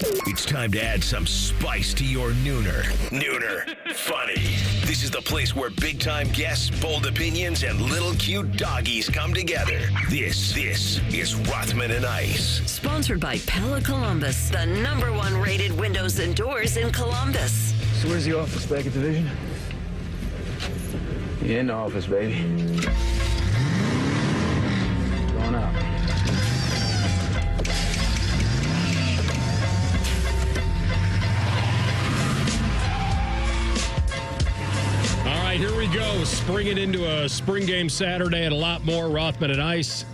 It's time to add some spice to your nooner. Nooner funny. This is the place where big-time guests, bold opinions, and little cute doggies come together. This is Rothman and Ice. Sponsored by Pella Columbus, the #1 rated windows and doors in Columbus. So where's the office, back at division? Yeah, in the office, baby. Going up. All right, here we go. Springing into a spring game Saturday and a lot more. Rothman and Ice.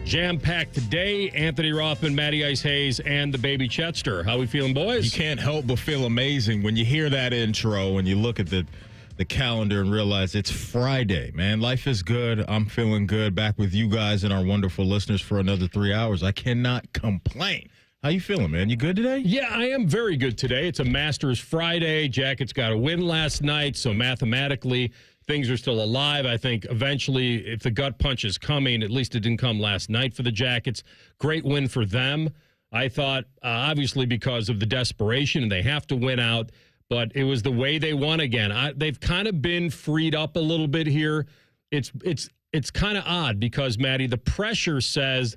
Jam-packed today. Anthony Rothman, Matty Ice Hayes, and the baby Chetster. How we feeling, boys? You can't help but feel amazing when you hear that intro and you look at the calendar and realize it's Friday, man. Life is good. I'm feeling good. Back with you guys and our wonderful listeners for another 3 hours. I cannot complain. How you feeling, man? You good today? Yeah, I am very good today. It's a Masters Friday. Jackets got a win last night, so mathematically things are still alive. I think eventually, if the gut punch is coming, at least it didn't come last night for the Jackets. Great win for them. I thought, obviously, because of the desperation, and they have to win out, but it was the way they won again. They've kind of been freed up a little bit here. It's kind of odd because, Matty, the pressure says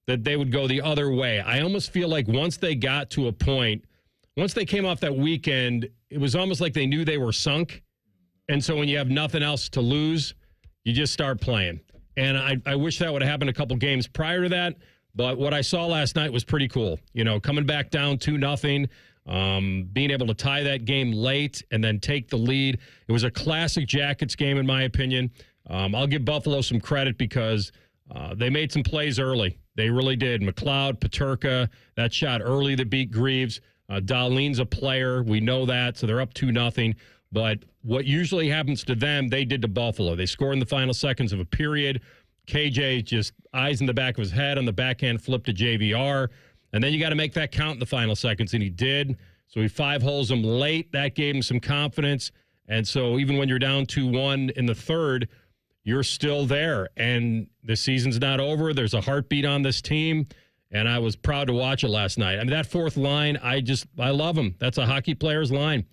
that they would go the other way. I almost feel like once they got to a point, once they came off that weekend, it was almost like they knew they were sunk. And so when you have nothing else to lose, you just start playing. And I wish that would have happened a couple games prior to that. But what I saw last night was pretty cool. You know, coming back down 2-0, being able to tie that game late and then take the lead. It was a classic Jackets game, in my opinion. I'll give Buffalo some credit because they made some plays early. They really did. McLeod, Peterka, that shot early that beat Greaves. Dahlin's a player. We know that. So they're up 2-0. But what usually happens to them, they did to Buffalo. They score in the final seconds of a period. KJ just eyes in the back of his head on the backhand flip to JVR. And then you got to make that count in the final seconds, and he did. So he 5-holes him late. That gave him some confidence. And so even when you're down 2-1 in the third, you're still there. And the season's not over. There's a heartbeat on this team. And I was proud to watch it last night. I mean, that fourth line, I love him. That's a hockey player's line.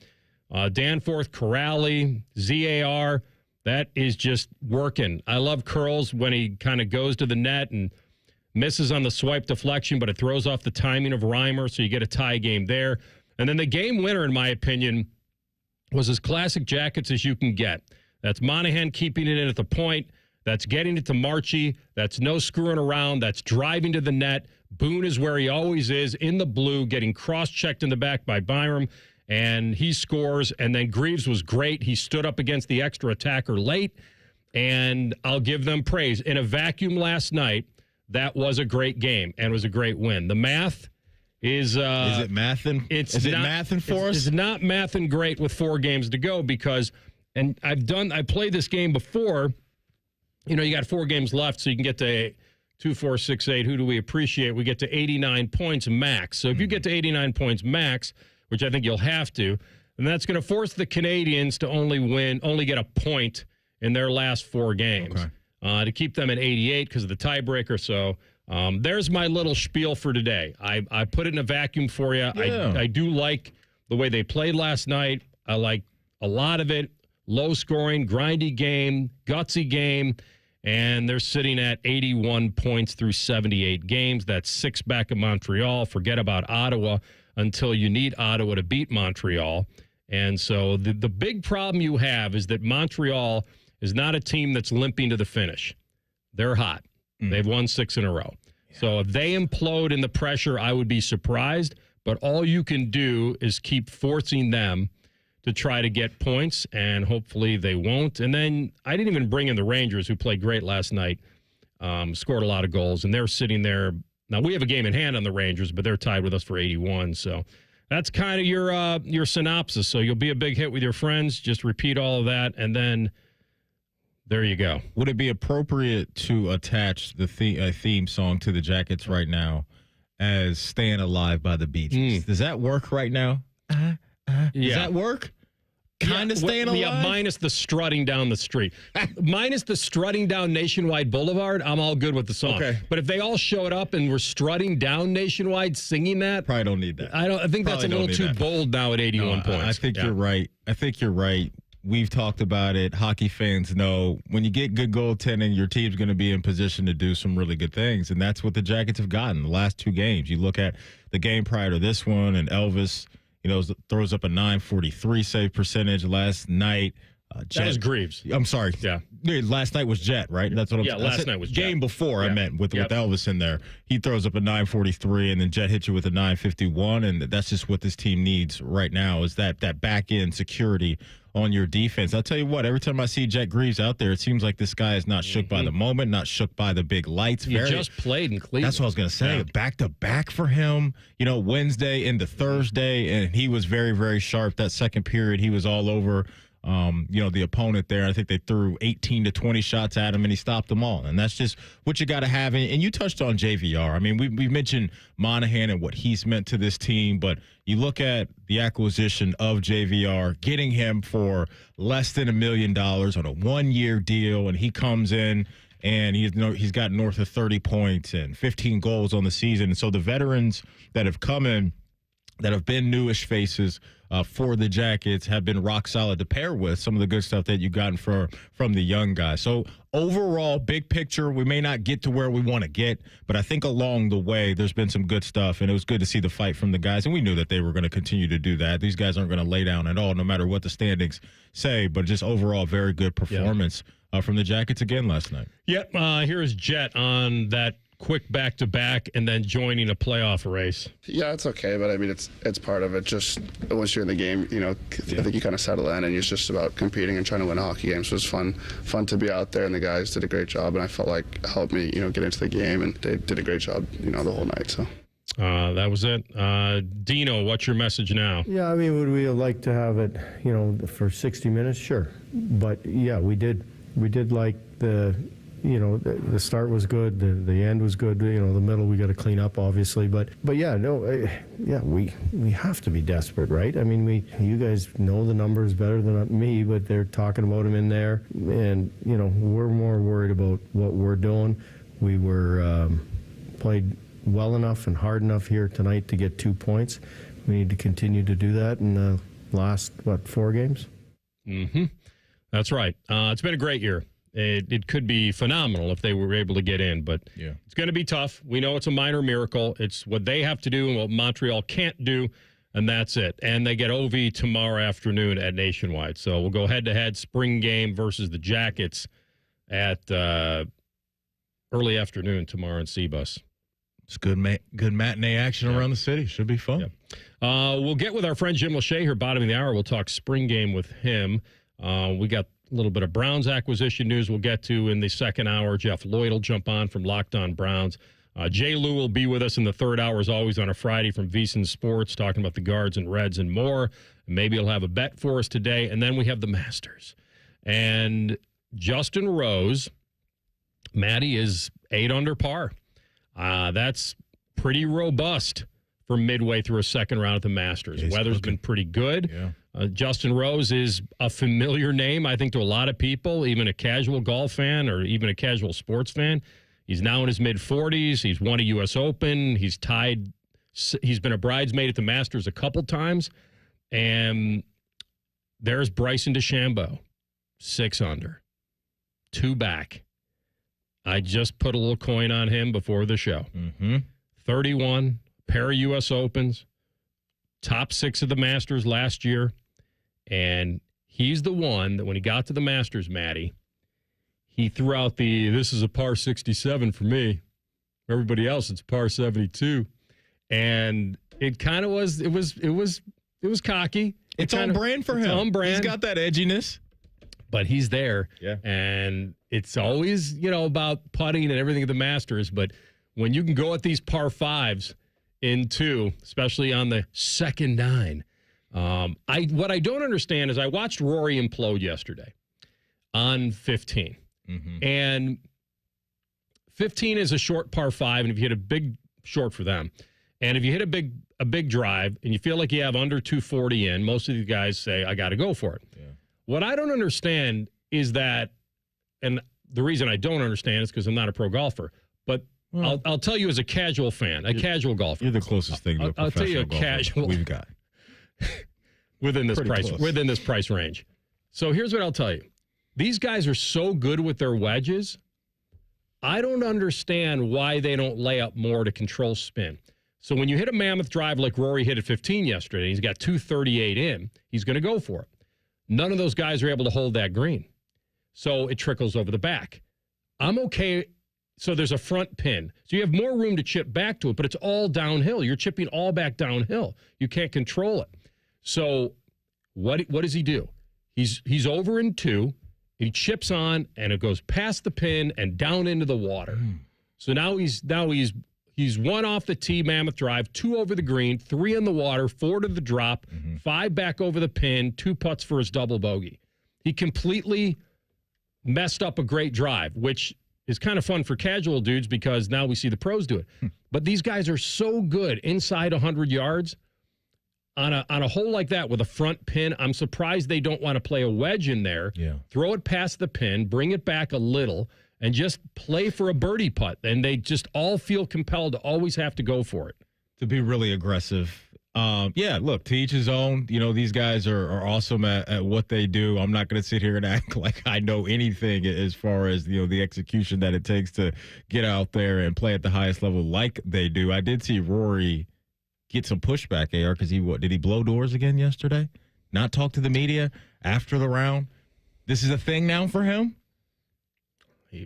Danforth, Corrali, ZAR, that is just working. I love Curls when he kind of goes to the net and misses on the swipe deflection, but it throws off the timing of Reimer, so you get a tie game there. And then the game winner, in my opinion, was as classic Jackets as you can get. That's Monahan keeping it in at the point. That's getting it to Marchie. That's no screwing around. That's driving to the net. Boone is where he always is, in the blue, getting cross-checked in the back by Byram. And he scores, and then Greaves was great. He stood up against the extra attacker late, and I'll give them praise. In a vacuum last night, that was a great game and was a great win. The math is it mathin'? Is it mathin' for us? It's not mathin' great with 4 games to go because, and I played this game before. You know, you got 4 games left, so you can get to 2, 4, 6, 8. Who do we appreciate? We get to 89 points max. So if you get to 89 points max, which I think you'll have to, and that's going to force the Canadians to only get a point in their last 4 games. Okay. To keep them at 88 because of the tiebreaker. So there's my little spiel for today. I put it in a vacuum for you. Yeah. I do like the way they played last night. I like a lot of it. Low scoring, grindy game, gutsy game. And they're sitting at 81 points through 78 games. That's 6 back of Montreal. Forget about Ottawa until you need Ottawa to beat Montreal. And so the big problem you have is that Montreal is not a team that's limping to the finish. They're hot. They've won 6 in a row. Yeah. So if they implode in the pressure, I would be surprised. But all you can do is keep forcing them to try to get points, and hopefully they won't. And then I didn't even bring in the Rangers, who played great last night, scored a lot of goals, and they're sitting there. Now, we have a game in hand on the Rangers, but they're tied with us for 81. So that's kind of your synopsis. So you'll be a big hit with your friends. Just repeat all of that, and then there you go. Would it be appropriate to attach the theme song to the Jackets right now as Staying Alive by the Beach? Does that work right now? Does that work? kind of staying alive? Yeah, minus the strutting down the street. Minus the strutting down Nationwide Boulevard, I'm all good with the song. Okay. But if they all showed up and were strutting down Nationwide singing that, Probably don't need that. I think that's a little too bold now at 81 points. I think you're right. I think you're right. We've talked about it. Hockey fans know when you get good goaltending, your team's going to be in position to do some really good things. And that's what the Jackets have gotten the last two games. You look at the game prior to this one, and Elvis, throws up a .943 save percentage last night. Jet, that was Greaves. I'm sorry. Yeah. Last night was Jet, right? That's what I'm saying. Last night was Jet. Game before, Yeah. I meant, with Elvis in there. He throws up a .943, and then Jet hits you with a .951, and that's just what this team needs right now is that back-end security on your defense. I'll tell you what, every time I see Jet Greaves out there, it seems like this guy is not shook by the moment, not shook by the big lights. He just played in Cleveland. That's what I was going to say. Back-to-back for him, Wednesday into Thursday, and he was very, very sharp. That second period, he was all over the opponent there. I think they threw 18 to 20 shots at him, and he stopped them all. And that's just what you got to have. And you touched on JVR. I mean, we mentioned Monahan and what he's meant to this team, but you look at the acquisition of JVR, getting him for less than $1 million on a one-year deal, and he comes in and he's got north of 30 points and 15 goals on the season. And so the veterans that have come in that have been newish faces for the Jackets have been rock solid to pair with some of the good stuff that you've gotten from the young guys. So overall, big picture, we may not get to where we want to get, but I think along the way there's been some good stuff, and it was good to see the fight from the guys, and we knew that they were going to continue to do that. These guys aren't going to lay down at all, no matter what the standings say, but just overall very good performance from the Jackets again last night. Yep, here is Jet on that quick back-to-back and then joining a playoff race. Yeah, it's okay, but I mean, it's part of it. Just once you're in the game, I think you kind of settle in, and it's just about competing and trying to win a hockey game. So it was fun to be out there, and the guys did a great job, and I felt like it helped me, get into the game, and they did a great job, the whole night. So. That was it. Dino, what's your message now? Yeah, I mean, would we like to have it, for 60 minutes? Sure. But, yeah, we did like the start was good, the end was good, the middle we got to clean up, obviously. But yeah, we have to be desperate, right? I mean, you guys know the numbers better than me, but they're talking about them in there. And, we're more worried about what we're doing. We were played well enough and hard enough here tonight to get 2 points. We need to continue to do that in the last, 4 games? Mm-hmm. That's right. It's been a great year. It could be phenomenal if they were able to get in, but it's going to be tough. We know it's a minor miracle. It's what they have to do and what Montreal can't do, and that's it. And they get OV tomorrow afternoon at Nationwide. So we'll go head-to-head spring game versus the Jackets at early afternoon tomorrow in Seabus. It's good matinee action around the city. Should be fun. Yep. We'll get with our friend Jim Lachey here, bottom of the hour. We'll talk spring game with him. We got a little bit of Browns acquisition news we'll get to in the second hour. Jeff Lloyd will jump on from Locked On Browns. Jay Lou will be with us in the third hour, as always, on a Friday from VSiN Sports, talking about the Guards and Reds and more. Maybe he'll have a bet for us today. And then we have the Masters. And Justin Rose, Matty, is 8 under par. That's pretty robust for midway through a second round at the Masters. Weather's been pretty good. Yeah. Justin Rose is a familiar name, I think, to a lot of people, even a casual golf fan or even a casual sports fan. He's now in his mid-40s. He's won a U.S. Open. He's been a bridesmaid at the Masters a couple times. And there's Bryson DeChambeau, 6 under, 2 back. I just put a little coin on him before the show. 31, pair of U.S. Opens, top 6 of the Masters last year. And he's the one that when he got to the Masters, Matty, he threw out this is a par 67 for me. Everybody else, it's par 72. And it kind of was, it was cocky. It's on brand for him. On brand. He's got that edginess. But he's there. Yeah. And it's always, about putting and everything at the Masters. But when you can go at these par 5s in 2, especially on the second 9, what I don't understand is I watched Rory implode yesterday on 15. And 15 is a short par 5, and if you hit a big short for them, And if you hit a big drive and you feel like you have under 240 in, most of these guys say, I got to go for it. Yeah. What I don't understand is that, and the reason I don't understand is because I'm not a pro golfer, but I'll tell you as a casual fan, casual golfer. You're the closest thing to a professional I'll tell you a golfer casual we've got. within this Pretty price range. So here's what I'll tell you. These guys are so good with their wedges. I don't understand why they don't lay up more to control spin. So when you hit a mammoth drive like Rory hit at 15 yesterday, he's got 238 in, he's going to go for it. None of those guys are able to hold that green. So it trickles over the back. I'm okay. So there's a front pin. So you have more room to chip back to it, but it's all downhill. You're chipping all back downhill. You can't control it. So what does he do? He's over in 2. He chips on, and it goes past the pin and down into the water. So now he's 1 off the tee, mammoth drive, 2 over the green, 3 in the water, 4 to the drop, 5 back over the pin, 2 putts for his double bogey. He completely messed up a great drive, which is kind of fun for casual dudes because now we see the pros do it. But these guys are so good inside 100 yards. On a hole like that with a front pin, I'm surprised they don't want to play a wedge in there, throw it past the pin, bring it back a little, and just play for a birdie putt. And they just all feel compelled to always have to go for it. To be really aggressive. Look, to each his own. You know, these guys are awesome at what they do. I'm not going to sit here and act like I know anything as far as, the execution that it takes to get out there and play at the highest level like they do. I did see Rory get some pushback, AR, because did he blow doors again yesterday? Not talk to the media after the round? This is a thing now for him? He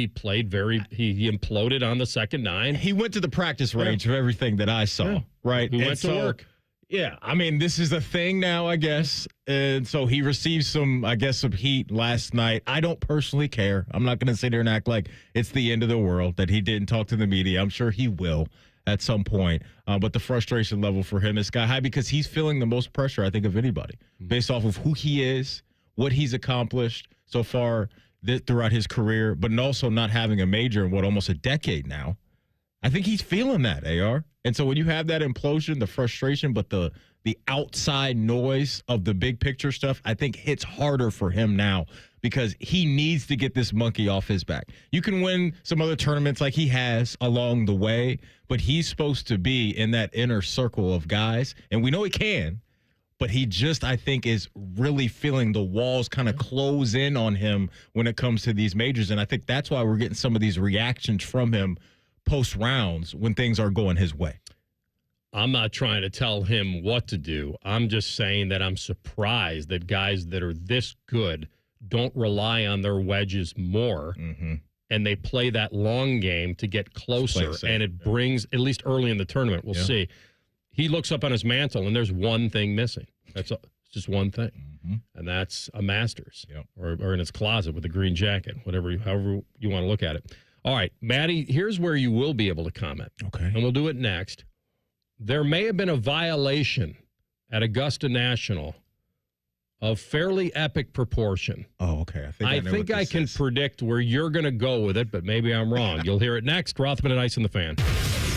played he imploded on the second 9. He went to the practice range of everything that I saw, right? He went to work. Yeah, I mean, this is a thing now, I guess. And so he received some heat last night. I don't personally care. I'm not going to sit there and act like it's the end of the world that he didn't talk to the media. I'm sure he will at some point. But the frustration level for him is sky high because he's feeling the most pressure, I think, of anybody based off of who he is, what he's accomplished so far throughout his career, but also not having a major in almost a decade now. I think he's feeling that, AR. And so when you have that implosion, the frustration, but the outside noise of the big picture stuff, I think hits harder for him now because he needs to get this monkey off his back. You can win some other tournaments like he has along the way, but he's supposed to be in that inner circle of guys, and we know he can, but he just, I think, is really feeling the walls kind of close in on him when it comes to these majors, and I think that's why we're getting some of these reactions from him post rounds when things are going his way. I'm not trying to tell him what to do. I'm just saying that I'm surprised that guys that are this good don't rely on their wedges more, and they play that long game to get closer, and it brings, at least early in the tournament, we'll see. He looks up on his mantle, and there's one thing missing. It's just one thing, and that's a Masters, or in his closet with a green jacket, however you want to look at it. All right, Maddie, here's where you will be able to comment. Okay. And we'll do it next. There may have been a violation at Augusta National of fairly epic proportion. Oh, okay. I think I can predict where you're going to go with it, but maybe I'm wrong. You'll hear it next. Rothman and Ice in the Fan.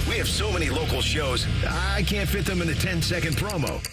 We have so many local shows, I can't fit them in a 10-second promo.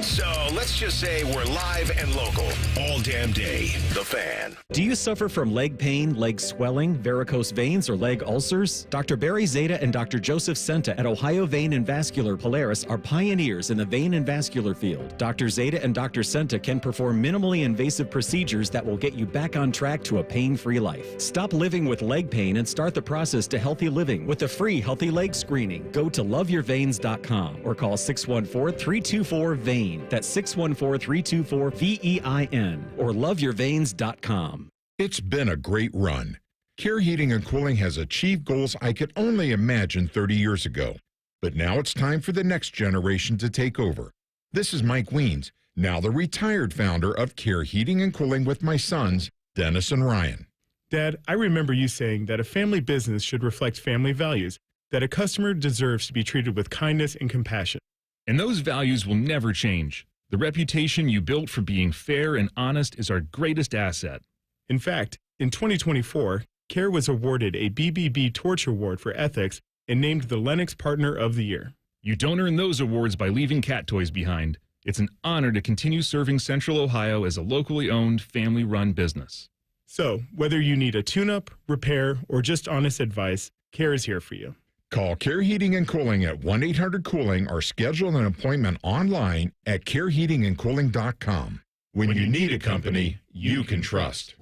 So let's just say we're live and local all damn day. The Fan. Do you suffer from leg pain, leg swelling, varicose veins, or leg ulcers? Dr. Barry Zeta and Dr. Joseph Senta at Ohio Vein and Vascular Polaris are pioneers in the vein and vascular field. Dr. Zeta and Dr. Senta can perform minimally invasive procedures that will get you back on track to a pain-free life. Stop living with leg pain and start the process to healthy living with a free healthy leg screening. Go to loveyourveins.com or call 614-324-VEIN. That's 614-324-VEIN or loveyourveins.com. It's been a great run. Care Heating and Cooling has achieved goals I could only imagine 30 years ago. But now it's time for the next generation to take over. This is Mike Weens, now the retired founder of Care Heating and Cooling with my sons, Dennis and Ryan. Dad, I remember you saying that a family business should reflect family values, that a customer deserves to be treated with kindness and compassion. And those values will never change. The reputation you built for being fair and honest is our greatest asset. In fact, in 2024, Care was awarded a BBB Torch Award for ethics and named the Lennox Partner of the Year. You don't earn those awards by leaving cat toys behind. It's an honor to continue serving Central Ohio as a locally owned, family-run business. So, whether you need a tune-up, repair, or just honest advice, CARE is here for you. Call Care Heating and Cooling at 1-800-COOLING or schedule an appointment online at careheatingandcooling.com. When you need a company you can trust.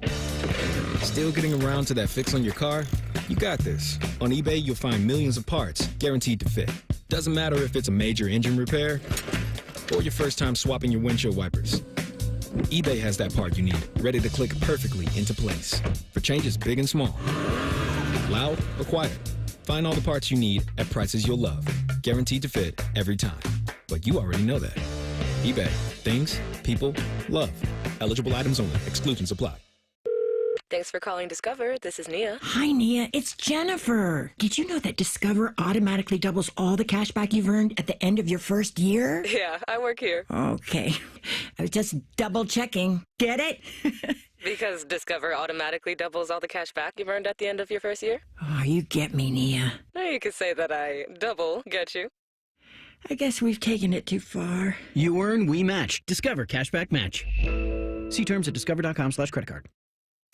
Still getting around to that fix on your car? You got this. On eBay, you'll find millions of parts guaranteed to fit. Doesn't matter if it's a major engine repair or your first time swapping your windshield wipers. eBay has that part you need, ready to click perfectly into place for changes big and small. Loud or quiet, find all the parts you need at prices you'll love. Guaranteed to fit every time. But you already know that. eBay. Things, people, love. Eligible items only. Exclusions apply. Thanks for calling Discover. This is Nia. Hi, Nia. It's Jennifer. Did you know that Discover automatically doubles all the cash back you've earned at the end of your first year? Yeah, I work here. Okay. I was just double checking. Get it? Because Discover automatically doubles all the cash back you've earned at the end of your first year? Oh, you get me, Nia. You could say that I double get you. I guess we've taken it too far. You earn, we match. Discover Cashback Match. See terms at discover.com/creditcard.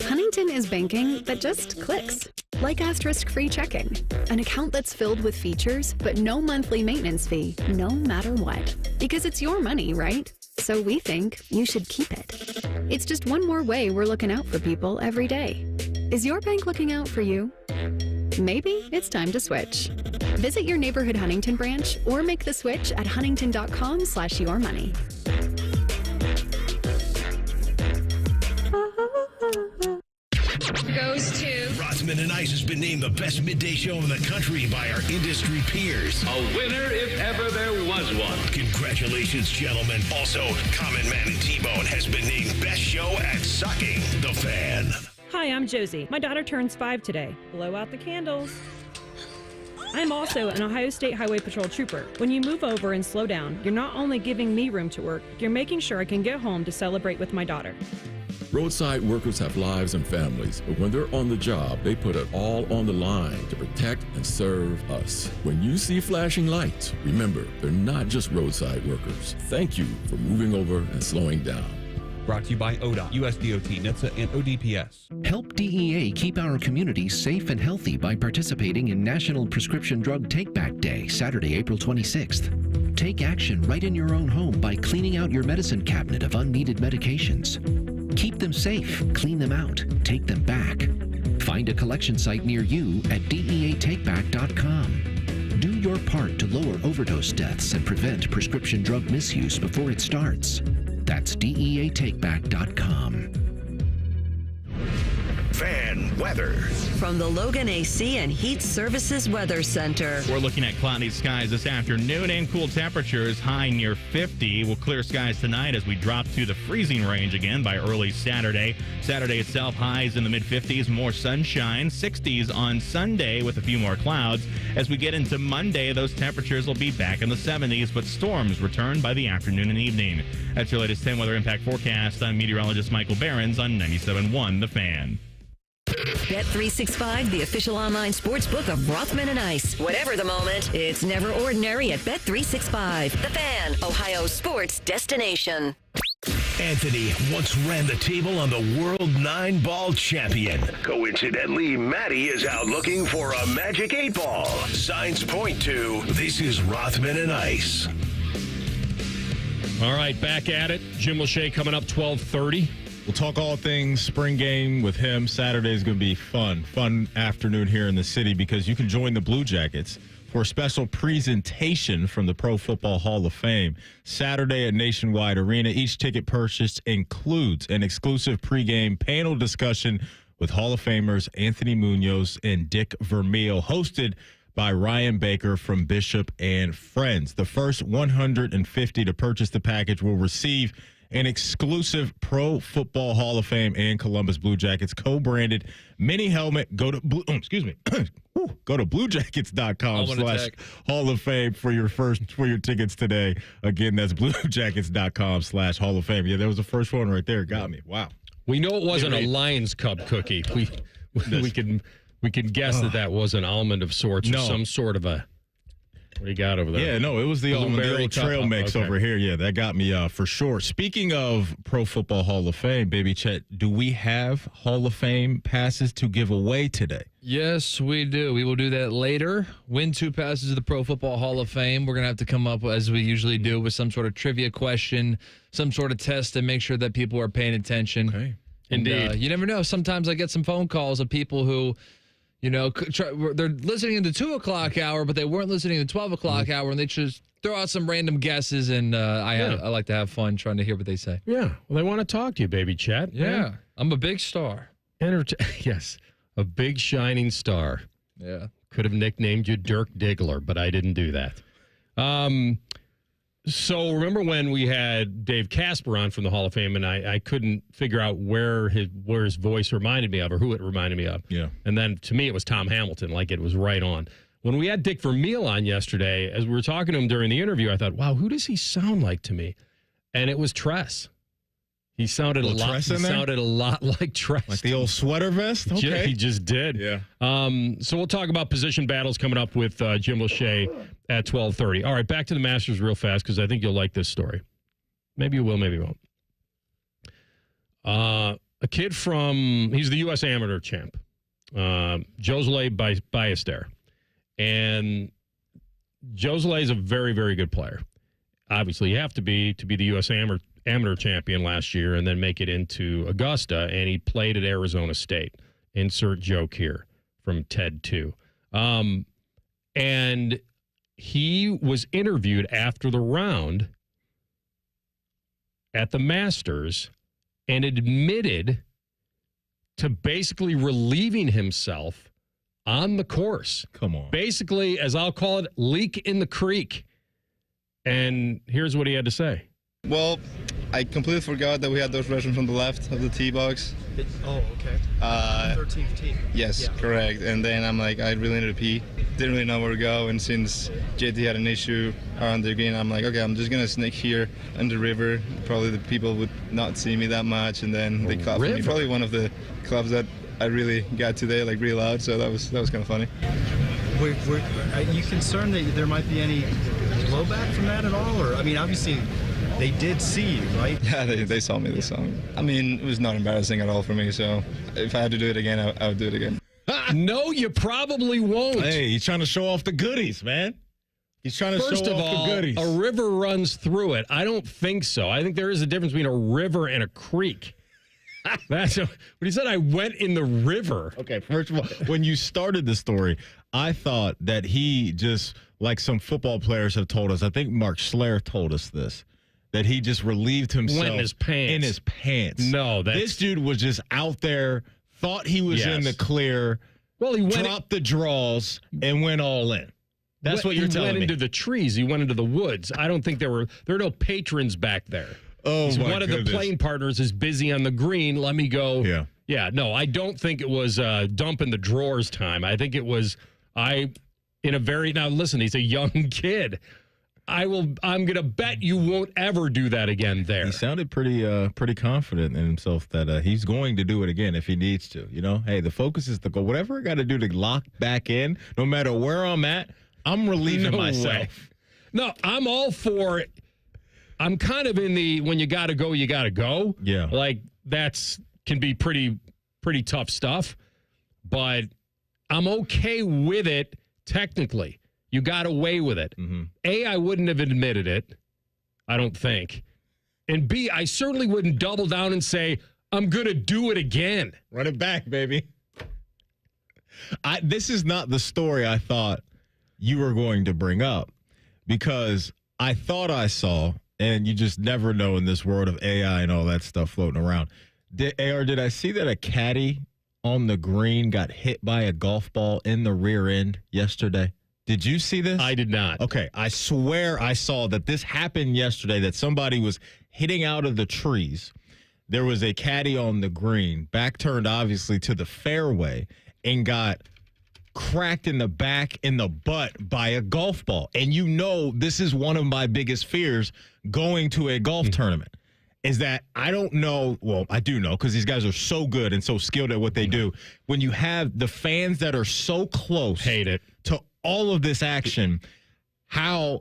Huntington is banking that just clicks. Like asterisk-free checking. An account that's filled with features, but no monthly maintenance fee, no matter what. Because it's your money, right? So we think you should keep it. It's just one more way we're looking out for people every day. Is your bank looking out for you? Maybe it's time to switch. Visit your neighborhood Huntington branch or make the switch at huntington.com/yourmoney. Goes to Rothman and Ice has been named the best midday show in the country by our industry peers. A winner if ever there was one. Congratulations, gentlemen. Also, Common Man and T-Bone has been named best show at Sucking the Fan. Hi, I'm Josie. My daughter turns 5 today. Blow out the candles. I'm also an Ohio State Highway Patrol trooper. When you move over and slow down, you're not only giving me room to work, you're making sure I can get home to celebrate with my daughter. Roadside workers have lives and families, but when they're on the job, they put it all on the line to protect and serve us. When you see flashing lights, remember, they're not just roadside workers. Thank you for moving over and slowing down. Brought to you by ODOT, USDOT, NHTSA, and ODPS. Help DEA keep our community safe and healthy by participating in National Prescription Drug Take-Back Day, Saturday, April 26th. Take action right in your own home by cleaning out your medicine cabinet of unneeded medications. Keep them safe, clean them out, take them back. Find a collection site near you at DEATakeback.com. Do your part to lower overdose deaths and prevent prescription drug misuse before it starts. That's DEATakeback.com. Fan weather. From the Logan AC and Heat Services Weather Center. We're looking at cloudy skies this afternoon and cool temperatures, high near 50. We'll clear skies tonight as we drop to the freezing range again by early Saturday. Saturday itself, highs in the mid-50s, more sunshine, 60s on Sunday with a few more clouds. As we get into Monday, those temperatures will be back in the 70s, but storms return by the afternoon and evening. That's your latest 10 weather impact forecast. I'm meteorologist Michael Behrens on 97.1 The Fan. Bet365, the official online sports book of Rothman and Ice. Whatever the moment, it's never ordinary at Bet365. The Fan, Ohio sports destination. Anthony once ran the table on the World 9-Ball champion. Coincidentally, Maddie is out looking for a magic 8-ball. Signs point to this is Rothman and Ice. All right, back at it. Jim Lachey coming up 12:30. We'll talk all things spring game with him. Saturday is going to be fun afternoon here in the city because you can join the Blue Jackets for a special presentation from the Pro Football Hall of Fame. Saturday at Nationwide Arena. Each ticket purchased includes an exclusive pregame panel discussion with Hall of Famers Anthony Munoz and Dick Vermeil, hosted by Ryan Baker from Bishop and Friends. The first 150 to purchase the package will receive an exclusive Pro Football Hall of Fame and Columbus Blue Jackets co-branded mini helmet. Go to bluejackets.com/Hall of Fame for your tickets today. Again, that's bluejackets.com/Hall of Fame. Yeah, that was the first one right there. Got me. Wow. We know it wasn't a Lions Cup cookie. We We could guess that was an almond of sorts or some sort of a. What do you got over there? Yeah, no, it was the old trail mix over here. Yeah, that got me for sure. Speaking of Pro Football Hall of Fame, Baby Chet, do we have Hall of Fame passes to give away today? Yes, we do. We will do that later. Win 2 passes to the Pro Football Hall of Fame. We're going to have to come up, as we usually do, with some sort of trivia question, some sort of test to make sure that people are paying attention. Okay. Indeed. You never know. Sometimes I get some phone calls of people who, they're listening in the 2 o'clock hour, but they weren't listening in the 12 o'clock hour, and they just throw out some random guesses, and I like to have fun trying to hear what they say. Yeah. Well, they want to talk to you, Baby Chet. Yeah. I'm a big star. Yes. A big shining star. Yeah. Could have nicknamed you Dirk Diggler, but I didn't do that. So remember when we had Dave Casper on from the Hall of Fame, and I couldn't figure out where his voice reminded me of or who it reminded me of. Yeah. And then to me, it was Tom Hamilton, like it was right on. When we had Dick Vermeil on yesterday, as we were talking to him during the interview, I thought, wow, who does he sound like to me? And it was Tress. He sounded a lot. He sounded a lot like Tress. Like the old sweater vest. Okay, yeah, he just did. Yeah. So we'll talk about position battles coming up with Jim Lachey at 12:30. All right, back to the Masters real fast because I think you'll like this story. Maybe you will, maybe you won't. A kid he's the U.S. Amateur champ, Josele Ballester, and Josele is a very, very good player. Obviously, you have to be the U.S. Amateur champion last year and then make it into Augusta, and he played at Arizona State. Insert joke here from Ted 2. And he was interviewed after the round at the Masters and admitted to basically relieving himself on the course. Come on. Basically, as I'll call it, leak in the creek. And here's what he had to say. Well, I completely forgot that we had those Russians from the left of the tee box. Oh, okay. 13th tee. Yes, correct. And then I'm like, I really need to pee. Didn't really know where to go. And since JT had an issue around the green, I'm like, okay, I'm just going to sneak here in the river. Probably the people would not see me that much. And then they clapped for me. Probably one of the clubs that I really got today, like really loud. So that was kind of funny. Are you concerned that there might be any blowback from that at all? Or, I mean, obviously, they did see you, right? Yeah, they saw me. They saw me. I mean, it was not embarrassing at all for me. So if I had to do it again, I would do it again. No, you probably won't. Hey, he's trying to show off the goodies, man. He's trying to First show of off all, the goodies. A river runs through it. I don't think so. I think there is a difference between a river and a creek. When he said I went in the river. Okay, first of all, when you started the story, I thought that he just, like some football players have told us, I think Mark Schler told us this, that he just relieved himself Went in his pants. No, this dude was just out there, thought he was in the clear. Well, he dropped the draws and went all in. That's what you're telling me. He went into the trees. He went into the woods. I don't think there are no patrons back there. Oh, my one of the playing partners is busy on the green. Let me go. Yeah. Yeah, no, I don't think it was dumping the drawers time. I think it was now listen, he's a young kid. I'm going to bet you won't ever do that again there. He sounded pretty confident in himself that he's going to do it again if he needs to. You know, hey, the focus is to go. Whatever I got to do to lock back in, no matter where I'm at, I'm relieving myself. Way. No, I'm all for it. I'm kind of in the when you got to go, you got to go. Yeah. Like can be pretty tough stuff, but I'm okay with it technically. You got away with it. Mm-hmm. A, I wouldn't have admitted it, I don't think. And B, I certainly wouldn't double down and say, I'm going to do it again. Run it back, baby. This is not the story I thought you were going to bring up because I thought I saw, and you just never know in this world of AI and all that stuff floating around. Did I see that a caddy on the green got hit by a golf ball in the rear end yesterday? Did you see this? I did not. Okay, I swear I saw that this happened yesterday, that somebody was hitting out of the trees. There was a caddy on the green, back turned obviously to the fairway, and got cracked in the back, in the butt by a golf ball. And you know this is one of my biggest fears going to a golf tournament. is that I don't know. Well, I do know because these guys are so good and so skilled at what they do. When you have the fans that are so close to all of this action, I'm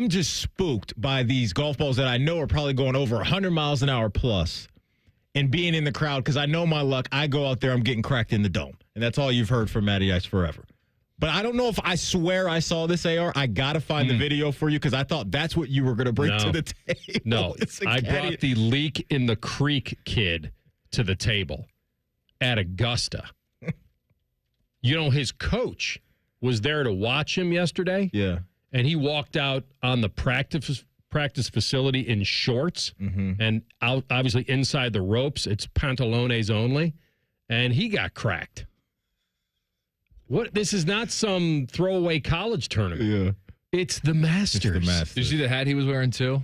just spooked by these golf balls that I know are probably going over 100 miles an hour plus and being in the crowd because I know my luck. I go out there, I'm getting cracked in the dome. And that's all you've heard from Matty Ice forever. But I don't know if I swear I saw this, AR. I got to find the video for you because I thought that's what you were going to bring to the table. No, I brought the leak in the creek kid to the table at Augusta. You know, his coach was there to watch him yesterday. Yeah. And he walked out on the practice facility in shorts and out, obviously inside the ropes. It's pantalones only. And he got cracked. What? This is not some throwaway college tournament. Yeah. It's the Masters. Did you see the hat he was wearing too?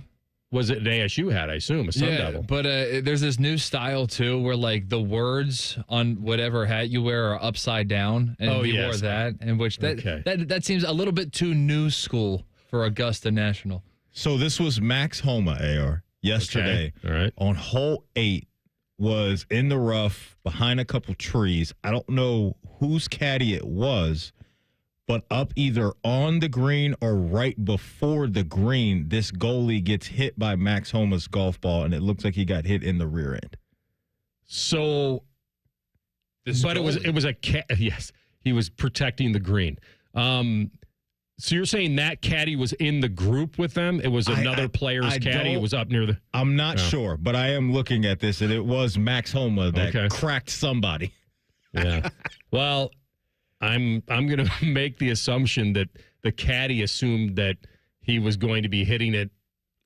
Was it an ASU hat, I assume, a Sun Devil? But there's this new style too where like the words on whatever hat you wear are upside down. And he wore that. And which that seems a little bit too new school for Augusta National. So this was Max Homa, AR, yesterday. Okay. All right. On hole 8. Was in the rough behind a couple trees. I don't know whose caddy it was, but up either on the green or right before the green, this goalie gets hit by Max Homa's golf ball, and it looks like he got hit in the rear end. So, it was a yes, he was protecting the green. So you're saying that caddy was in the group with them? It was another player's caddy? It was up near the... I'm not sure, but I am looking at this, and it was Max Homa that cracked somebody. Yeah. Well, I'm going to make the assumption that the caddy assumed that he was going to be hitting it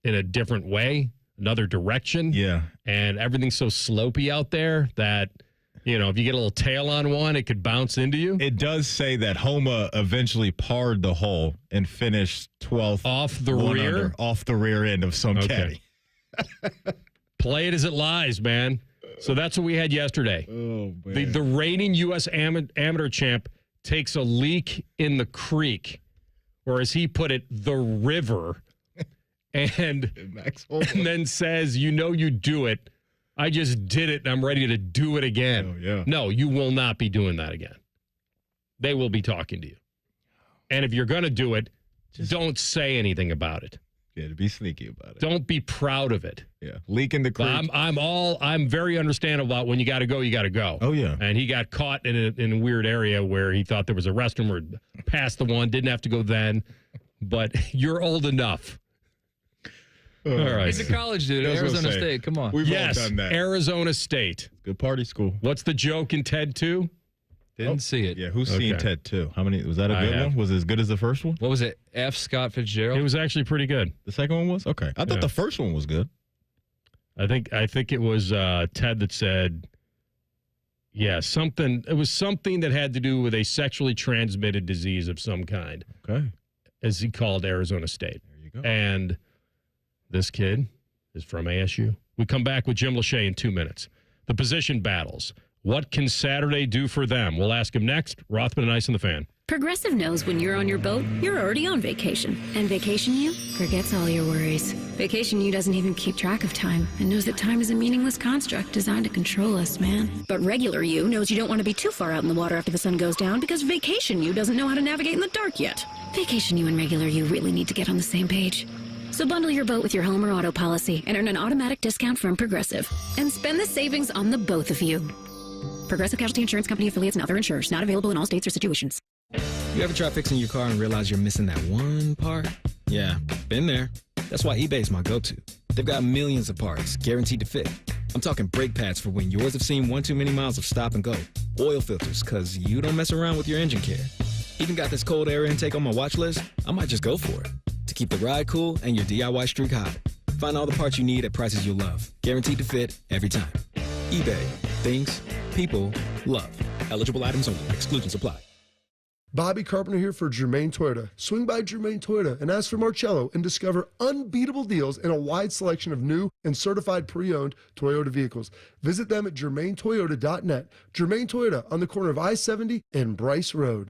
in a different way, another direction. Yeah. And everything's so slopey out there that... You know, if you get a little tail on one, it could bounce into you. It does say that Homa eventually parred the hole and finished 12th. Off the rear? Off the rear end of some caddy. Play it as it lies, man. So that's what we had yesterday. Oh, man. The reigning U.S. amateur champ takes a leak in the creek, or as he put it, the river, and then says, you know you do it. I just did it, and I'm ready to do it again. Oh, yeah. No, you will not be doing that again. They will be talking to you. And if you're going to do it, don't say anything about it. Yeah, to be sneaky about it. Don't be proud of it. Yeah, leak in the creek. I'm very understandable about when you got to go, you got to go. Oh, yeah. And he got caught in a weird area where he thought there was a restroom or passed the one, didn't have to go then. But you're old enough. All right. He's a college dude at Arizona State. Come on. We've all done that. Arizona State. Good party school. What's the joke in TED 2? Didn't see it. Yeah, who's seen TED 2? How many? Was that a good one? Was it as good as the first one? What was it? F. Scott Fitzgerald? It was actually pretty good. The second one was? Okay. I thought the first one was good. I think it was Ted that said, something. It was something that had to do with a sexually transmitted disease of some kind. Okay. As he called Arizona State. There you go. And this kid is from ASU. We come back with Jim Lachey in 2 minutes. The position battles. What can Saturday do for them? We'll ask him next. Rothman and Ice on the Fan. Progressive knows when you're on your boat, you're already on vacation. And Vacation You forgets all your worries. Vacation You doesn't even keep track of time and knows that time is a meaningless construct designed to control us, man. But Regular You knows you don't want to be too far out in the water after the sun goes down because Vacation You doesn't know how to navigate in the dark yet. Vacation You and Regular You really need to get on the same page. So bundle your boat with your home or auto policy and earn an automatic discount from Progressive. And spend the savings on the both of you. Progressive Casualty Insurance Company affiliates and other insurers. Not available in all states or situations. You ever try fixing your car and realize you're missing that one part? Yeah, been there. That's why eBay's my go-to. They've got millions of parts, guaranteed to fit. I'm talking brake pads for when yours have seen one too many miles of stop and go. Oil filters, because you don't mess around with your engine care. Even got this cold air intake on my watch list. I might just go for it. To keep the ride cool and your DIY streak hot. Find all the parts you need at prices you'll love. Guaranteed to fit every time. eBay. Things people love. Eligible items only. Exclusions apply. Bobby Carpenter here for Germain Toyota. Swing by Germain Toyota and ask for Marcello and discover unbeatable deals and a wide selection of new and certified pre-owned Toyota vehicles. Visit them at germaintoyota.net. Germain Toyota on the corner of I-70 and Bryce Road.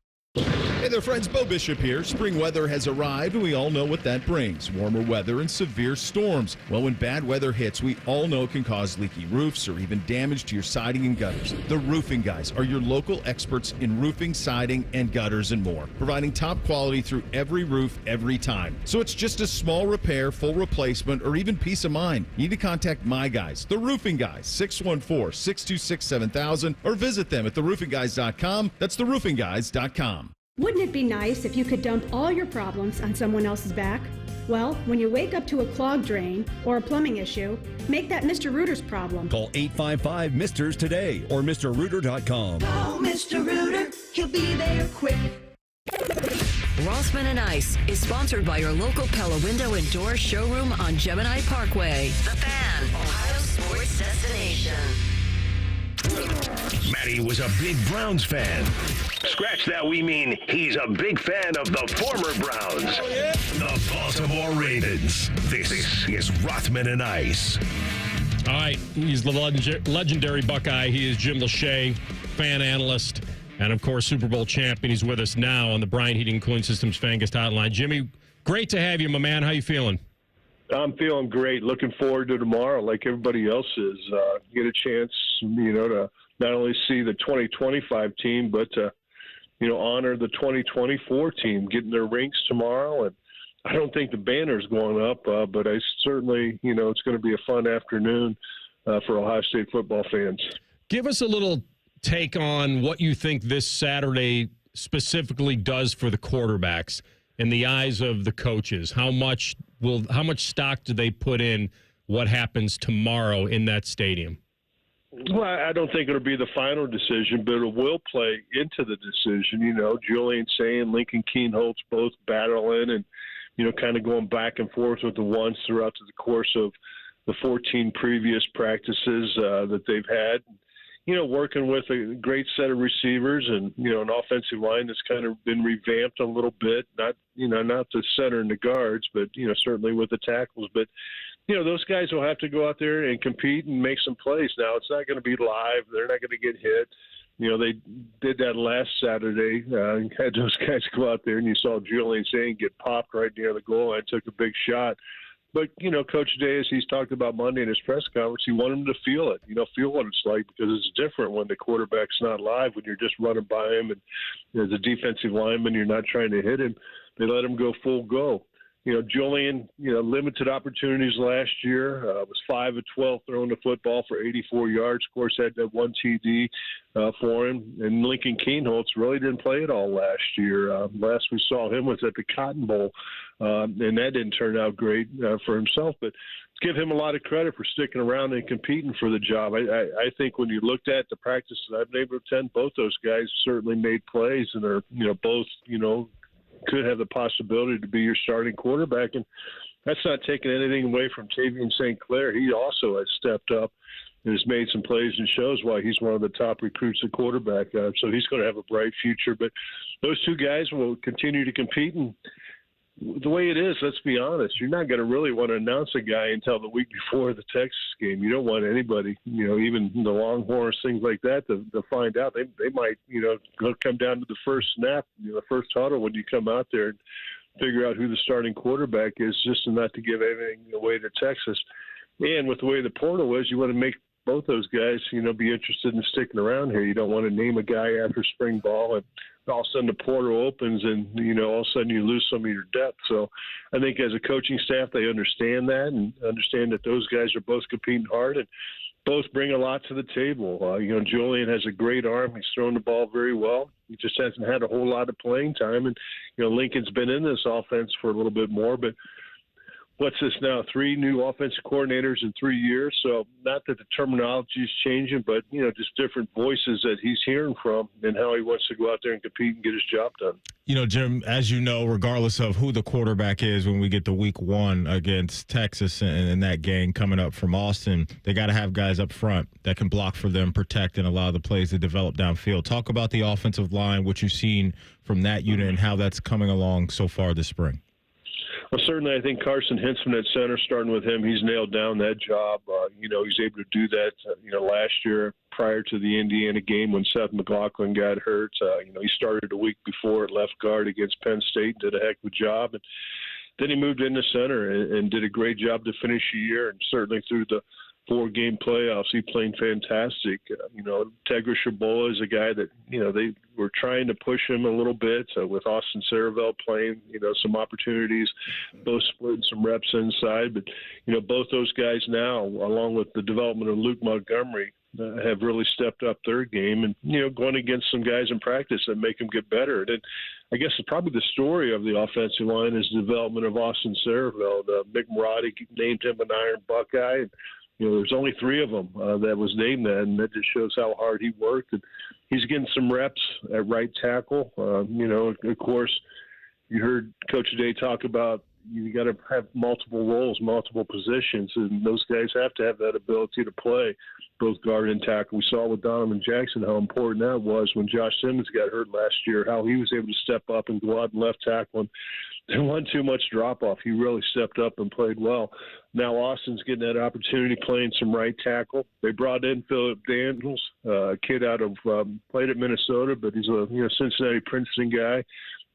Hey there, friends. Bo Bishop here. Spring weather has arrived, and we all know what that brings. Warmer weather and severe storms. Well, when bad weather hits, we all know it can cause leaky roofs or even damage to your siding and gutters. The Roofing Guys are your local experts in roofing, siding, and gutters and more, providing top quality through every roof, every time. So it's just a small repair, full replacement, or even peace of mind. You need to contact my guys, the Roofing Guys, 614-626-7000, or visit them at theroofingguys.com. That's theroofingguys.com. Wouldn't it be nice if you could dump all your problems on someone else's back? Well, when you wake up to a clogged drain or a plumbing issue, make that Mr. Rooter's problem. Call 855-MISTERS today or MrRooter.com. Call Mr. Rooter. He'll be there quick. Rothman and Ice is sponsored by your local Pella Window and Door showroom on Gemini Parkway. The Fan, Ohio sports destination. Matty was a big Browns fan. Scratch that, we mean he's a big fan of the former Browns. Oh, yeah? The Baltimore Ravens. This is Rothman and Ice. All right, he's the legendary Buckeye. He is Jim Lachey, fan analyst, and, of course, Super Bowl champion. He's with us now on the Bryant Heating and Cooling Systems Fan Guest Hotline. Jimmy, great to have you, my man. How you feeling? I'm feeling great. Looking forward to tomorrow like everybody else is. Get a chance, to not only see the 2025 team, but to, honor the 2024 team, getting their rings tomorrow. And I don't think the banner's going up, but I certainly, it's going to be a fun afternoon for Ohio State football fans. Give us a little take on what you think this Saturday specifically does for the quarterbacks in the eyes of the coaches. How much stock do they put in what happens tomorrow in that stadium? Well, I don't think it'll be the final decision, but it will play into the decision. Julian Sayin, Lincoln Keenholz both battling and, kind of going back and forth with the ones throughout the course of the 14 previous practices that they've had. Working with a great set of receivers and, an offensive line that's kind of been revamped a little bit, not the center and the guards, but, certainly with the tackles. But, those guys will have to go out there and compete and make some plays. Now, it's not going to be live. They're not going to get hit. They did that last Saturday, had those guys go out there, and you saw Julian Sayin get popped right near the goal line, took a big shot. But, Coach Day, as he's talked about Monday in his press conference, he wanted him to feel it, feel what it's like, because it's different when the quarterback's not live, when you're just running by him and as a defensive lineman, you're not trying to hit him. They let him go full go. Julian, limited opportunities last year, was 5 of 12 throwing the football for 84 yards. Of course, had that one TD for him. And Lincoln Keenholz really didn't play it all last year. Last we saw him was at the Cotton Bowl, and that didn't turn out great for himself. But give him a lot of credit for sticking around and competing for the job. I think when you looked at the practices I've been able to attend, both those guys certainly made plays and are, both, could have the possibility to be your starting quarterback. And that's not taking anything away from Tavian St. Clair. He also has stepped up and has made some plays and shows why he's one of the top recruits at quarterback. So he's going to have a bright future. But those two guys will continue to compete. And the way it is, let's be honest, you're not going to really want to announce a guy until the week before the Texas game. You don't want anybody, even the Longhorns, things like that, to find out. They might, come down to the first snap, the first huddle when you come out there and figure out who the starting quarterback is, just not to give anything away to Texas. And with the way the portal is, you want to make both those guys, be interested in sticking around here. You don't want to name a guy after spring ball and all of a sudden the portal opens and, all of a sudden you lose some of your depth. So I think as a coaching staff, they understand that and understand that those guys are both competing hard and both bring a lot to the table. Julian has a great arm. He's thrown the ball very well. He just hasn't had a whole lot of playing time. And, Lincoln's been in this offense for a little bit more, but what's this now, 3 new offensive coordinators in 3 years. So not that the terminology is changing, but, just different voices that he's hearing from and how he wants to go out there and compete and get his job done. Jim, as you know, regardless of who the quarterback is, when we get to week 1 against Texas and that game coming up from Austin, they got to have guys up front that can block for them, protect, and allow the plays to develop downfield. Talk about the offensive line, what you've seen from that unit and how that's coming along so far this spring. Well, certainly I think Carson Hintzman at center, starting with him, he's nailed down that job. He's able to do that, last year, prior to the Indiana game when Seth McLaughlin got hurt. He started a week before at left guard against Penn State, did a heck of a job. And then he moved into center and did a great job to finish the year, and certainly through the 4-game playoffs, he played fantastic. Tegra Shabola is a guy that, they were trying to push him a little bit with Austin Saravel playing, some opportunities, both splitting some reps inside. But, both those guys now, along with the development of Luke Montgomery, have really stepped up their game and, going against some guys in practice that make them get better. And I guess probably the story of the offensive line is the development of Austin Saravel. Mick Marotti named him an Iron Buckeye. And, there's only 3 of them that was named that, and that just shows how hard he worked. And he's getting some reps at right tackle. Of course, you heard Coach Day talk about you got to have multiple roles, multiple positions, and those guys have to have that ability to play both guard and tackle. We saw with Donovan Jackson how important that was when Josh Simmons got hurt last year, how he was able to step up and go out and left tackle. And there wasn't too much drop-off. He really stepped up and played well. Now Austin's getting that opportunity playing some right tackle. They brought in Philip Daniels, a kid out of played at Minnesota, but he's a Cincinnati Princeton guy.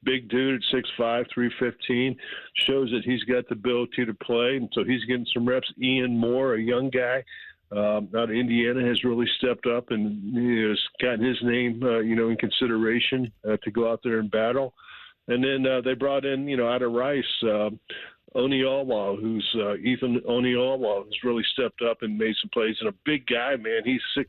Big dude at 6'5", 315, shows that he's got the ability to play, and so he's getting some reps. Ian Moore, a young guy out of Indiana, has really stepped up and has gotten his name, in consideration to go out there and battle. And then they brought in, out of Rice, Oniolwa, who's Ethan Oniolwa, who's really stepped up and made some plays. And a big guy, man. He's 6'6",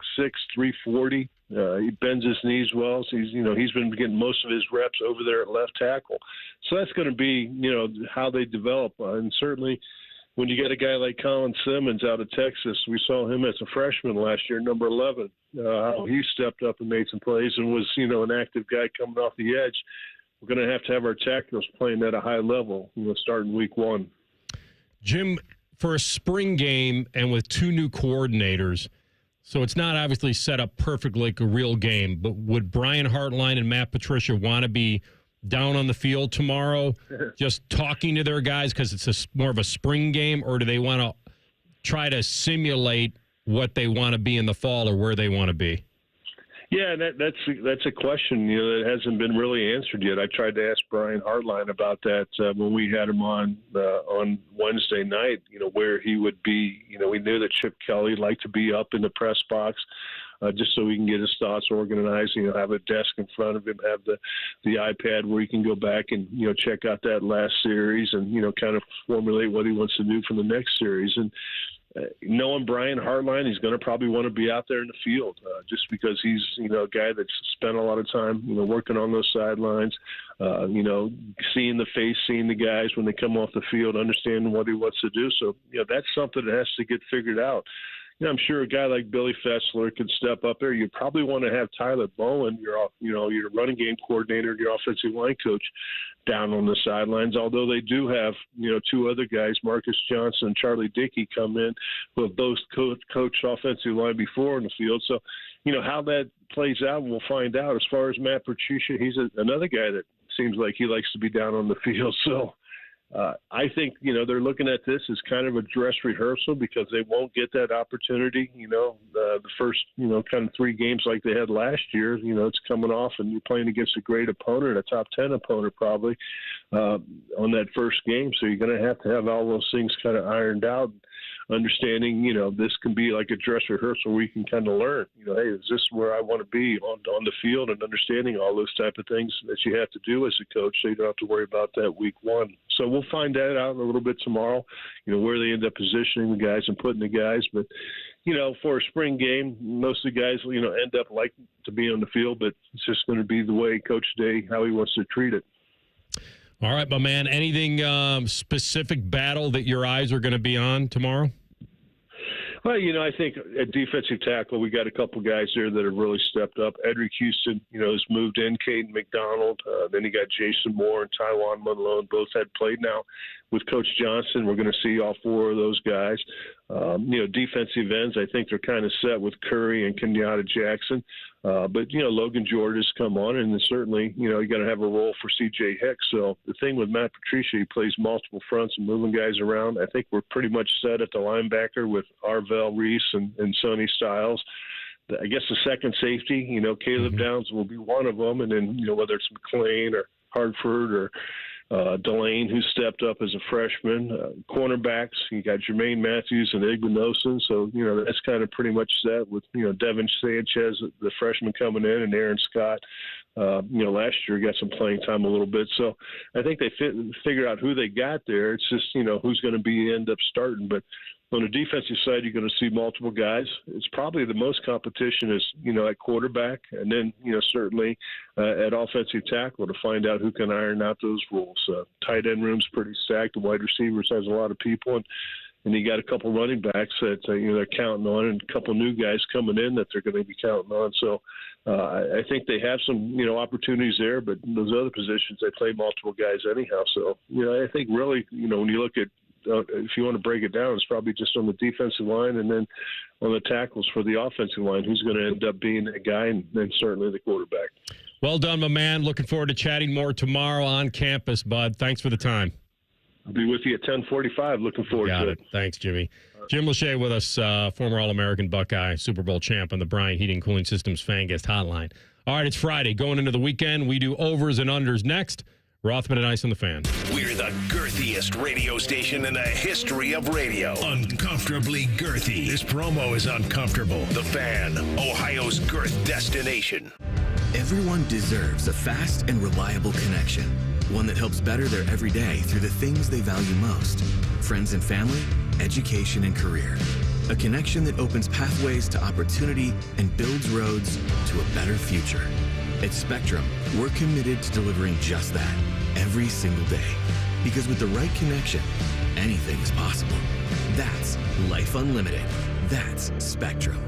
340. He bends his knees well. So he's been getting most of his reps over there at left tackle. So that's going to be, how they develop. And certainly when you get a guy like Colin Simmons out of Texas, we saw him as a freshman last year, number 11, how he stepped up and made some plays and was, an active guy coming off the edge. We're going to have our tackles playing at a high level, starting week 1. Jim, for a spring game and with 2 new coordinators, so it's not obviously set up perfectly like a real game, but would Brian Hartline and Matt Patricia want to be down on the field tomorrow just talking to their guys because it's more of a spring game, or do they want to try to simulate what they want to be in the fall or where they want to be? Yeah, that's a question that hasn't been really answered yet. I tried to ask Brian Hartline about that when we had him on Wednesday night. Where he would be. We knew that Chip Kelly liked to be up in the press box, just so he can get his thoughts organized. Have a desk in front of him, have the iPad where he can go back and check out that last series and kind of formulate what he wants to do for the next series. And knowing Brian Hartline, he's going to probably want to be out there in the field just because he's, a guy that's spent a lot of time, working on those sidelines, seeing the face, seeing the guys when they come off the field, understanding what he wants to do. So, that's something that has to get figured out. I'm sure a guy like Billy Fessler could step up there. You probably want to have Tyler Bowen, your running game coordinator, your offensive line coach, down on the sidelines. Although they do have, 2 other guys, Marcus Johnson and Charlie Dickey, come in who have both coached offensive line before in the field. So, how that plays out, we'll find out. As far as Matt Patricia, he's another guy that seems like he likes to be down on the field. So, I think, they're looking at this as kind of a dress rehearsal because they won't get that opportunity, the first, kind of 3 games like they had last year. It's coming off and you're playing against a great opponent, a top 10 opponent probably on that first game. So you're going to have all those things kind of ironed out. Understanding, this can be like a dress rehearsal where you can kind of learn, hey, is this where I want to be on the field, and understanding all those type of things that you have to do as a coach so you don't have to worry about that week 1. So we'll find that out a little bit tomorrow, where they end up positioning the guys and putting the guys. But, for a spring game, most of the guys, end up liking to be on the field, but it's just going to be the way Coach Day, how he wants to treat it. All right, my man, anything specific battle that your eyes are going to be on tomorrow? Well, I think at defensive tackle, we got a couple guys there that have really stepped up. Edric Houston, has moved in. Caden McDonald. Then you got Jason Moore and Taiwan Malone. Both had played now with Coach Johnson. We're going to see all 4 of those guys. Defensive ends, I think they're kind of set with Curry and Kenyatta Jackson. But, Logan George has come on, and then certainly, you got to have a role for C.J. Hicks. So the thing with Matt Patricia, he plays multiple fronts and moving guys around. I think we're pretty much set at the linebacker with Arvell Reese and Sonny Styles. I guess the second safety, Caleb Downs will be one of them. And then, whether it's McLean or Hartford or Delane, who stepped up as a freshman. Cornerbacks, you got Jermaine Matthews and Igbinosun. So, that's kind of pretty much set with, Devin Sanchez, the freshman coming in, and Aaron Scott. Last year got some playing time a little bit. So I think they figure out who they got there. It's just, who's going to end up starting. But on the defensive side, you're going to see multiple guys. It's probably the most competition is, at quarterback, and then, certainly at offensive tackle to find out who can iron out those rules. Tight end room's pretty stacked. The wide receivers has a lot of people, and you got a couple running backs that they're counting on, and a couple new guys coming in that they're going to be counting on. So I think they have some opportunities there, but those other positions they play multiple guys anyhow. So I think really when you look at if you want to break it down, it's probably just on the defensive line and then on the tackles for the offensive line, who's going to end up being that guy, and then certainly the quarterback. Well done, my man. Looking forward to chatting more tomorrow on campus, bud. Thanks for the time. I'll be with you at 10:45. Looking forward to it. Thanks, Jimmy. Jim Lachey with us, former All-American Buckeye, Super Bowl champ on the Bryant Heating and Cooling Systems Fan Guest Hotline. All right, it's Friday. Going into the weekend, we do overs and unders next. Rothman and Ice on the Fan. We're the girthiest radio station in the history of radio. Uncomfortably girthy. This promo is uncomfortable. The Fan, Ohio's girth destination. Everyone deserves a fast and reliable connection. One that helps better their everyday through the things they value most. Friends and family, education and career. A connection that opens pathways to opportunity and builds roads to a better future. At Spectrum, we're committed to delivering just that every single day. Because with the right connection, anything is possible. That's Life Unlimited. That's Spectrum.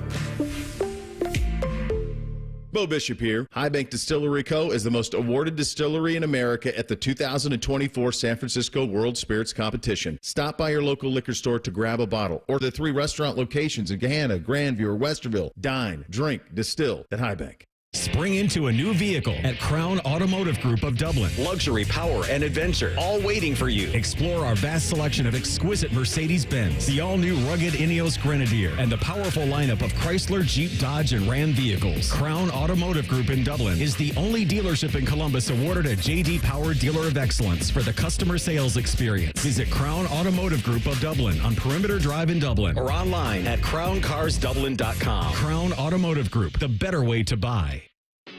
Bo Bishop here. High Bank Distillery Co. is the most awarded distillery in America at the 2024 San Francisco World Spirits Competition. Stop by your local liquor store to grab a bottle, or the 3 restaurant locations in Gahanna, Grandview, or Westerville. Dine, drink, distill at High Bank. Spring into a new vehicle at Crown Automotive Group of Dublin. Luxury, power, and adventure, all waiting for you. Explore our vast selection of exquisite Mercedes-Benz, the all-new rugged Ineos Grenadier, and the powerful lineup of Chrysler, Jeep, Dodge, and Ram vehicles. Crown Automotive Group in Dublin is the only dealership in Columbus awarded a J.D. Power Dealer of Excellence for the customer sales experience. Visit Crown Automotive Group of Dublin on Perimeter Drive in Dublin, or online at crowncarsdublin.com. Crown Automotive Group, the better way to buy.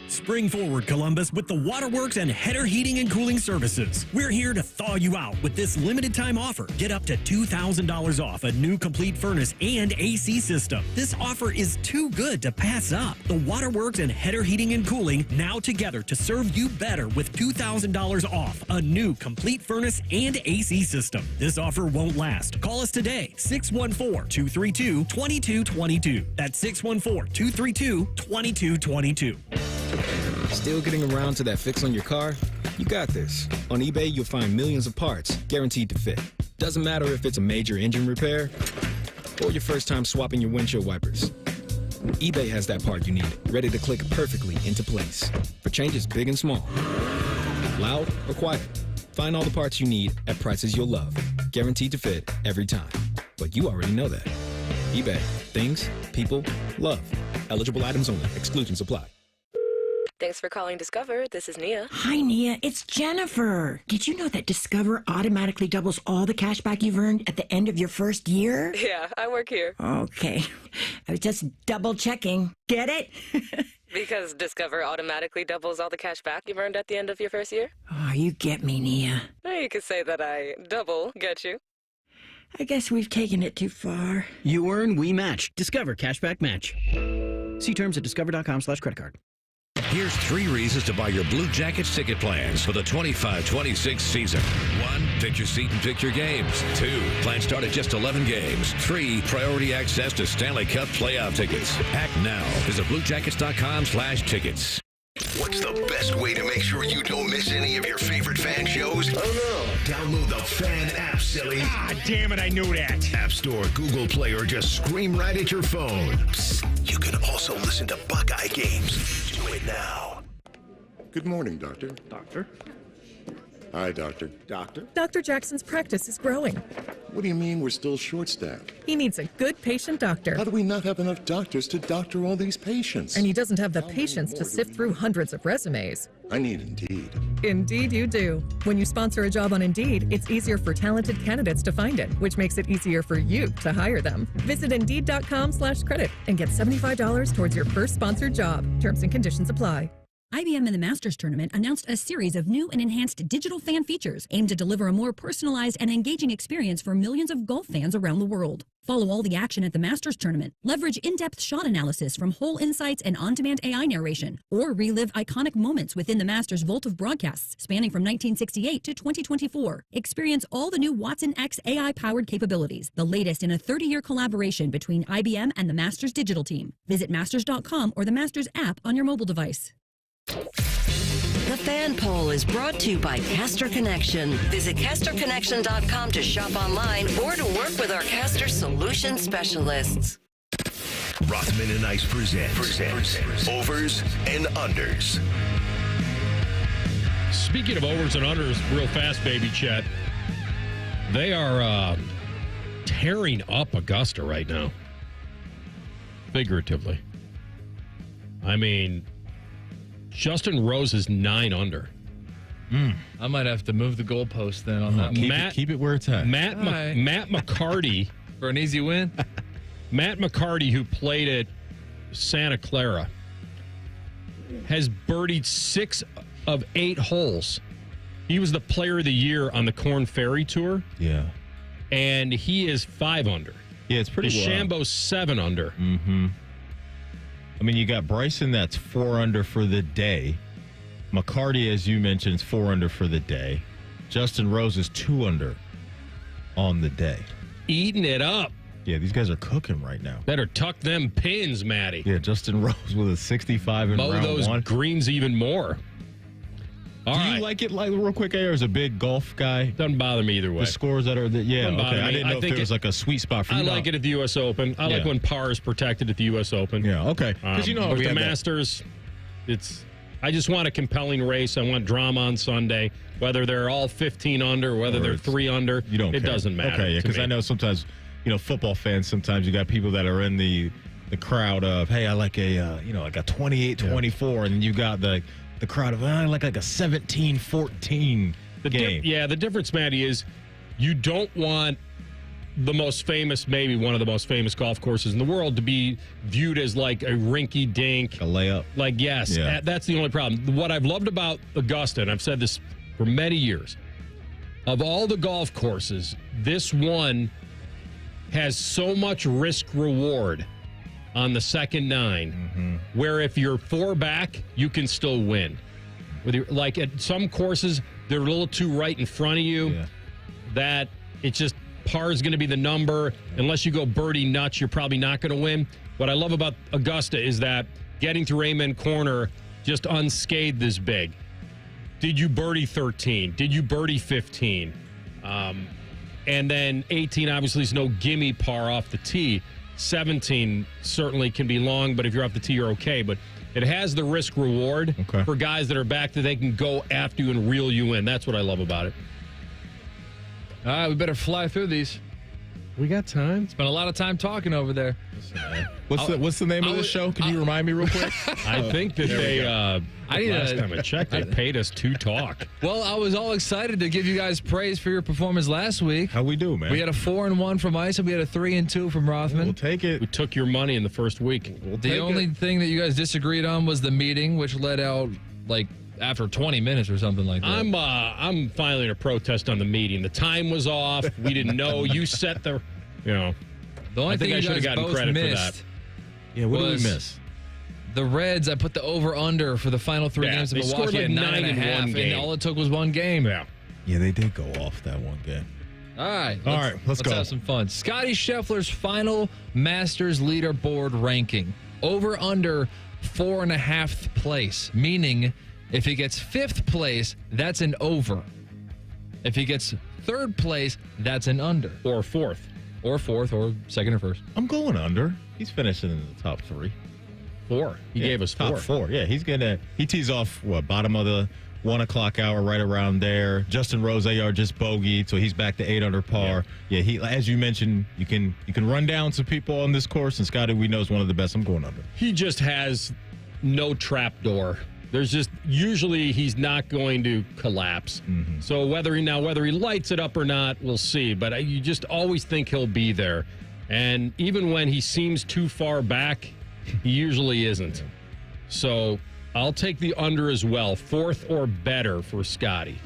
Spring forward, Columbus, with the Waterworks and Header Heating and Cooling Services. We're here to thaw you out with this limited time offer. Get up to $2,000 off a new complete furnace and AC system. This offer is too good to pass up. The Waterworks and Header Heating and Cooling now together to serve you better with $2,000 off a new complete furnace and AC system. This offer won't last. Call us today, 614-232-2222. That's 614-232-2222. Still getting around to that fix on your car? You got this. On eBay, you'll find millions of parts guaranteed to fit. Doesn't matter if it's a major engine repair or your first time swapping your windshield wipers. eBay has that part you need, ready to click perfectly into place for changes big and small. Loud or quiet, find all the parts you need at prices you'll love. Guaranteed to fit every time. But you already know that. eBay. Things, people, love. Eligible items only. Exclusions apply. Thanks for calling Discover. This is Nia. Hi, Nia. It's Jennifer. Did you know that Discover automatically doubles all the cash back you've earned at the end of your first year? Yeah, I work here. Okay. I was just double checking. Get it? Because Discover automatically doubles all the cash back you've earned at the end of your first year? Oh, you get me, Nia. You could say that I double get you. I guess we've taken it too far. You earn, we match. Discover Cashback Match. See terms at discover.com/creditcard. Here's 3 reasons to buy your Blue Jackets ticket plans for the 25-26 season. 1, pick your seat and pick your games. 2, plans start at just 11 games. 3, priority access to Stanley Cup playoff tickets. Act now. Visit bluejackets.com/tickets. What's the best way to make sure you don't miss any of your favorite fan shows? Oh no! Download the Fan app, silly. Ah, damn it, I knew that. App Store, Google Play, or just scream right at your phone. Psst, you can also listen to Buckeye games. Do it now. Good morning, Doctor. Doctor? Hi, Doctor. Doctor? Dr. Jackson's practice is growing. What do you mean we're still short-staffed? He needs a good patient doctor. How do we not have enough doctors to doctor all these patients? And he doesn't have the patience to sift through hundreds of resumes. I need Indeed. Indeed you do. When you sponsor a job on Indeed, it's easier for talented candidates to find it, which makes it easier for you to hire them. Visit Indeed.com/credit and get $75 towards your first sponsored job. Terms and conditions apply. IBM in the Masters Tournament announced a series of new and enhanced digital fan features aimed to deliver a more personalized and engaging experience for millions of golf fans around the world. Follow all the action at the Masters Tournament, leverage in-depth shot analysis from Hole Insights and on-demand AI narration, or relive iconic moments within the Masters vault of broadcasts spanning from 1968 to 2024. Experience all the new Watson X AI-powered capabilities, the latest in a 30-year collaboration between IBM and the Masters digital team. Visit masters.com or the Masters app on your mobile device. The Fan Poll is brought to you by Caster Connection. Visit casterconnection.com to shop online or to work with our Caster Solution Specialists. Rothman and Ice presents Overs and Unders. Speaking of overs and unders, real fast, baby Chet, they are tearing up Augusta right now. Figuratively. I mean, Justin Rose is 9 under. I might have to move the goalpost then on that one. Keep it where it's at. Matt McCarty. For an easy win? Matt McCarty, who played at Santa Clara, has birdied 6 of 8 holes. He was the player of the year on the Corn Ferry Tour. Yeah. And he is 5 under. Yeah, it's pretty DeChambeau's 7 under. Mm-hmm. I mean, you got Bryson that's 4 under for the day. McCarty, as you mentioned, is 4 under for the day. Justin Rose is 2 under on the day. Eating it up. Yeah, these guys are cooking right now. Better tuck them pins, Matty. Yeah, Justin Rose with a 65 in round 1. Mow those greens even more. Do you like it, like real quick, or as a big golf guy? Doesn't bother me either way. The scores that are, Doesn't bother me. I didn't know if there was like a sweet spot for you. I like it at the U.S. Open. I like when par is protected at the U.S. Open. Yeah, okay. Because with the Masters, I just want a compelling race. I want drama on Sunday. Whether they're all 15 under, whether they're 3 under, it doesn't matter. Okay, yeah, because I know sometimes, football fans, sometimes you got people that are in the crowd of, hey, I like a, like a 28-24, and then you got the crowd of, I like a 17-14 game. The difference, Matty, is you don't want the most famous, maybe one of the most famous golf courses in the world to be viewed as like a rinky-dink. A layup. Like, yes, that's the only problem. What I've loved about Augusta, and I've said this for many years, of all the golf courses, this one has so much risk-reward on the second 9, where if you're 4 back, you can still win. Like at some courses, they're a little too right in front of you. Yeah. That it's just par is going to be the number. Unless you go birdie nuts, you're probably not going to win. What I love about Augusta is that getting through Amen Corner just unscathed is big. Did you birdie 13? Did you birdie 15? And then 18 obviously is no gimme par off the tee. 17 certainly can be long, but if you're off the tee, you're okay. But it has the risk reward for guys that are back that they can go after you and reel you in. That's what I love about it. All right, we better fly through these. We got time. Spent a lot of time talking over there. What's the name of the show? Can you remind me real quick? I think that last time I checked, they paid us to talk. Well, I was all excited to give you guys praise for your performance last week. How we do, man? We had a 4-1 from Ice, and we had a 3-2 from Rothman. We'll take it. We took your money in the first week. The only thing that you guys disagreed on was the meeting, which led out like after 20 minutes or something like that. I'm filing a protest on the meeting. The time was off. We didn't know. You set the, The only thing I should have gotten credit for that. Yeah, what did we miss? The Reds, I put the over-under for the final 3 games of Milwaukee at 9.5, and all it took was 1 game. Yeah, they did go off that 1 game. All right, let's go. Let's have some fun. Scotty Scheffler's final Masters leaderboard ranking. Over-under 4.5th place, meaning if he gets 5th place, that's an over. If he gets 3rd place, that's an under. Or 4th. Or 4th, or 2nd or 1st. I'm going under. He's finishing in the top 3. 4. He gave us 4. Top 4. Yeah, he tees off bottom of the 1 o'clock hour, right around there. Justin Rose just bogeyed, so he's back to 8 under par. Yeah, he, as you mentioned, you can run down some people on this course, and Scotty, we know, is one of the best. I'm going under. He just has no trap door. There's just usually he's not going to collapse. Mm-hmm. So whether he lights it up or not, we'll see. But you just always think he'll be there, and even when he seems too far back, he usually isn't. So I'll take the under as well. 4th or better for Scotty.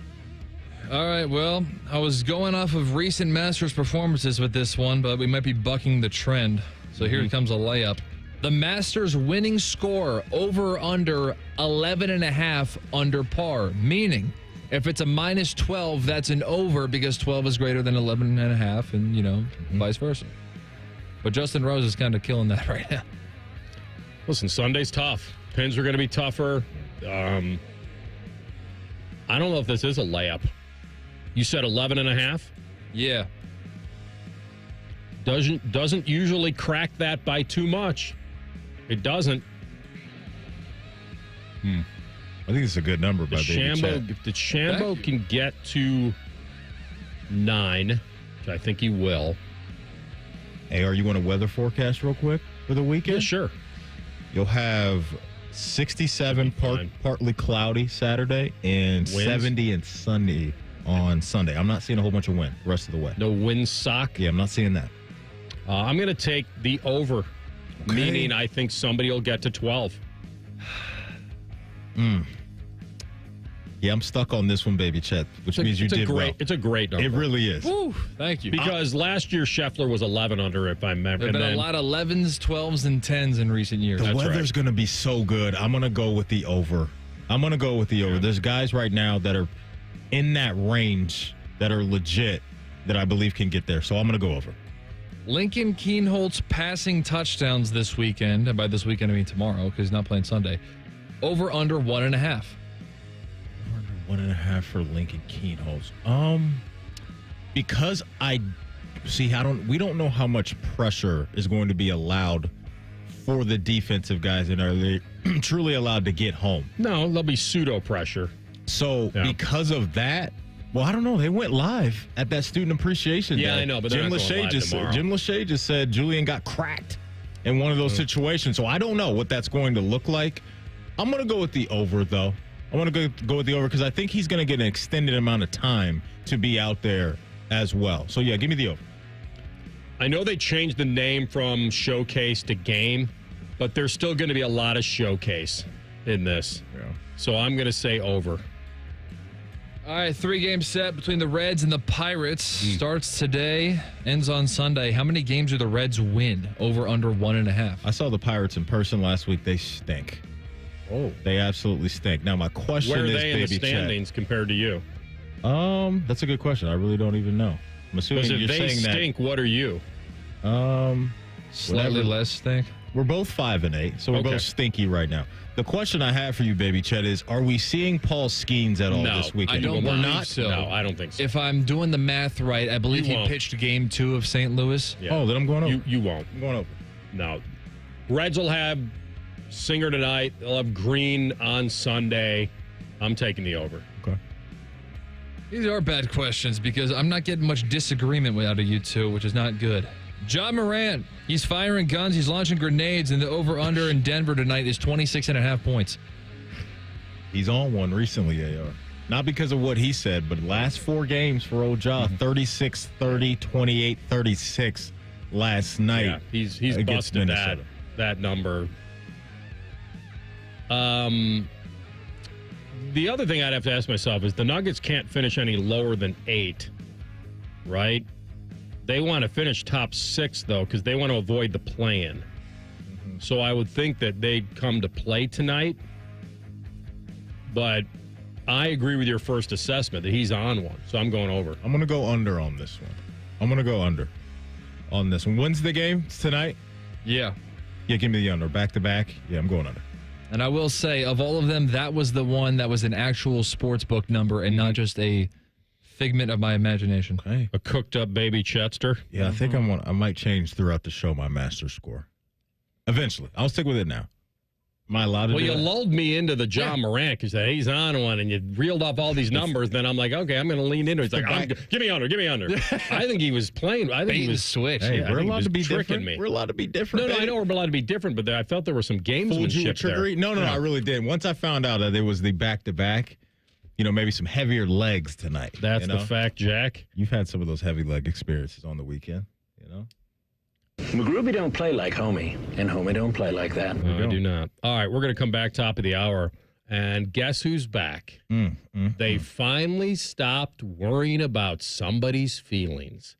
All right, well, I was going off of recent Masters performances with this one, but we might be bucking the trend. So here comes a layup. The Masters winning score over under 11.5 under par, meaning if it's a minus 12, that's an over because 12 is greater than 11.5 and, vice versa. But Justin Rose is kind of killing that right now. Listen, Sunday's tough. Pins are going to be tougher. I don't know if this is a layup. You said 11.5? Yeah. Doesn't usually crack that by too much. It doesn't. I think it's a good number by Baby Chet. If the Shambo can get to 9, which I think he will. Hey, you want a weather forecast real quick for the weekend? Yeah, sure. You'll have 67 partly cloudy Saturday and Winds? 70 and sunny on Sunday. I'm not seeing a whole bunch of wind the rest of the way. No wind sock? Yeah, I'm not seeing that. I'm going to take the over, meaning I think somebody will get to 12. Yeah, I'm stuck on this one, Baby Chet, which means you did well. It's a great number. It really is. Woo, thank you. Because last year Scheffler was 11 under, if I remember. There have been a lot of 11s, 12s, and 10s in recent years. The weather's going to be so good. I'm going to go with the over. There's guys right now that are in that range that are legit that I believe can get there. So I'm going to go over. Lincoln Kienholz passing touchdowns this weekend. And by this weekend, I mean tomorrow because he's not playing Sunday. Over under 1.5. 1.5 for Lincoln Kienholz. Because we don't know how much pressure is going to be allowed for the defensive guys, and are they truly allowed to get home? No, there'll be pseudo pressure. So because of that, well, I don't know. They went live at that student appreciation day. Yeah, I know, but Jim Lachey just said Julian got cracked in one of those situations. So I don't know what that's going to look like. I'm going to go with the over, though. I want to go with the over because I think he's going to get an extended amount of time to be out there as well. So, yeah, give me the over. I know they changed the name from Showcase to Game, but there's still going to be a lot of Showcase in this. Yeah. So I'm going to say over. All right, 3-game set between the Reds and the Pirates. Starts today, ends on Sunday. How many games do the Reds win? Over, under 1.5. I saw the Pirates in person last week. They stink. Oh, they absolutely stink. Now, my question is, where are they in the standings compared to you? That's a good question. I really don't even know. I'm assuming if you're they saying stink, that. What are you? Slightly less stink. We're both 5-8, so we're both stinky right now. The question I have for you, Baby Chet, is: are we seeing Paul Skeens at all this weekend? I don't We're believe not. so. No, I don't think so. If I'm doing the math right, I believe he pitched Game 2 of St. Louis. Yeah. Oh, then I'm going over. You won't. I'm going over. No. Reds will have Singer tonight. They'll have Green on Sunday. I'm taking the over. Okay. These are bad questions because I'm not getting much disagreement out of you two, which is not good. John Morant, he's firing guns, he's launching grenades, and the over-under in Denver tonight is 26.5 points. He's on one recently, AR. Not because of what he said, but last 4 games for old Ja, 36, 30, 28, 36 last night. Yeah, he's busted that number. The other thing I'd have to ask myself is the Nuggets can't finish any lower than 8, right? They want to finish top 6, though, because they want to avoid the play-in. So I would think that they'd come to play tonight. But I agree with your first assessment that he's on one. So I'm going over. I'm going to go under on this one. I'm going to go under on this one. When's the game? It's tonight? Yeah. Yeah, give me the under. Back-to-back? Yeah, I'm going under. And I will say, of all of them, that was the one that was an actual sportsbook number and not just a figment of my imagination. Okay. A cooked-up baby Chetster. Yeah, I think I might change throughout the show my master score. Eventually. I'll stick with it now. Am I allowed to Well, do you that? lulled me into the John Morant because he's on one, and you reeled off all these numbers. Then I'm like, okay, I'm going to lean into it. It's like, give me under. I think he was playing. I think he was switch. Hey, Yeah, we're allowed to be tricking different. me. We're allowed to be different. No, I know we're allowed to be different, but I felt there was some gamesmanship there. No, I really didn't. Once I found out that it was the back-to-back, maybe some heavier legs tonight. That's the fact, Jack. You've had some of those heavy leg experiences on the weekend, McGruby don't play like Homie, and Homie don't play like that. No, I do not. All right, we're going to come back top of the hour, and guess who's back? They finally stopped worrying about somebody's feelings,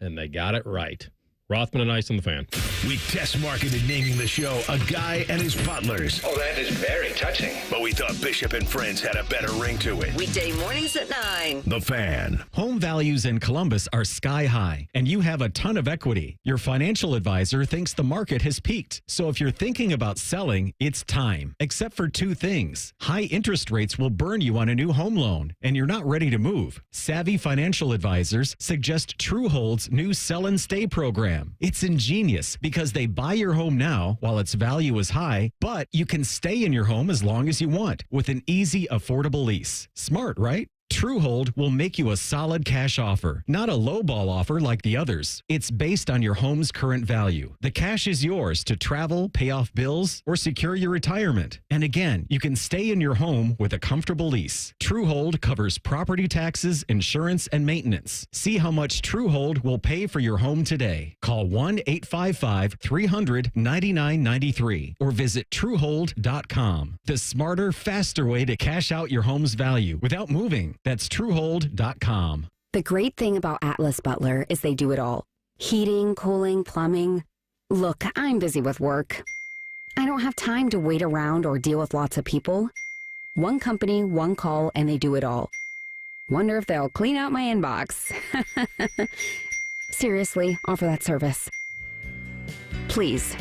and they got it right. Rothman and Ice on the Fan. We test marketed naming the show A Guy and His Butlers. Oh, that is very touching. But we thought Bishop and Friends had a better ring to it. Weekday mornings at 9. The Fan. Home values in Columbus are sky high, and you have a ton of equity. Your financial advisor thinks the market has peaked. So if you're thinking about selling, it's time. Except for two things. High interest rates will burn you on a new home loan, and you're not ready to move. Savvy financial advisors suggest Truehold's new Sell and Stay program. It's ingenious because they buy your home now while its value is high, but you can stay in your home as long as you want with an easy, affordable lease. Smart, right? Truehold will make you a solid cash offer, not a lowball offer like the others. It's based on your home's current value. The cash is yours to travel, pay off bills, or secure your retirement. And again, you can stay in your home with a comfortable lease. Truehold covers property taxes, insurance, and maintenance. See how much Truehold will pay for your home today. Call 1-855-300-9993 or visit Truehold.com. The smarter, faster way to cash out your home's value without moving. That's Truehold.com. The great thing about Atlas Butler is they do it all. Heating, cooling, plumbing. Look, I'm busy with work. I don't have time to wait around or deal with lots of people. One company, one call, and they do it all. Wonder if they'll clean out my inbox. Seriously, offer that service. Please.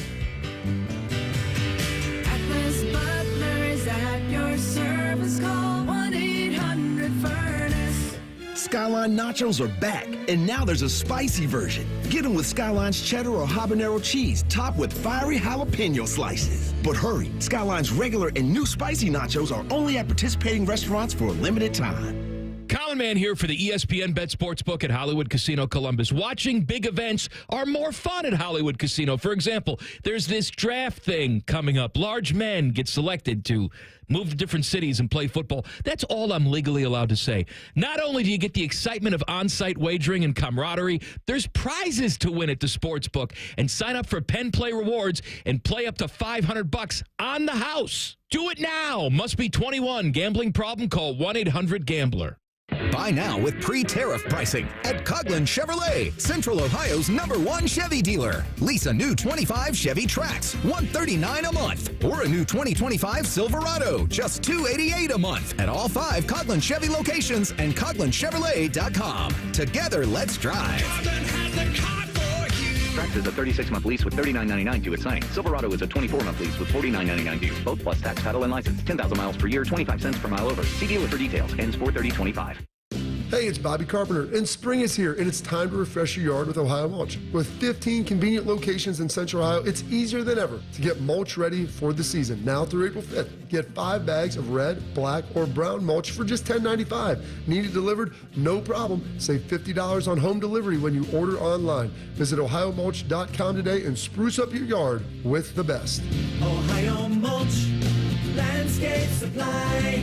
Atlas Butler is at your service. Call 1-800-FURNACE. Skyline nachos are back, and now there's a spicy version. Get them with Skyline's cheddar or habanero cheese, topped with fiery jalapeno slices. But hurry, Skyline's regular and new spicy nachos are only at participating restaurants for a limited time. Common Man here for the ESPN Bet Sportsbook at Hollywood Casino Columbus. Watching big events are more fun at Hollywood Casino. For example, there's this draft thing coming up. Large men get selected to move to different cities and play football. That's all I'm legally allowed to say. Not only do you get the excitement of on-site wagering and camaraderie, there's prizes to win at the sportsbook. And sign up for Penn Play Rewards and play up to $500 on the house. Do it now. Must be 21. Gambling problem? Call 1-800-GAMBLER. Buy now with pre-tariff pricing at Coughlin Chevrolet, Central Ohio's #1 Chevy dealer. Lease a new 25 Chevy Trax, $139 a month, or a new 2025 Silverado, just $288 a month at all 5 Coughlin Chevy locations and CoughlinChevrolet.com. Together, let's drive. Trax is a 36-month lease with $39.99 due at signing. Silverado is a 24-month lease with $49.99 due. Both plus tax, title, and license. 10,000 miles per year, 25 cents per mile over. See dealer for details. Ends 4/30/25. Hey, it's Bobby Carpenter, and spring is here, and it's time to refresh your yard with Ohio Mulch. With 15 convenient locations in Central Ohio, it's easier than ever to get mulch ready for the season. Now through April 5th, get 5 bags of red, black, or brown mulch for just $10.95. Need it delivered? No problem. Save $50 on home delivery when you order online. Visit OhioMulch.com today and spruce up your yard with the best. Ohio Mulch, landscape supply,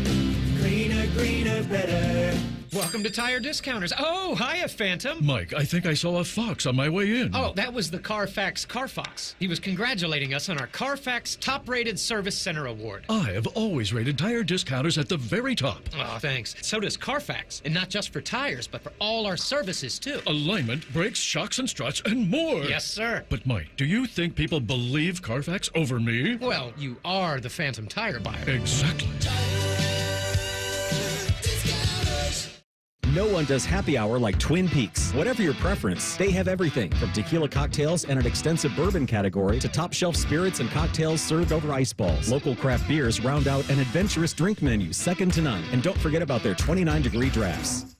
greener, greener, better. Welcome to Tire Discounters. Oh, hiya, Phantom. Mike, I think I saw a fox on my way in. Oh, that was the Carfax Carfox. He was congratulating us on our Carfax Top-Rated Service Center Award. I have always rated Tire Discounters at the very top. Oh, thanks. So does Carfax. And not just for tires, but for all our services, too. Alignment, brakes, shocks, and struts, and more. Yes, sir. But, Mike, do you think people believe Carfax over me? Well, you are the Phantom tire buyer. Exactly. No one does happy hour like Twin Peaks. Whatever your preference, they have everything from tequila cocktails and an extensive bourbon category to top shelf spirits and cocktails served over ice balls. Local craft beers round out an adventurous drink menu second to none. And don't forget about their 29-degree drafts.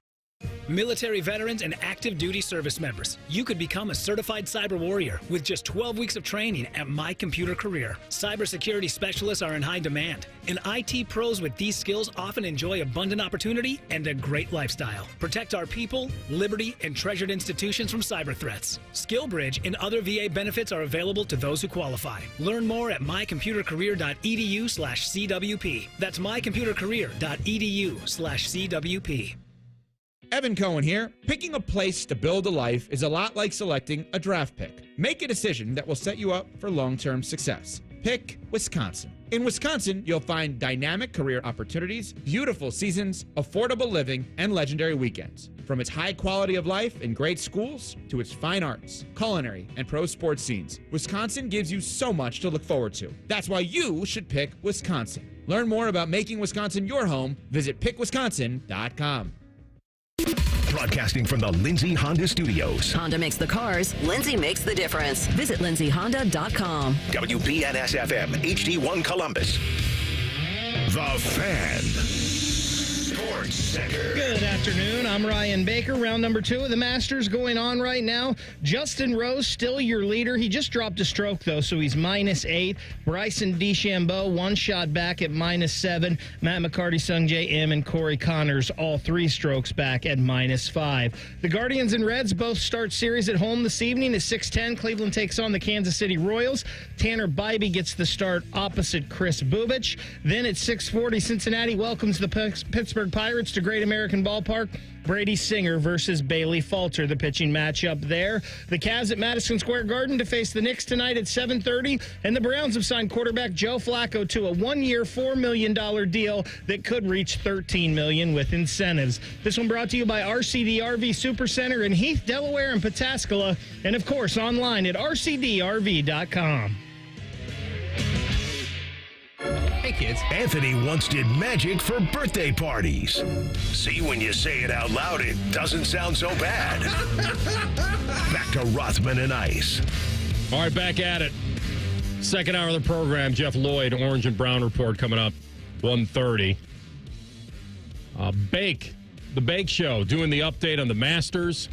military veterans, and active duty service members. You could become a certified cyber warrior with just 12 weeks of training at My Computer Career. Cybersecurity specialists are in high demand, and IT pros with these skills often enjoy abundant opportunity and a great lifestyle. Protect our people, liberty, and treasured institutions from cyber threats. SkillBridge and other VA benefits are available to those who qualify. Learn more at mycomputercareer.edu/CWP. That's mycomputercareer.edu/CWP. Evan Cohen here. Picking a place to build a life is a lot like selecting a draft pick. Make a decision that will set you up for long-term success. Pick Wisconsin. In Wisconsin, you'll find dynamic career opportunities, beautiful seasons, affordable living, and legendary weekends. From its high quality of life and great schools to its fine arts, culinary, and pro sports scenes, Wisconsin gives you so much to look forward to. That's why you should pick Wisconsin. Learn more about making Wisconsin your home. Visit pickwisconsin.com. Broadcasting from the Lindsay Honda Studios. Honda makes the cars. Lindsay makes the difference. Visit lindsayhonda.com. WBNS-FM, HD1 Columbus. The Fan. Sports Center. Good afternoon. I'm Ryan Baker. Round number 2 of the Masters going on right now. Justin Rose still your leader. He just dropped a stroke, though, so he's -8. Bryson DeChambeau, 1 shot back at -7. Matt McCarty, Sung J M, and Corey Connors, all 3 strokes back at -5. The Guardians and Reds both start series at home this evening at 6:10. Cleveland takes on the Kansas City Royals. Tanner Bybee gets the start opposite Chris Bubich. Then at 6:40, Cincinnati welcomes the Pittsburgh Pirates to Great American Ballpark. Brady Singer versus Bailey Falter, the pitching matchup there. The Cavs at Madison Square Garden to face the Knicks tonight at 7:30. And the Browns have signed quarterback Joe Flacco to a 1-year, $4 million deal that could reach $13 million with incentives. This one brought to you by RCD RV Supercenter in Heath, Delaware, and Pataskala. And, of course, online at rcdrv.com. Hey, kids. Anthony once did magic for birthday parties. See, when you say it out loud, it doesn't sound so bad. Back to Rothman and Ice. All right, back at it. Second hour of the program. Jeff Lloyd, Orange and Brown Report coming up, 1:30. The Bake Show, doing the update on the Masters.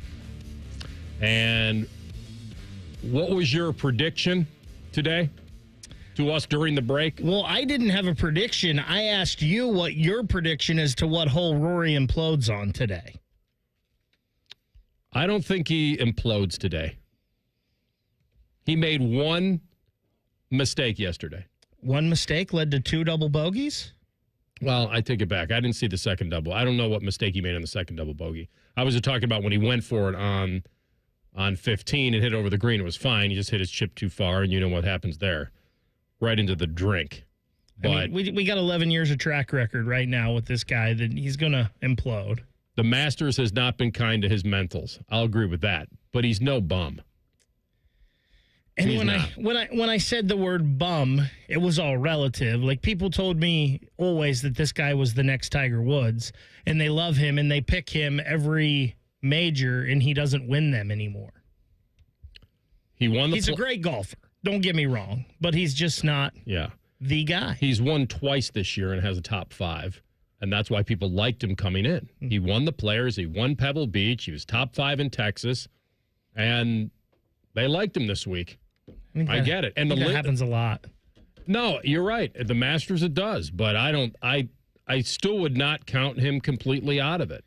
And what was your prediction today to us during the break? Well, I didn't have a prediction. I asked you what your prediction is to what hole Rory implodes on today. I don't think he implodes today. He made one mistake yesterday. One mistake led to 2 double bogeys? Well, I take it back. I didn't see the second double. I don't know what mistake he made on the second double bogey. I was just talking about when he went for it on 15 and hit over the green. It was fine. He just hit his chip too far, and you know what happens there. Right into the drink. But I mean, we got 11 years of track record right now with this guy that he's going to implode. The Masters has not been kind to his mentals. I'll agree with that. But he's no bum. And when I said the word bum, it was all relative. Like, people told me always that this guy was the next Tiger Woods, and they love him and they pick him every major, and he doesn't win them anymore. He's a great golfer. Don't get me wrong, but he's just not the guy. He's won twice this year and has a top 5, and that's why people liked him coming in. He won the Players. He won Pebble Beach. He was top 5 in Texas, and they liked him this week. I get it. And that happens a lot. No, you're right. At the Masters, it does, but I still would not count him completely out of it.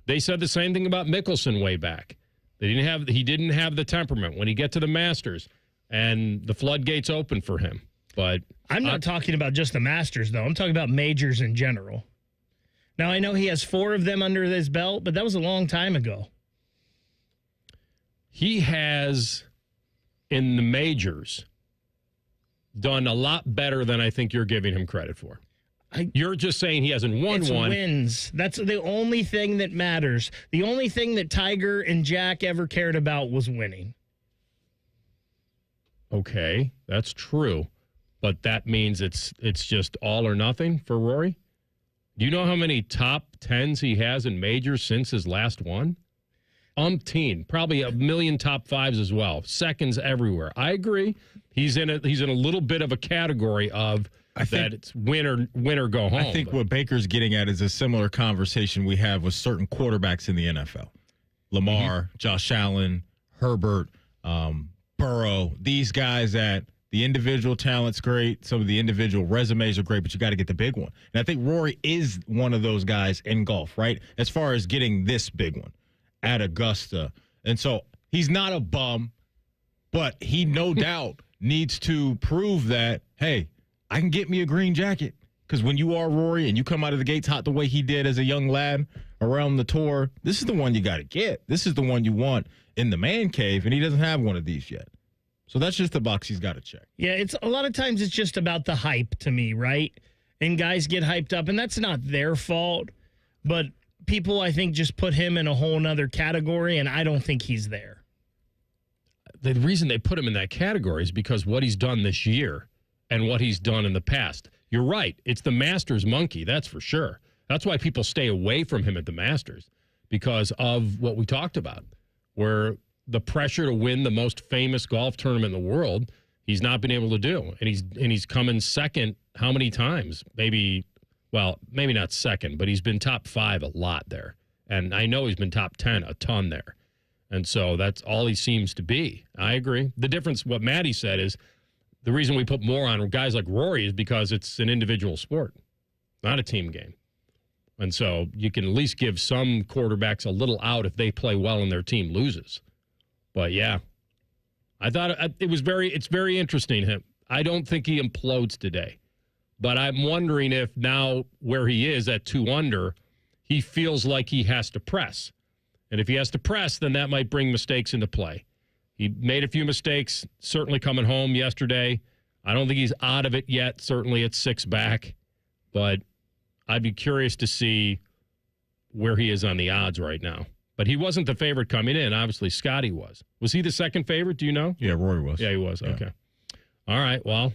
They said the same thing about Mickelson way back. He didn't have the temperament when he get to the Masters. And the floodgates open for him. But I'm not talking about just the Masters, though. I'm talking about majors in general. Now, I know he has 4 of them under his belt, but that was a long time ago. He has, in the majors, done a lot better than I think you're giving him credit for. You're just saying he hasn't won one. Wins. That's the only thing that matters. The only thing that Tiger and Jack ever cared about was winning. Okay, that's true, but that means it's just all or nothing for Rory? Do you know how many top 10s he has in majors since his last one? Umpteen, probably a million top 5s as well. Seconds everywhere. I agree. He's in a little bit of a category of that it's win or go home. I think what Baker's getting at is a similar conversation we have with certain quarterbacks in the NFL. Lamar, Josh Allen, Herbert, Burrow, these guys that the individual talent's great, some of the individual resumes are great, but you got to get the big one. And I think Rory is one of those guys in golf, right? As far as getting this big one at Augusta. And so he's not a bum, but he no doubt needs to prove that, hey, I can get me a green jacket. Because when you are Rory and you come out of the gates hot the way he did as a young lad around the tour, this is the one you got to get. This is the one you want in the man cave, and he doesn't have one of these yet. So that's just the box he's got to check. Yeah, it's a lot of times it's just about the hype to me, right? And guys get hyped up, and that's not their fault. But people, I think, just put him in a whole nother category, and I don't think he's there. The reason they put him in that category is because what he's done this year and what he's done in the past. You're right. It's the Masters monkey, that's for sure. That's why people stay away from him at the Masters, because of what we talked about, where the pressure to win the most famous golf tournament in the world, he's not been able to do. And he's come in second how many times? Maybe not second, but he's been top 5 a lot there. And I know he's been top 10 a ton there. And so that's all he seems to be. I agree. The difference, what Maddie said, is the reason we put more on guys like Rory is because it's an individual sport, not a team game. And so you can at least give some quarterbacks a little out if they play well and their team loses. But, yeah, I thought it's very interesting. I don't think he implodes today. But I'm wondering if now where he is at 2 under, he feels like he has to press. And if he has to press, then that might bring mistakes into play. He made a few mistakes, certainly coming home yesterday. I don't think he's out of it yet, certainly at 6 back. But I'd be curious to see where he is on the odds right now. But he wasn't the favorite coming in. Obviously, Scotty was. Was he the second favorite? Do you know? Yeah, Rory was. Yeah, he was. Yeah. Okay. All right. Well,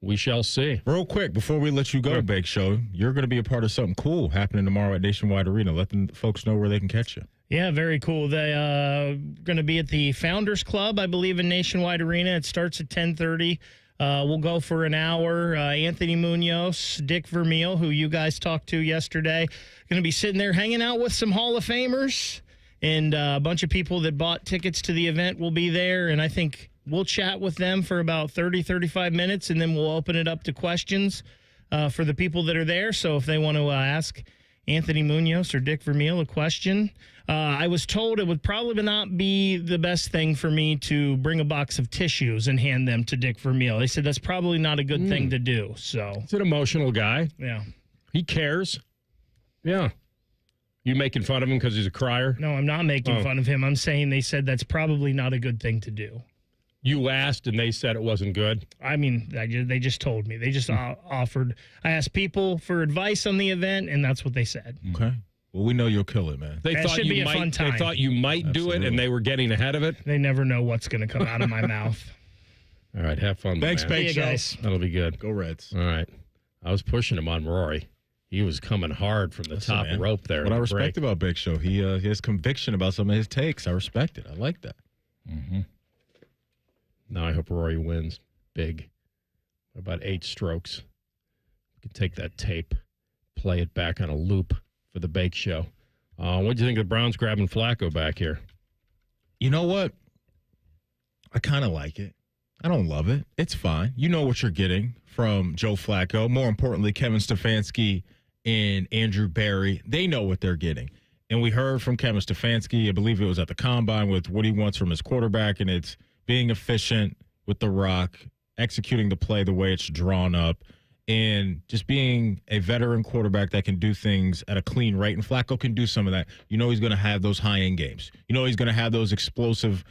we shall see. Real quick, before we let you go, Bake Show, you're going to be a part of something cool happening tomorrow at Nationwide Arena. Let the folks know where they can catch you. Yeah, very cool. They going to be at the Founders Club, I believe, in Nationwide Arena. It starts at 10:30. We'll go for an hour. Anthony Munoz, Dick Vermeil, who you guys talked to yesterday, going to be sitting there hanging out with some Hall of Famers. And a bunch of people that bought tickets to the event will be there. And I think we'll chat with them for about 30, 35 minutes, and then we'll open it up to questions for the people that are there. So if they want to ask Anthony Munoz or Dick Vermeil a question, I was told it would probably not be the best thing for me to bring a box of tissues and hand them to Dick Vermeil. They said that's probably not a good thing to do. So he's an emotional guy. Yeah. He cares. Yeah. You making fun of him because he's a crier? No, I'm not making fun of him. I'm saying they said that's probably not a good thing to do. You asked and they said it wasn't good? I mean, they just told me. They just offered. I asked people for advice on the event, and that's what they said. Okay. Well, we know you'll kill it, man. That should be a fun time. They thought you might do it, and they were getting ahead of it? They never know what's going to come out of my mouth. All right, have fun. Thanks, man. Bake Show. Guys. That'll be good. Go Reds. All right. I was pushing him on Rory. He was coming hard from the top rope there. What I respect about Big Show, he has conviction about some of his takes. I respect it. I like that. Mm-hmm. Now I hope Rory wins big. About 8 strokes. We can take that tape, play it back on a loop for the Bake Show. What do you think of the Browns grabbing Flacco back here? You know what? I kind of like it. I don't love it. It's fine. You know what you're getting from Joe Flacco. More importantly, Kevin Stefanski and Andrew Berry. They know what they're getting. And we heard from Kevin Stefanski, I believe it was at the Combine, with what he wants from his quarterback, and it's being efficient with the rock, executing the play the way it's drawn up, and just being a veteran quarterback that can do things at a clean rate. And Flacco can do some of that. You know he's going to have those high-end games. You know he's going to have those explosive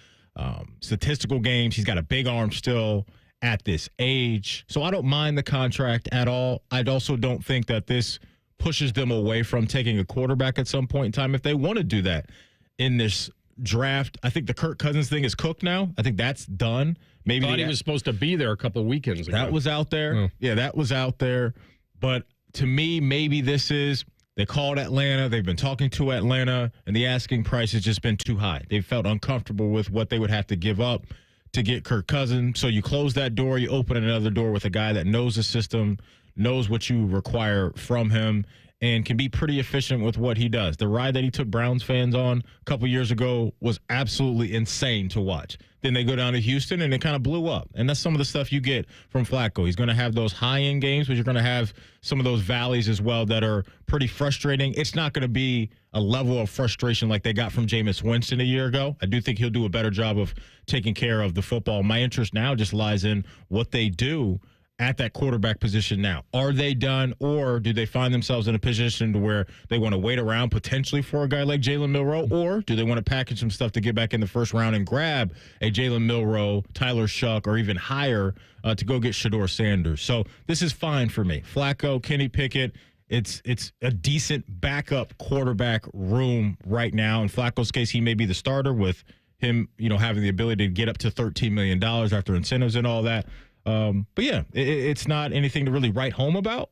statistical games. He's got a big arm still at this age. So I don't mind the contract at all. I also don't think that this pushes them away from taking a quarterback at some point in time if they want to do that in this draft. I think the Kirk Cousins thing is cooked now. I think that's done. Maybe he was supposed to be there a couple of weekends ago. That was out there. Oh. Yeah, that was out there. But to me, maybe this is, they called Atlanta. They've been talking to Atlanta, and the asking price has just been too high. They felt uncomfortable with what they would have to give up to get Kirk Cousins. So you close that door, you open another door with a guy that knows the system, knows what you require from him, and can be pretty efficient with what he does. The ride that he took Browns fans on a couple years ago was absolutely insane to watch. Then they go down to Houston, and it kind of blew up. And that's some of the stuff you get from Flacco. He's going to have those high-end games, but you're going to have some of those valleys as well that are pretty frustrating. It's not going to be a level of frustration like they got from Jameis Winston a year ago. I do think he'll do a better job of taking care of the football. My interest now just lies in what they do at that quarterback position now. Are they done, or do they find themselves in a position to where they want to wait around potentially for a guy like Jalen Milroe, or do they want to package some stuff to get back in the first round and grab a Jalen Milroe, Tyler Shuck, or even higher to go get Shedeur Sanders? So this is fine for me. Flacco, Kenny Pickett, it's a decent backup quarterback room right now. In Flacco's case, he may be the starter with him, having the ability to get up to $13 million after incentives and all that. But yeah, it's not anything to really write home about.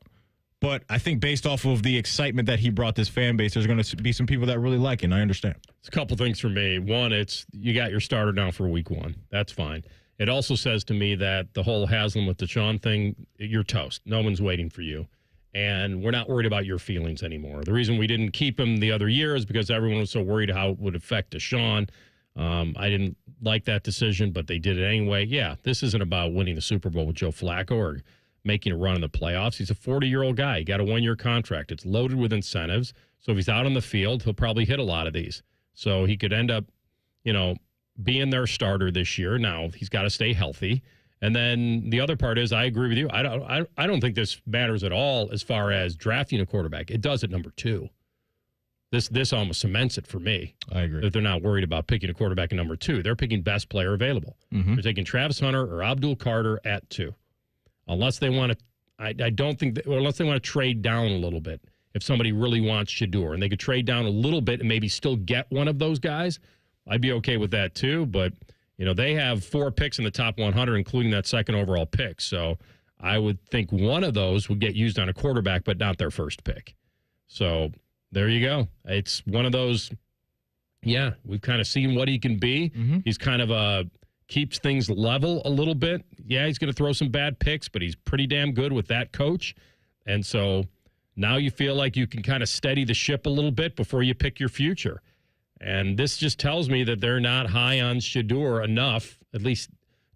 But I think based off of the excitement that he brought this fan base, there's going to be some people that really like it, and I understand. It's a couple things for me. One, it's you got your starter now for week 1. That's fine. It also says to me that the whole Haslam with Deshaun thing, you're toast. No one's waiting for you. And we're not worried about your feelings anymore. The reason we didn't keep him the other year is because everyone was so worried how it would affect Deshaun. I didn't like that decision, but they did it anyway. Yeah, this isn't about winning the Super Bowl with Joe Flacco or making a run in the playoffs. He's a 40-year-old guy. He got a 1-year contract. It's loaded with incentives. So if he's out on the field, he'll probably hit a lot of these. So he could end up, being their starter this year. Now, he's got to stay healthy. And then the other part is, I agree with you. I don't think this matters at all as far as drafting a quarterback. It does at number 2. This almost cements it for me. I agree. That they're not worried about picking a quarterback at number 2. They're picking best player available. Mm-hmm. They're taking Travis Hunter or Abdul Carter at 2. Unless they want to, I don't think, unless they want to trade down a little bit. If somebody really wants Shedeur and they could trade down a little bit and maybe still get one of those guys, I'd be okay with that too. But, they have 4 picks in the top 100, including that second overall pick. So I would think one of those would get used on a quarterback, but not their first pick. So there you go. It's one of those, yeah, we've kind of seen what he can be. Mm-hmm. He's kind of keeps things level a little bit. Yeah, he's going to throw some bad picks, but he's pretty damn good with that coach. And so now you feel like you can kind of steady the ship a little bit before you pick your future. And this just tells me that they're not high on Shedeur enough, at least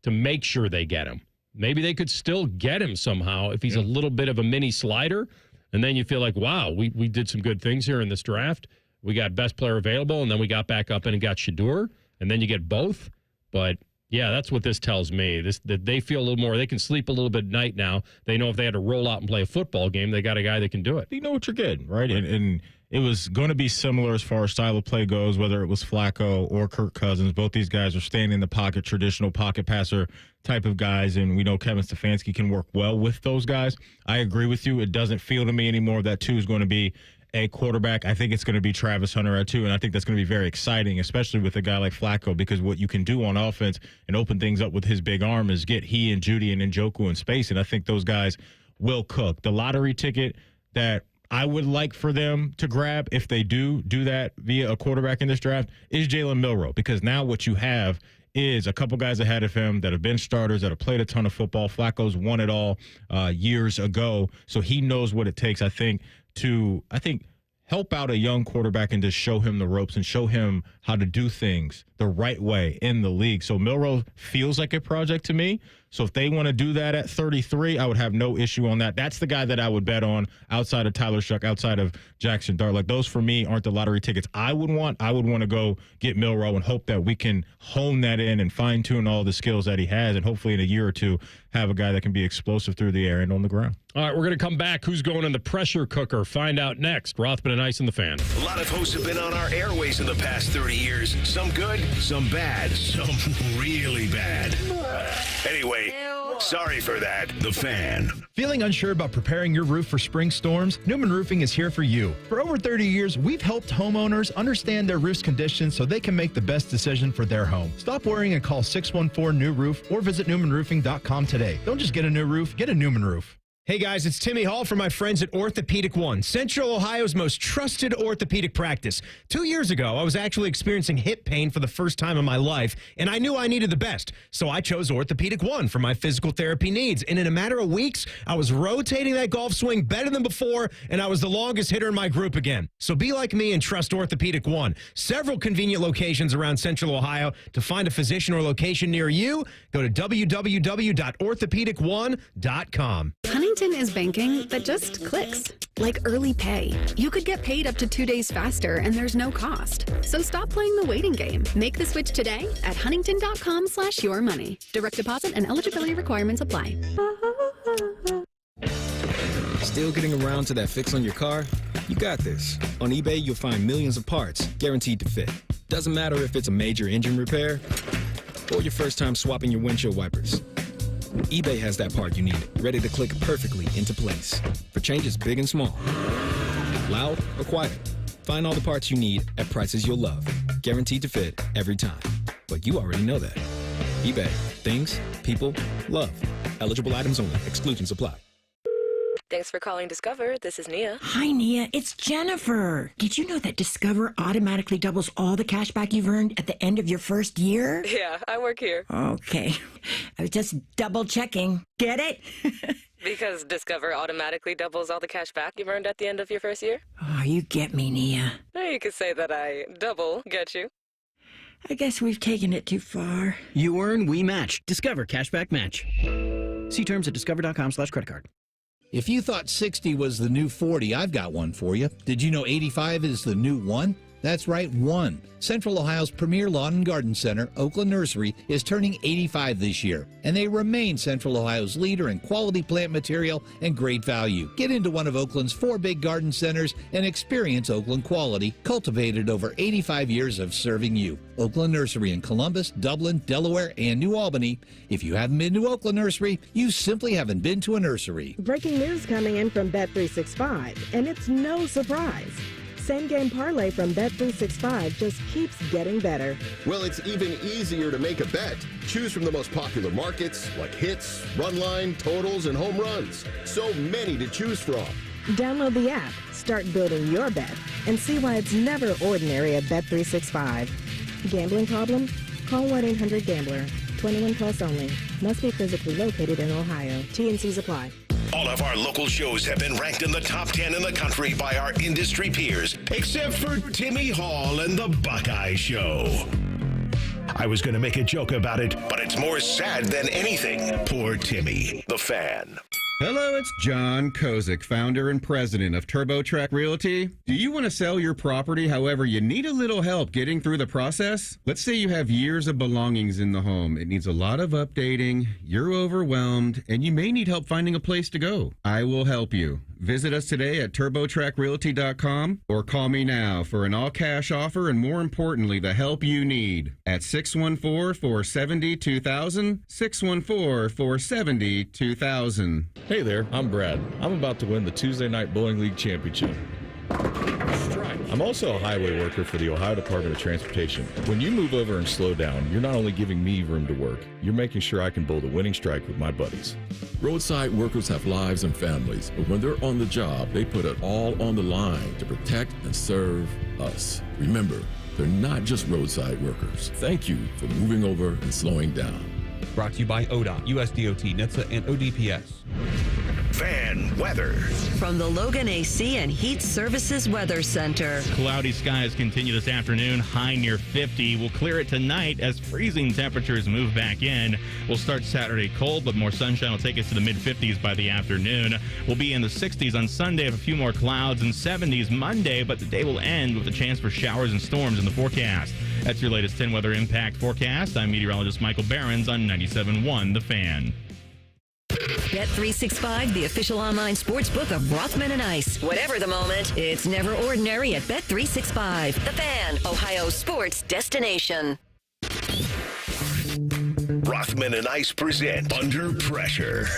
to make sure they get him. Maybe they could still get him somehow if he's a little bit of a mini slider. And then you feel like, wow, we did some good things here in this draft. We got best player available, and then we got back up and got Shedeur, and then you get both. But, yeah, that's what this tells me. That they feel a little more. They can sleep a little bit at night now. They know if they had to roll out and play a football game, they got a guy that can do it. You know what you're getting, right? And it was going to be similar as far as style of play goes, whether it was Flacco or Kirk Cousins. Both these guys are staying in the pocket, traditional pocket passer type of guys, and we know Kevin Stefanski can work well with those guys. I agree with you. It doesn't feel to me anymore that 2 is going to be a quarterback. I think it's going to be Travis Hunter at 2, and I think that's going to be very exciting, especially with a guy like Flacco, because what you can do on offense and open things up with his big arm is get he and Judy and Njoku in space, and I think those guys will cook. The lottery ticket that I would like for them to grab, if they do that via a quarterback in this draft, is Jalen Milroe, because now what you have is a couple guys ahead of him that have been starters, that have played a ton of football. Flacco's won it all years ago, so he knows what it takes, I think, to help out a young quarterback and just show him the ropes and show him how to do things the right way in the league. So Milroe feels like a project to me. So if they want to do that at 33, I would have no issue on that. That's the guy that I would bet on outside of Tyler Shuck, outside of Jackson Dart. Like, those for me aren't the lottery tickets I would want. I would want to go get Milroe and hope that we can hone that in and fine-tune all the skills that he has, and hopefully in a year or two have a guy that can be explosive through the air and on the ground. All right, we're going to come back. Who's going in the pressure cooker? Find out next. Rothman and Ice in the Fan. A lot of hosts have been on our airways in the past 30 years. Some good, some bad, some really bad. Anyway, sorry for that. The Fan. Feeling unsure about preparing your roof for spring storms? Newman Roofing is here for you. For over 30 years, we've helped homeowners understand their roof's condition so they can make the best decision for their home. Stop worrying and call 614-NEW-ROOF or visit NewmanRoofing.com today. Don't just get a new roof, get a Newman roof. Hey guys, it's Timmy Hall from my friends at Orthopedic One, Central Ohio's most trusted orthopedic practice. 2 years ago, I was actually experiencing hip pain for the first time in my life, and I knew I needed the best. So I chose Orthopedic One for my physical therapy needs. And in a matter of weeks, I was rotating that golf swing better than before, and I was the longest hitter in my group again. So be like me and trust Orthopedic One. Several convenient locations around Central Ohio. To find a physician or location near you, go to www.orthopedicone.com. Huntington is banking that just clicks. Like early pay. You could get paid up to 2 days faster and there's no cost. So stop playing the waiting game. Make the switch today at huntington.com/yourmoney. Direct deposit and eligibility requirements apply. Still getting around to that fix on your car? You got this. On eBay, you'll find millions of parts guaranteed to fit. Doesn't matter if it's a major engine repair or your first time swapping your windshield wipers. eBay has that part you need, ready to click perfectly into place for changes big and small. Loud or quiet, find all the parts you need at prices you'll love. Guaranteed to fit every time. But you already know that. eBay. Things, people, love. Eligible items only. Exclusions apply. Thanks for calling Discover. This is Nia. Hi, Nia. It's Jennifer. Did you know that Discover automatically doubles all the cash back you've earned at the end of your first year? Yeah, I work here. Okay. I was just double checking. Get it? Because Discover automatically doubles all the cash back you've earned at the end of your first year? Oh, you get me, Nia. You could say that I double get you. I guess we've taken it too far. You earn, we match. Discover Cashback Match. See terms at discover.com/creditcard. If you thought 60 was the new 40, I've got one for you. Did you know 85 is the new 1? That's right, 1. Central Ohio's premier lawn and garden center, Oakland Nursery, is turning 85 this year, and they remain Central Ohio's leader in quality plant material and great value. Get into one of Oakland's 4 big garden centers and experience Oakland quality, cultivated over 85 years of serving you. Oakland Nursery in Columbus, Dublin, Delaware, and New Albany. If you haven't been to Oakland Nursery, you simply haven't been to a nursery. Breaking news coming in from Bet365, and it's no surprise. Same game parlay from Bet365 just keeps getting better. Well, it's even easier to make a bet. Choose from the most popular markets like hits, run line, totals, and home runs. So many to choose from. Download the app, start building your bet, and see why it's never ordinary at Bet365. Gambling problem? Call 1-800-GAMBLER. 21 plus only. Must be physically located in Ohio. T&Cs apply. All of our local shows have been ranked in the top 10 in the country by our industry peers, except for Timmy Hall and the Buckeye Show. I was going to make a joke about it, but it's more sad than anything. Poor Timmy, the fan. Hello, it's John Kozik, founder and president of TurboTrack Realty. Do you want to sell your property, however, you need a little help getting through the process? Let's say you have years of belongings in the home. It needs a lot of updating, you're overwhelmed, and you may need help finding a place to go. I will help you. Visit us today at TurboTrackRealty.com or call me now for an all-cash offer and, more importantly, the help you need at 614-470-2000, 614-470-2000. Hey there, I'm Brad. I'm about to win the Tuesday Night Bowling League Championship. I'm also a highway worker for the Ohio Department of Transportation. When you move over and slow down, you're not only giving me room to work, you're making sure I can bowl the winning strike with my buddies. Roadside workers have lives and families, but when they're on the job, they put it all on the line to protect and serve us. Remember, they're not just roadside workers. Thank you for moving over and slowing down. Brought to you by ODOT, USDOT, NHTSA, and ODPS. Fan weather. From the Logan AC and Heat Services Weather Center. Cloudy skies continue this afternoon, high near 50. We'll clear it tonight as freezing temperatures move back in. We'll start Saturday cold, but more sunshine will take us to the mid-50s by the afternoon. We'll be in the 60s on Sunday with a few more clouds, and 70s Monday, but the day will end with a chance for showers and storms in the forecast. That's your latest 10 weather impact forecast. I'm meteorologist Michael Behrens on 97.1 The Fan. Bet365, the official online sports book of Rothman and Ice. Whatever the moment, it's never ordinary at Bet365. The Fan, Ohio's sports destination. Rothman and Ice present Under Pressure.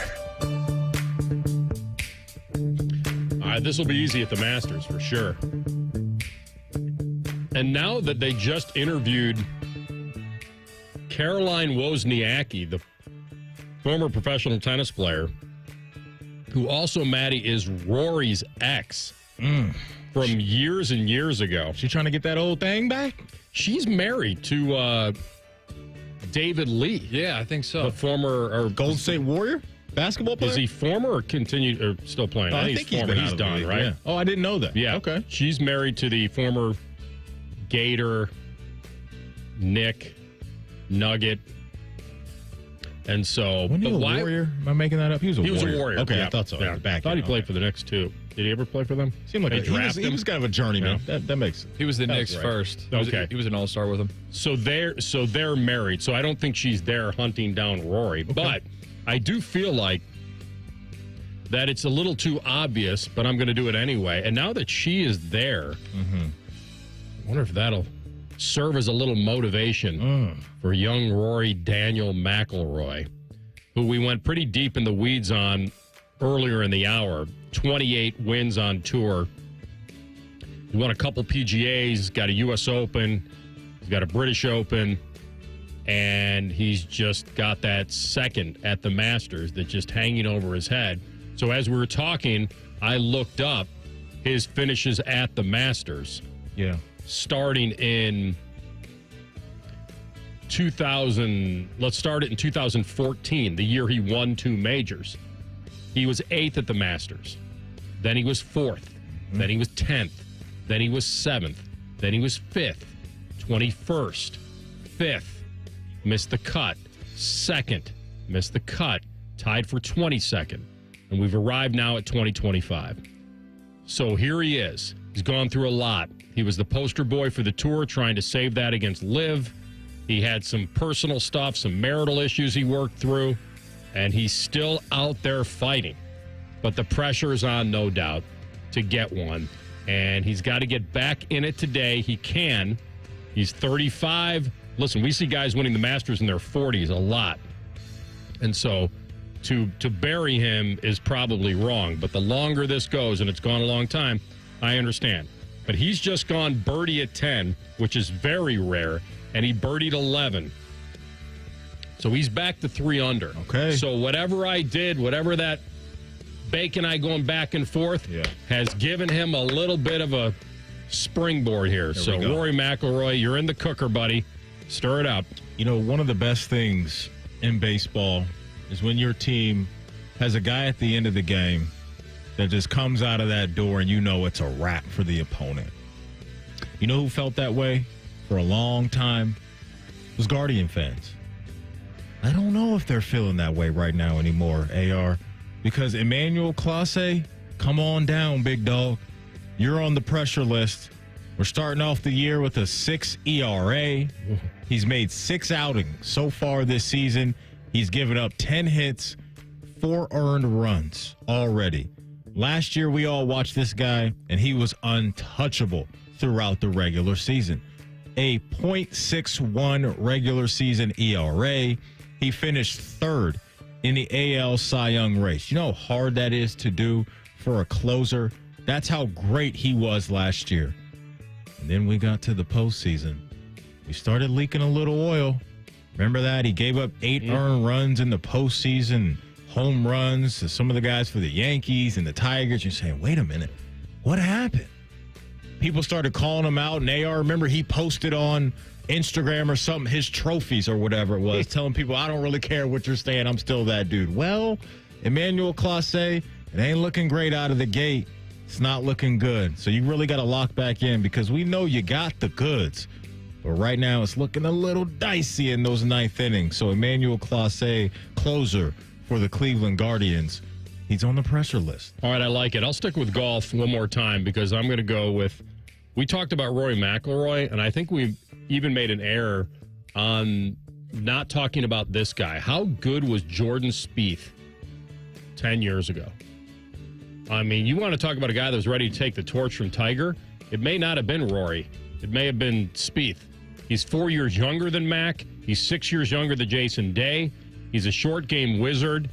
All right, this will be easy at the Masters for sure. And now that they just interviewed Caroline Wozniacki, the former professional tennis player, who also, Maddie, is Rory's ex from years and years ago. She trying to get that old thing back? She's married to David Lee. Yeah, I think so. The former Golden State Warrior basketball player. Is he former or continued or still playing? I think he's former. been He's out of the done, league, right? yeah. Oh, I didn't know that. Yeah. Okay. She's married to the former Gator, Nick, Nugget. And so, Wasn't he a Warrior? Am I making that up? He was a Warrior. Okay, yeah. I thought so. Yeah. I thought he played for the next two. Did he ever play for them? Seemed like They he drafted him? was kind of a journeyman. Yeah. That makes sense. He was the Knicks right. first. Okay. He was an all-star with them. So they're married. So I don't think she's there hunting down Rory. But I do feel like that it's a little too obvious, but I'm going to do it anyway. And now that she is there, I wonder if that'll serve as a little motivation for young Rory Daniel McIlroy, who we went pretty deep in the weeds on earlier in the hour. 28 wins on tour. He won a couple PGAs, got a U.S. Open, he's got a British Open, and he's just got that second at the Masters that's just hanging over his head. So as we were talking, I looked up his finishes at the Masters. Yeah. Starting in 2000, let's start it in 2014, the year he won two majors. He was 8th at the Masters. Then he was 4th. Then he was 10th. Then he was 7th. Then he was 5th. 21st. 5th. Missed the cut. 2nd. Missed the cut. Tied for 22nd. And we've arrived now at 2025. So here he is. He's gone through a lot. He was the poster boy for the tour, trying to save that against Liv. He had some personal stuff, some marital issues he worked through, and he's still out there fighting. But the pressure is on, no doubt, to get one. And he's got to get back in it today. He can. He's 35. Listen, we see guys winning the Masters in their 40s a lot. And so to bury him is probably wrong. But the longer this goes, and it's gone a long time, I understand. But he's just gone birdie at 10, which is very rare, and he birdied 11. So he's back to 3 under. Okay. So whatever I did, whatever that Bacon I going back and forth has given him a little bit of a springboard here. So Rory McIlroy, you're in the cooker, buddy. Stir it up. You know, one of the best things in baseball is when your team has a guy at the end of the game that just comes out of that door and you know it's a wrap for the opponent. You know who felt that way for a long time? It was Guardian fans. I don't know if they're feeling that way right now anymore, AR, because Emmanuel Clase, come on down, big dog. You're on the pressure list. We're starting off the year with a 6 ERA. He's made 6 outings so far this season. He's given up 10 hits, 4 earned runs already. Last year, we all watched this guy, and he was untouchable throughout the regular season. A .61 regular season ERA. He finished 3rd in the AL Cy Young race. You know how hard that is to do for a closer? That's how great he was last year. And then we got to the postseason. We started leaking a little oil. Remember that? He gave up 8 earned runs in the postseason, home runs to some of the guys for the Yankees and the Tigers. You're saying, wait a minute, what happened? People started calling him out, and AR, remember he posted on Instagram or something, his trophies or whatever it was, telling people, I don't really care what you're saying, I'm still that dude. Well, Emmanuel Clase, it ain't looking great out of the gate. It's not looking good. So you really got to lock back in because we know you got the goods. But right now it's looking a little dicey in those 9th innings. So Emmanuel Clase, closer for the Cleveland Guardians, he's on the pressure list. All right, I like it. I'll stick with golf one more time because I'm going to go with, we talked about Rory McIlroy, and I think we even made an error on not talking about this guy. How good was Jordan Spieth 10 years ago? I mean, you want to talk about a guy that was ready to take the torch from Tiger? It may not have been Rory. It may have been Spieth. He's 4 years younger than Mac. He's 6 years younger than Jason Day. He's a short game wizard,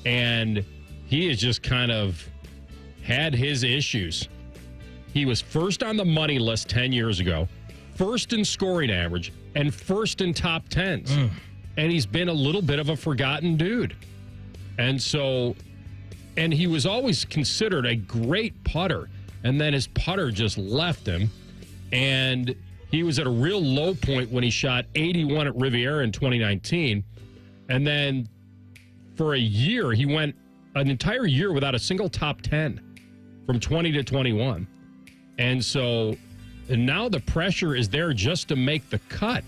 and he has just kind of had his issues. He was first on the money list 10 years ago, first in scoring average, and first in top 10s. And he's been a little bit of a forgotten dude. And so And he was always considered a great putter. And then his putter just left him. And he was at a real low point when he shot 81 at Riviera in 2019. And then for a year, he went an entire year without a single top 10 from 20 to 21. And so and now the pressure is there just to make the cut.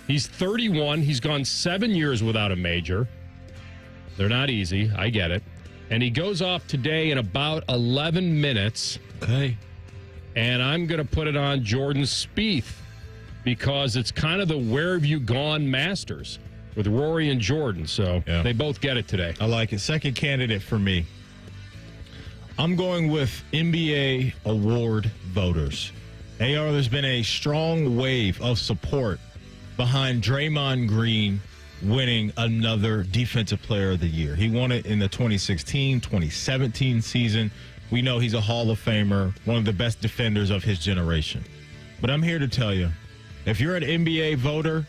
He's 31. He's gone 7 years without a major. They're not easy. I get it. And he goes off today in about 11 minutes. Okay. And I'm going to put it on Jordan Spieth because it's kind of the where have you gone Masters with Rory and Jordan. So they both get it today. I like it. Second candidate for me. I'm going with NBA award voters. AR, there's been a strong wave of support behind Draymond Green winning another Defensive Player of the Year. He won it in the 2016, 2017 season. We know he's a Hall of Famer, one of the best defenders of his generation. But I'm here to tell you, if you're an NBA voter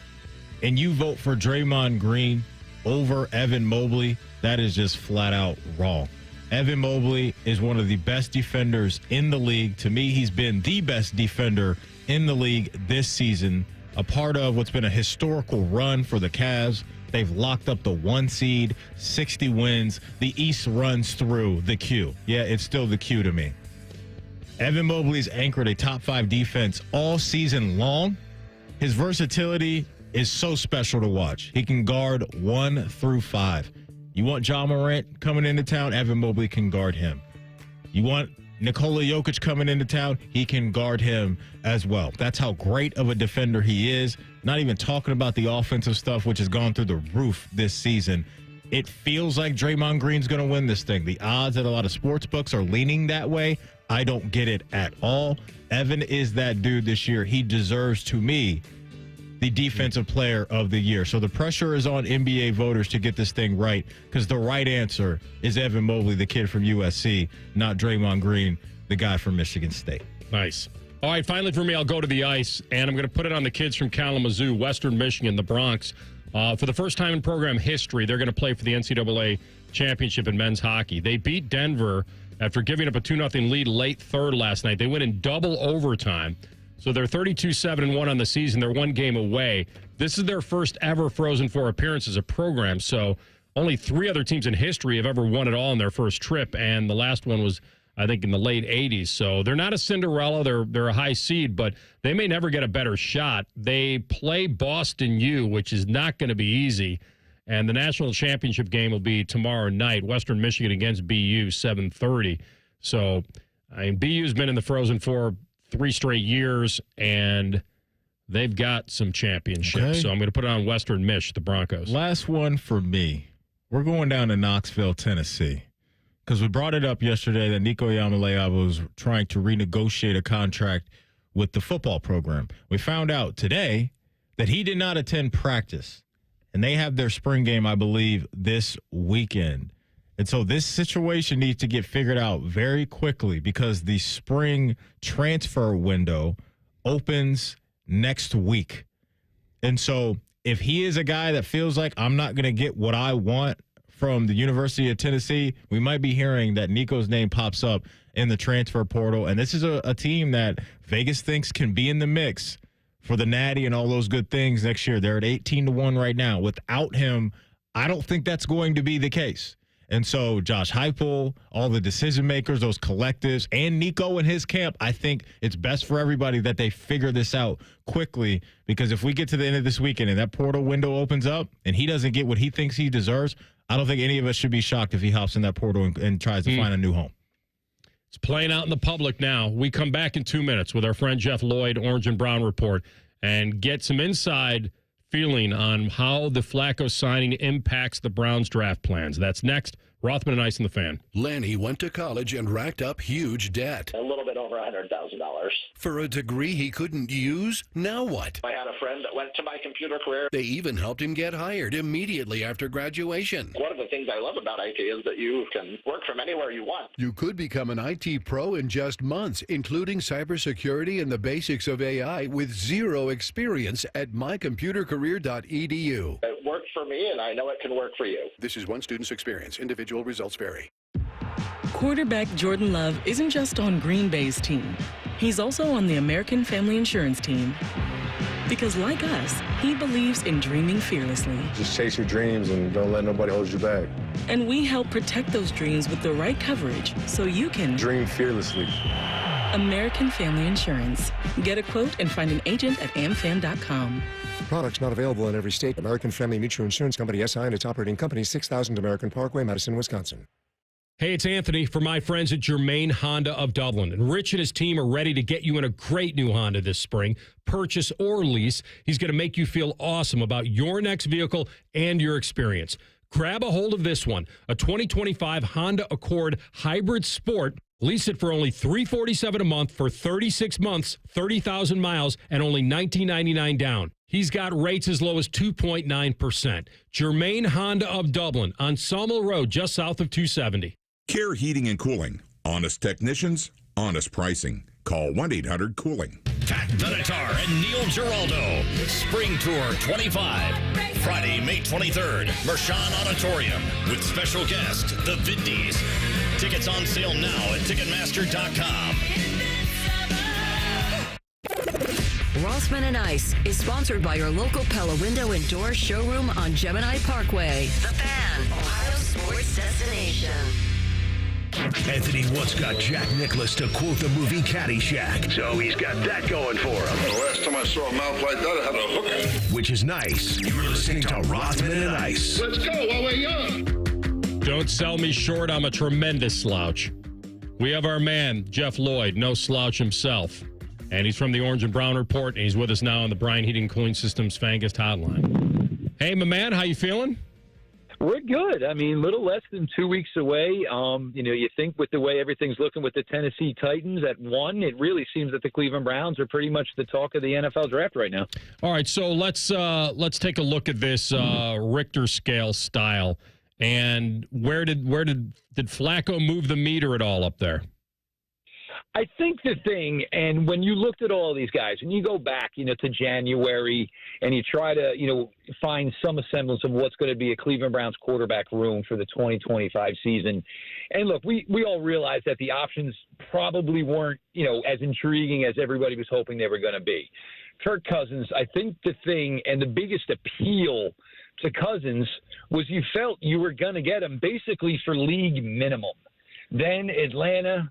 and you vote for Draymond Green over Evan Mobley, that is just flat out wrong. Evan Mobley is one of the best defenders in the league. To me, he's been the best defender in the league this season, a part of what's been a historical run for the Cavs. They've locked up the 1 seed, 60 wins. The East runs through the Q. Yeah, it's still the Q to me. Evan Mobley's anchored a top 5 defense all season long. His versatility is so special to watch. He can guard 1 through 5. You want Ja Morant coming into town, Evan Mobley can guard him. You want Nikola Jokic coming into town, he can guard him as well. That's how great of a defender he is. Not even talking about the offensive stuff, which has gone through the roof this season. It feels like Draymond Green's going to win this thing. The odds at a lot of sports books are leaning that way. I don't get it at all. Evan is that dude this year. He deserves, to me, the Defensive Player of the Year. So the pressure is on NBA voters to get this thing right, because the right answer is Evan Mobley, the kid from USC, not Draymond Green, the guy from Michigan State. Nice. All right, finally for me, I'll go to the ice, and I'm going to put it on the kids from Kalamazoo, Western Michigan, the Bronx. For the first time in program history, they're going to play for the NCAA championship in men's hockey. They beat Denver after giving up a 2-0 lead late third last night. They went in double overtime. So they're 32-7-1 on the season. They're 1 game away. This is their first ever Frozen Four appearance as a program. So only 3 other teams in history have ever won it all in their first trip, and the last one was, I think, in the late 80s. So they're not a Cinderella. They're a high seed, but they may never get a better shot. They play Boston U, which is not going to be easy. And the national championship game will be tomorrow night, Western Michigan against BU, 7:30. So, I mean, BU's been in the Frozen Four 3 straight years, and they've got some championships. Okay. So I'm going to put it on Western Mich, the Broncos. Last one for me. We're going down to Knoxville, Tennessee, because we brought it up yesterday that Nico Yamalea was trying to renegotiate a contract with the football program. We found out today that he did not attend practice, and they have their spring game, I believe, this weekend. And so this situation needs to get figured out very quickly, because the spring transfer window opens next week. And so if he is a guy that feels like I'm not going to get what I want from the University of Tennessee, we might be hearing that Nico's name pops up in the transfer portal. And this is a team that Vegas thinks can be in the mix for the Natty and all those good things next year. They're at 18-1 right now. Without him, I don't think that's going to be the case. And so Josh Heupel, all the decision makers, those collectives, and Nico and his camp, I think it's best for everybody that they figure this out quickly, because if we get to the end of this weekend and that portal window opens up and he doesn't get what he thinks he deserves, I don't think any of us should be shocked if he hops in that portal and tries to find a new home. It's playing out in the public now. We come back in 2 minutes with our friend Jeff Lloyd, Orange and Brown Report, and get some inside feeling on how the Flacco signing impacts the Browns draft plans. That's next. Rothman and Ice in the Fan. Lanny went to college and racked up huge debt. A little bit over $100,000. For a degree he couldn't use? Now what? I had a friend that went to my computer career. They even helped him get hired immediately after graduation. One of the things I love about IT is that you can work from anywhere you want. You could become an IT pro in just months, including cybersecurity and the basics of AI with zero experience at mycomputercareer.edu. It worked for me, and I know it can work for you. This is one student's experience. Individual results vary. Quarterback Jordan Love isn't just on Green Bay's team. He's also on the American Family Insurance team. Because like us, he believes in dreaming fearlessly. Just chase your dreams and don't let nobody hold you back. And we help protect those dreams with the right coverage so you can dream fearlessly. American Family Insurance. Get a quote and find an agent at amfam.com. Products not available in every state. American Family Mutual Insurance Company, SI, and its operating company, 6000 American Parkway, Madison, Wisconsin. Hey, it's Anthony for my friends at Germain Honda of Dublin. And Rich and his team are ready to get you in a great new Honda this spring. Purchase or lease. He's going to make you feel awesome about your next vehicle and your experience. Grab a hold of this one, a 2025 Honda Accord Hybrid Sport. Lease it for only $347 a month for 36 months, 30,000 miles, and only $19.99 down. He's got rates as low as 2.9%. Germain Honda of Dublin on Sawmill Road, just south of 270. Care Heating and Cooling. Honest technicians, honest pricing. Call 1-800-COOLING. Pat Benatar and Neil Giraldo. Spring Tour 25. Friday, May 23rd. Mershon Auditorium. With special guest, the Vindies. Tickets on sale now at Ticketmaster.com. Rothman and Ice is sponsored by your local Pella Window and Door showroom on Gemini Parkway. The Fan, Ohio sports destination. Anthony once got Jack Nicklaus to quote the movie Caddyshack, so he's got that going for him. The last time I saw a mouth like that, I had a hook. Which is nice. You're listening to Rothman and Ice. Let's go while we're young. Don't sell me short. I'm a tremendous slouch. We have our man, Jeff Lloyd, no slouch himself. And he's from the Orange and Brown Report, and he's with us now on the Bryan Heating and Cooling Systems Fangast Hotline. Hey, my man, how you feeling? We're good. I mean, a little less than 2 weeks away. You think with the way everything's looking with the Tennessee Titans at 1, it really seems that the Cleveland Browns are pretty much the talk of the NFL draft right now. All right, so let's take a look at this Richter scale style. And where did Flacco move the meter at all up there? I think the thing, and when you looked at all of these guys, and you go back, to January, and you try to, find some semblance of what's going to be a Cleveland Browns quarterback room for the 2025 season. And look, we all realize that the options probably weren't, as intriguing as everybody was hoping they were going to be. Kirk Cousins, I think the thing and the biggest appeal to Cousins was you felt you were going to get him basically for league minimum. Then Atlanta,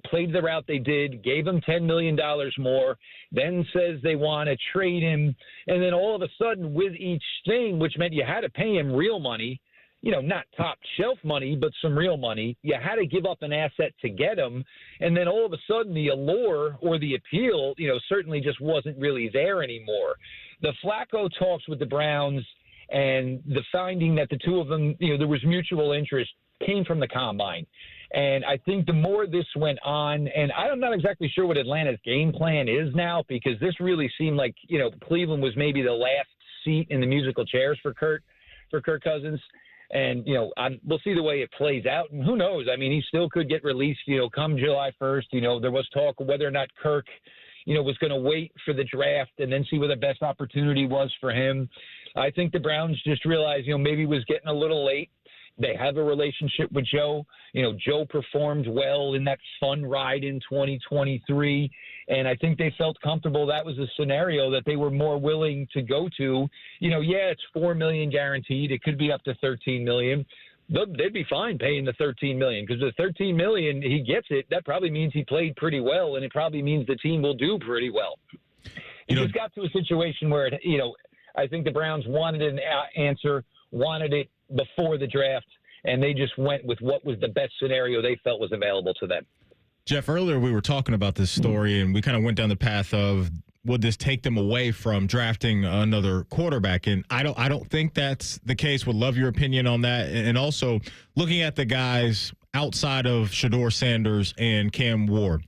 played the route they did, gave him $10 million more, then says they want to trade him. And then all of a sudden with each thing, which meant you had to pay him real money, not top shelf money, but some real money, you had to give up an asset to get him. And then all of a sudden the allure or the appeal, certainly just wasn't really there anymore. The Flacco talks with the Browns and the finding that the two of them, there was mutual interest came from the combine. And I think the more this went on, and I'm not exactly sure what Atlanta's game plan is now, because this really seemed like, Cleveland was maybe the last seat in the musical chairs for Kirk Cousins. And, we'll see the way it plays out. And who knows? I mean, he still could get released, come July 1st. There was talk of whether or not Kirk, was going to wait for the draft and then see where the best opportunity was for him. I think the Browns just realized, maybe it was getting a little late. They have a relationship with Joe. Joe performed well in that fun ride in 2023. And I think they felt comfortable that was a scenario that they were more willing to go to. It's $4 million guaranteed. It could be up to $13 million. They'd be fine paying the $13 million, because the $13 million, he gets it. That probably means he played pretty well, and it probably means the team will do pretty well. It just got to a situation where, I think the Browns wanted an answer, wanted it before the draft, and they just went with what was the best scenario they felt was available to them. Jeff, earlier we were talking about this story, and we kind of went down the path of, would this take them away from drafting another quarterback? And I don't think that's the case. Would love your opinion on that. And also looking at the guys outside of Shedeur Sanders and Cam Ward.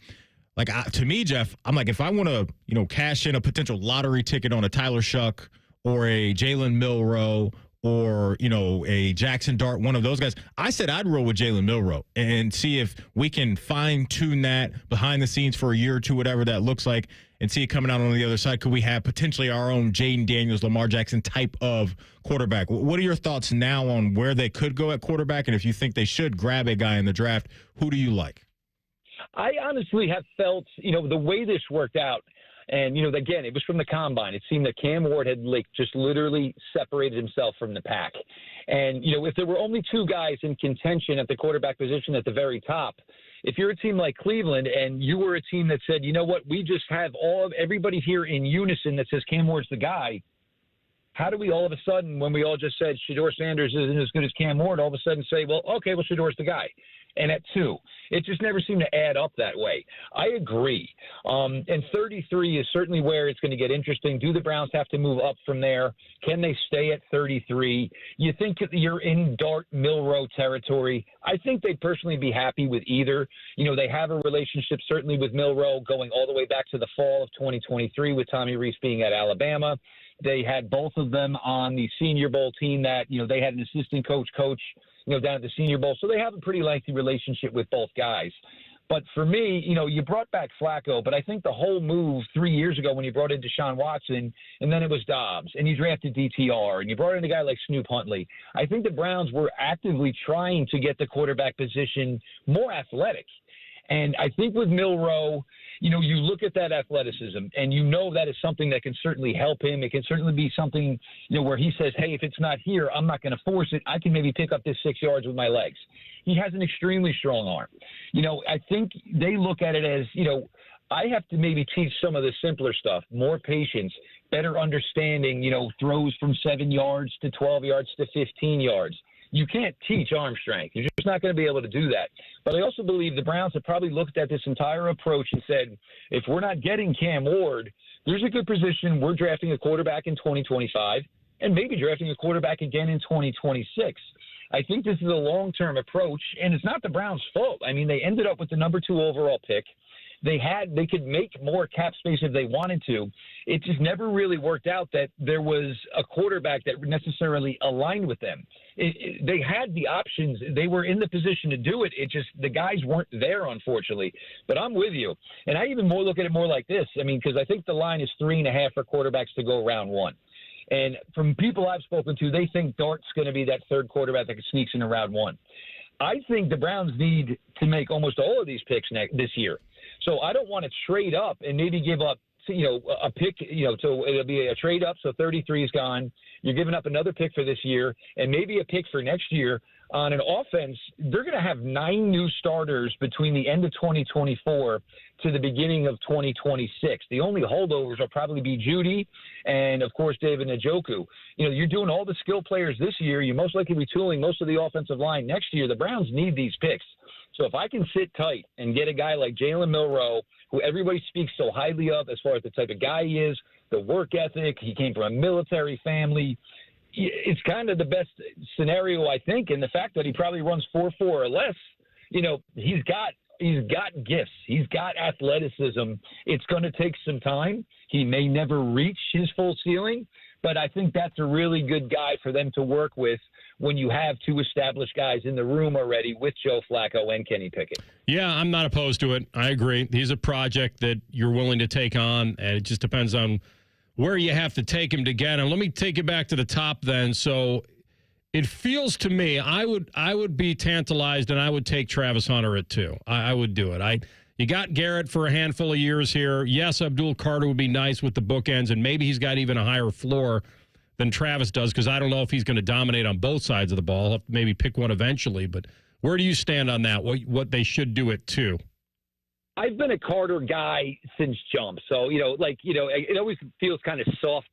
To me, Jeff, I'm like, if I want to, cash in a potential lottery ticket on a Tyler Shuck or a Jalen Milroe or, a Jackson Dart, one of those guys. I said I'd roll with Jalen Milroe and see if we can fine-tune that behind the scenes for a year or two, whatever that looks like, and see it coming out on the other side. Could we have potentially our own Jaden Daniels, Lamar Jackson type of quarterback? What are your thoughts now on where they could go at quarterback, and if you think they should grab a guy in the draft, who do you like? I honestly have felt, the way this worked out, and, again, it was from the combine. It seemed that Cam Ward had just literally separated himself from the pack. And, if there were only two guys in contention at the quarterback position at the very top, if you're a team like Cleveland and you were a team that said, you know what, we just have everybody here in unison that says Cam Ward's the guy, how do we all of a sudden, when we all just said Shedeur Sanders isn't as good as Cam Ward, all of a sudden say, well, okay, well, Shedor's the guy. And at 2, it just never seemed to add up that way. I agree. And 33 is certainly where it's going to get interesting. Do the Browns have to move up from there? Can they stay at 33? You think you're in Dart Milroe territory. I think they'd personally be happy with either. They have a relationship certainly with Milroe going all the way back to the fall of 2023 with Tommy Rees being at Alabama. They had both of them on the Senior Bowl team that, they had an assistant coach, down at the Senior Bowl. So they have a pretty lengthy relationship with both guys. But for me, you brought back Flacco, but I think the whole move 3 years ago when you brought in Deshaun Watson, and then it was Dobbs, and you drafted DTR, and you brought in a guy like Snoop Huntley. I think the Browns were actively trying to get the quarterback position more athletic. And I think with Milroe, you look at that athleticism and that is something that can certainly help him. It can certainly be something, where he says, hey, if it's not here, I'm not going to force it. I can maybe pick up this 6 yards with my legs. He has an extremely strong arm. I think they look at it as, I have to maybe teach some of the simpler stuff, more patience, better understanding, throws from 7 yards to 12 yards to 15 yards. You can't teach arm strength. You're just not going to be able to do that. But I also believe the Browns have probably looked at this entire approach and said, if we're not getting Cam Ward, there's a good position. We're drafting a quarterback in 2025 and maybe drafting a quarterback again in 2026. I think this is a long-term approach, and it's not the Browns' fault. I mean, they ended up with the number 2 overall pick. They could make more cap space if they wanted to. It just never really worked out that there was a quarterback that necessarily aligned with them. They had the options. They were in the position to do it. It just, the guys weren't there, unfortunately. But I'm with you. And I even look at it more like this. I mean, because I think the line is 3.5 for quarterbacks to go round 1. And from people I've spoken to, they think Dart's going to be that third quarterback that sneaks in round 1. I think the Browns need to make almost all of these picks this year. So I don't want to trade up and maybe give up, a pick, so it'll be a trade up. So 33 is gone. You're giving up another pick for this year and maybe a pick for next year. On an offense, they're going to have 9 new starters between the end of 2024 to the beginning of 2026. The only holdovers will probably be Judy and, of course, David Njoku. You're doing all the skill players this year. You most likely retooling most of the offensive line next year. The Browns need these picks. So if I can sit tight and get a guy like Jalen Milroe, who everybody speaks so highly of as far as the type of guy he is, the work ethic, he came from a military family, it's kind of the best scenario, I think. And the fact that he probably runs 4.4 or less, he's got gifts. He's got athleticism. It's going to take some time. He may never reach his full ceiling, but I think that's a really good guy for them to work with when you have 2 established guys in the room already with Joe Flacco and Kenny Pickett. Yeah, I'm not opposed to it. I agree. He's a project that you're willing to take on, and it just depends on where you have to take him to get him. Let me take you back to the top then. So it feels to me, I would be tantalized, and I would take Travis Hunter at 2. I would do it. You got Garrett for a handful of years here. Yes, Abdul Carter would be nice with the bookends, and maybe he's got even a higher floor than Travis does, because I don't know if he's going to dominate on both sides of the ball. I'll have to maybe pick one eventually, but where do you stand on that? What they should do at 2? I've been a Carter guy since jump. So, it always feels kind of soft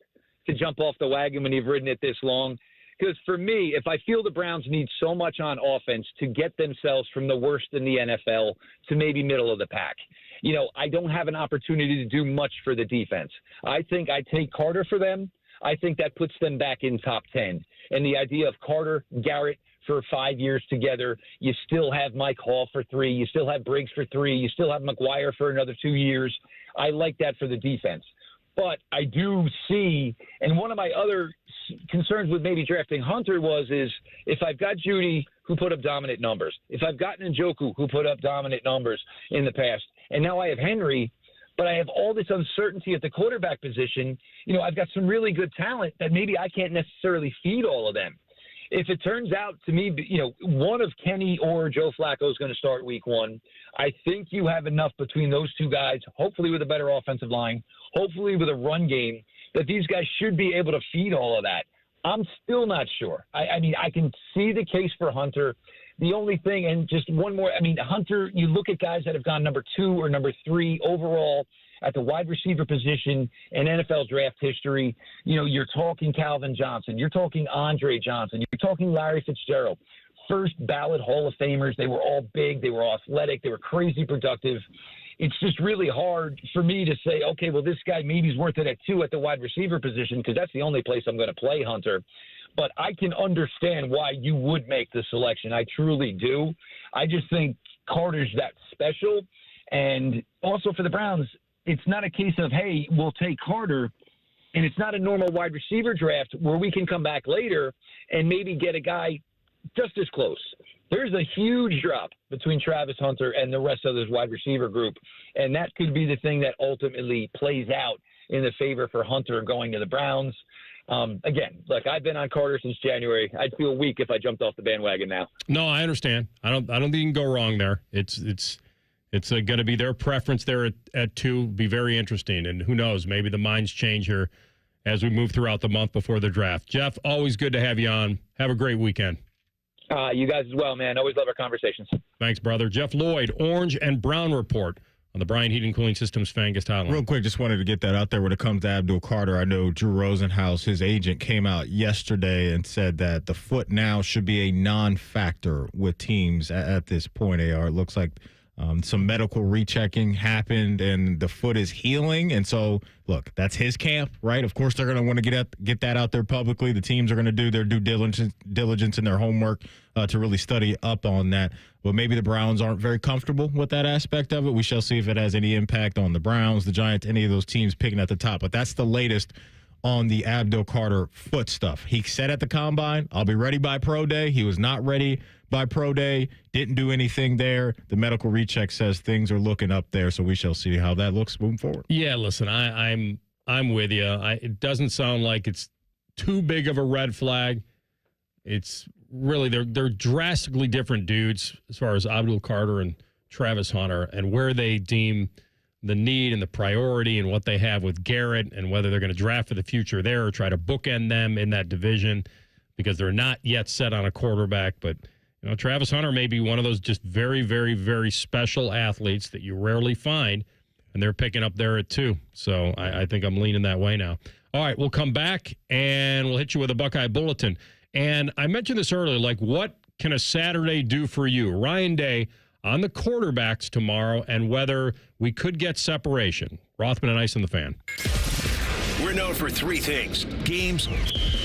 to jump off the wagon when you've ridden it this long. Because for me, if I feel the Browns need so much on offense to get themselves from the worst in the NFL to maybe middle of the pack, I don't have an opportunity to do much for the defense. I think I take Carter for them. I think that puts them back in top 10. And the idea of Carter, Garrett for 5 years together, you still have Mike Hall for 3, you still have Briggs for 3, you still have McGuire for another 2 years. I like that for the defense. But I do see, and one of my other concerns with maybe drafting Hunter is if I've got Judy, who put up dominant numbers, if I've got Njoku, who put up dominant numbers in the past, and now I have Henry, but I have all this uncertainty at the quarterback position, I've got some really good talent that maybe I can't necessarily feed all of them. If it turns out to me, one of Kenny or Joe Flacco is going to start week 1, I think you have enough between those two guys, hopefully with a better offensive line, hopefully with a run game, that these guys should be able to feed all of that. I'm still not sure. I mean, I can see the case for Hunter. The only thing, and just one more, Hunter, you look at guys that have gone number 2 or number 3 overall at the wide receiver position in NFL draft history. You're talking Calvin Johnson. You're talking Andre Johnson. You're talking Larry Fitzgerald. First ballot Hall of Famers. They were all big. They were athletic. They were crazy productive. It's just really hard for me to say, okay, well, this guy maybe is worth it at 2 at the wide receiver position because that's the only place I'm going to play Hunter. But I can understand why you would make the selection. I truly do. I just think Carter's that special. And also for the Browns, it's not a case of, hey, we'll take Carter, and it's not a normal wide receiver draft where we can come back later and maybe get a guy just as close. There's a huge drop between Travis Hunter and the rest of this wide receiver group, and that could be the thing that ultimately plays out in the favor for Hunter going to the Browns. Again, look, I've been on Carter since January. I'd feel weak if I jumped off the bandwagon now. No, I understand. I don't think you can go wrong there. It's going to be their preference there at 2. Be very interesting. And who knows, maybe the minds change here as we move throughout the month before the draft. Jeff, always good to have you on. Have a great weekend. You guys as well, man. Always love our conversations. Thanks, brother. Jeff Lloyd, Orange and Brown Report on the Bryant Heating Cooling Systems Fan Guest Hotline. Real quick, just wanted to get that out there when it comes to Abdul Carter. I know Drew Rosenhaus, his agent, came out yesterday and said that the foot now should be a non-factor with teams at this point, AR. It looks like some medical rechecking happened and the foot is healing. And so, look, that's his camp, right? Of course, they're going to want to get that out there publicly. The teams are going to do their due diligence and their homework to really study up on that. But maybe the Browns aren't very comfortable with that aspect of it. We shall see if it has any impact on the Browns, the Giants, any of those teams picking at the top. But that's the latest on the Abdul Carter foot stuff. He said at the Combine, I'll be ready by Pro Day. He was not ready by Pro Day, didn't do anything there. The medical recheck says things are looking up there, so we shall see how that looks moving forward. Yeah, listen, I'm with you. It doesn't sound like it's too big of a red flag. It's really, they're drastically different dudes as far as Abdul Carter and Travis Hunter and where they deem the need and the priority and what they have with Garrett and whether they're going to draft for the future there or try to bookend them in that division because they're not yet set on a quarterback. But, Travis Hunter may be one of those just very, very, very special athletes that you rarely find, and they're picking up there at 2. So I think I'm leaning that way now. All right, we'll come back, and we'll hit you with a Buckeye Bulletin. And I mentioned this earlier, like what can a Saturday do for you? Ryan Day on the quarterbacks tomorrow and whether we could get separation. Rothman and Ice on the Fan. We're known for 3 things: games,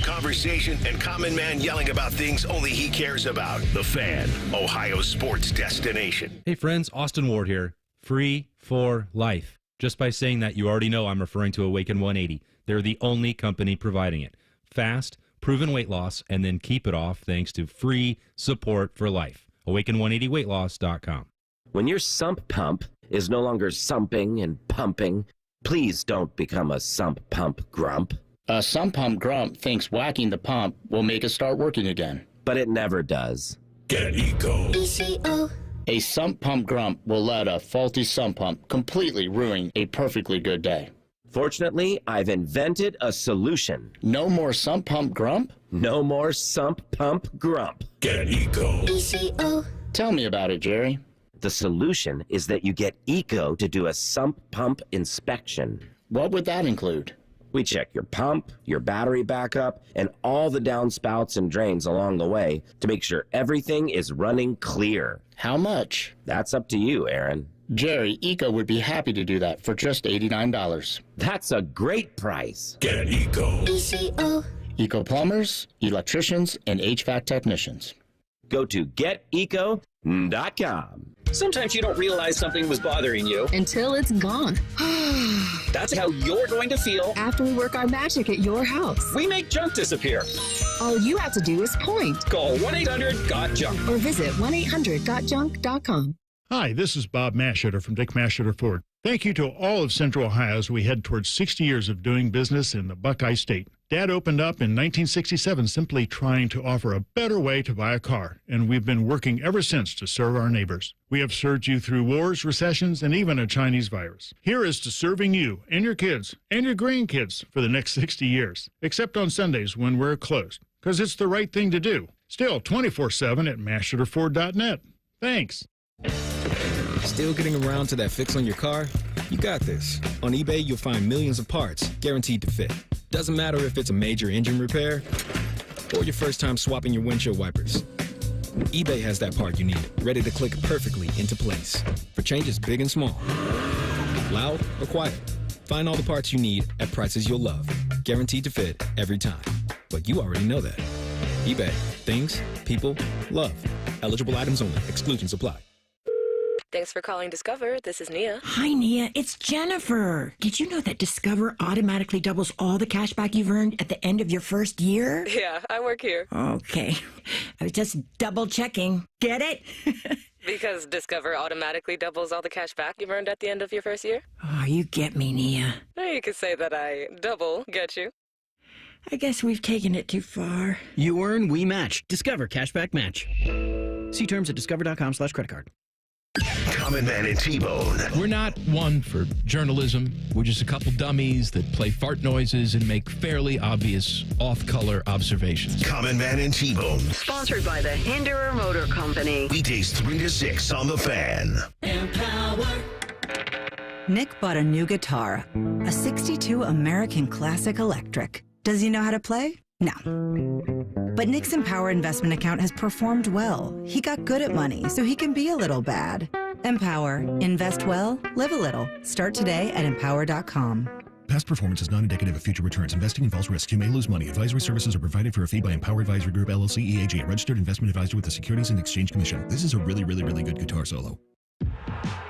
conversation, and Common Man yelling about things only he cares about. The Fan, Ohio's sports destination. Hey friends, Austin Ward here. Free for life. Just by saying that, you already know I'm referring to Awaken 180. They're the only company providing it. Fast, proven weight loss, and then keep it off thanks to free support for life. Awaken180weightloss.com. When your sump pump is no longer sumping and pumping, please don't become a sump pump grump. A sump pump grump thinks whacking the pump will make it start working again. But it never does. Get Eco. ECO. A sump pump grump will let a faulty sump pump completely ruin a perfectly good day. Fortunately, I've invented a solution. No more sump pump grump? No more sump pump grump. Get Eco. ECO. Tell me about it, Jerry. The solution is that you get Eco to do a sump pump inspection. What would that include? We check your pump, your battery backup, and all the downspouts and drains along the way to make sure everything is running clear. How much? That's up to you, Aaron. Jerry, Eco would be happy to do that for just $89. That's a great price. Get Eco. ECO. Eco plumbers, electricians, and HVAC technicians. Go to geteco.com. Sometimes you don't realize something was bothering you until it's gone. That's how you're going to feel after we work our magic at your house. We make junk disappear. All you have to do is point. Call 1-800-GOT-JUNK or visit 1-800-GOT-JUNK.com. Hi, this is Bob Masheter from Dick Masheter Ford. Thank you to all of Central Ohio as we head towards 60 years of doing business in the Buckeye State. Dad opened up in 1967 simply trying to offer a better way to buy a car, and we've been working ever since to serve our neighbors. We have served you through wars, recessions, and even a Chinese virus. Here is to serving you and your kids and your grandkids for the next 60 years, except on Sundays when we're closed, because it's the right thing to do. Still 24/7 at MasheterFord.net. Thanks. Still getting around to that fix on your car? You got this. On eBay, you'll find millions of parts guaranteed to fit. Doesn't matter if it's a major engine repair or your first time swapping your windshield wipers. eBay has that part you need, ready to click perfectly into place for changes big and small. Loud or quiet, find all the parts you need at prices you'll love. Guaranteed to fit every time. But you already know that. eBay. Things, people, love. Eligible items only. Exclusions apply. Thanks for calling Discover. This is Nia. Hi, Nia. It's Jennifer. Did you know that Discover automatically doubles all the cash back you've earned at the end of your first year? Yeah, I work here. Okay. I was just double checking. Get it? Because Discover automatically doubles all the cash back you've earned at the end of your first year? Oh, you get me, Nia. Or you could say that I double get you. I guess we've taken it too far. You earn, we match. Discover Cashback Match. See terms at discover.com/creditcard. Common Man and T-Bone. We're not one for journalism. We're just a couple dummies that play fart noises and make fairly obvious off-color observations. Common Man and T-Bone. Sponsored by the Hinderer Motor Company. Weekdays 3 to 6 on The Fan. Empower. Nick bought a new guitar, a 62 American Classic Electric. Does he know how to play? No. But Nick's Empower investment account has performed well. He got good at money, so he can be a little bad. Empower. Invest well, live a little. Start today at empower.com. Past performance is not indicative of future returns. Investing involves risks. You may lose money. Advisory services are provided for a fee by Empower Advisory Group, LLC, EAG, a registered investment advisor with the Securities and Exchange Commission. This is a really good guitar solo.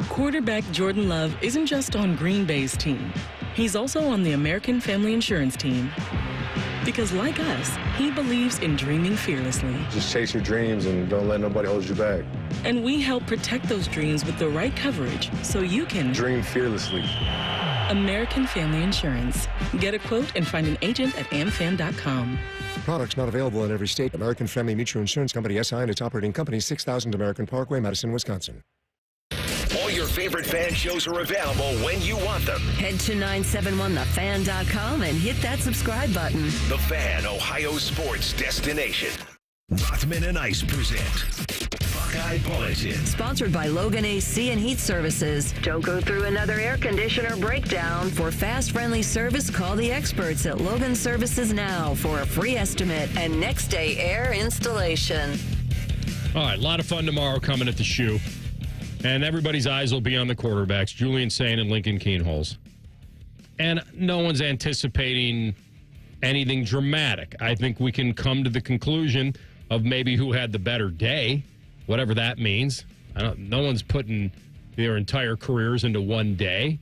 Quarterback Jordan Love isn't just on Green Bay's team. He's also on the American Family Insurance team. Because like us, he believes in dreaming fearlessly. Just chase your dreams and don't let nobody hold you back. And we help protect those dreams with the right coverage so you can dream fearlessly. American Family Insurance. Get a quote and find an agent at amfam.com. Products not available in every state. American Family Mutual Insurance Company, SI, and its operating company, 6000 American Parkway, Madison, Wisconsin. All your favorite fan shows are available when you want them. Head to 971thefan.com and hit that subscribe button. The Fan, Ohio sports destination. Rothman and Ice present Buckeye Bulletin. Sponsored by Logan AC and Heat Services. Don't go through another air conditioner breakdown. For fast, friendly service, call the experts at Logan Services now for a free estimate and next day air installation. All right, a lot of fun tomorrow coming at the Shoe. And everybody's eyes will be on the quarterbacks, Julian Sain and Lincoln Kienholz. And no one's anticipating anything dramatic. I think we can come to the conclusion of maybe who had the better day, whatever that means. No one's putting their entire careers into one day.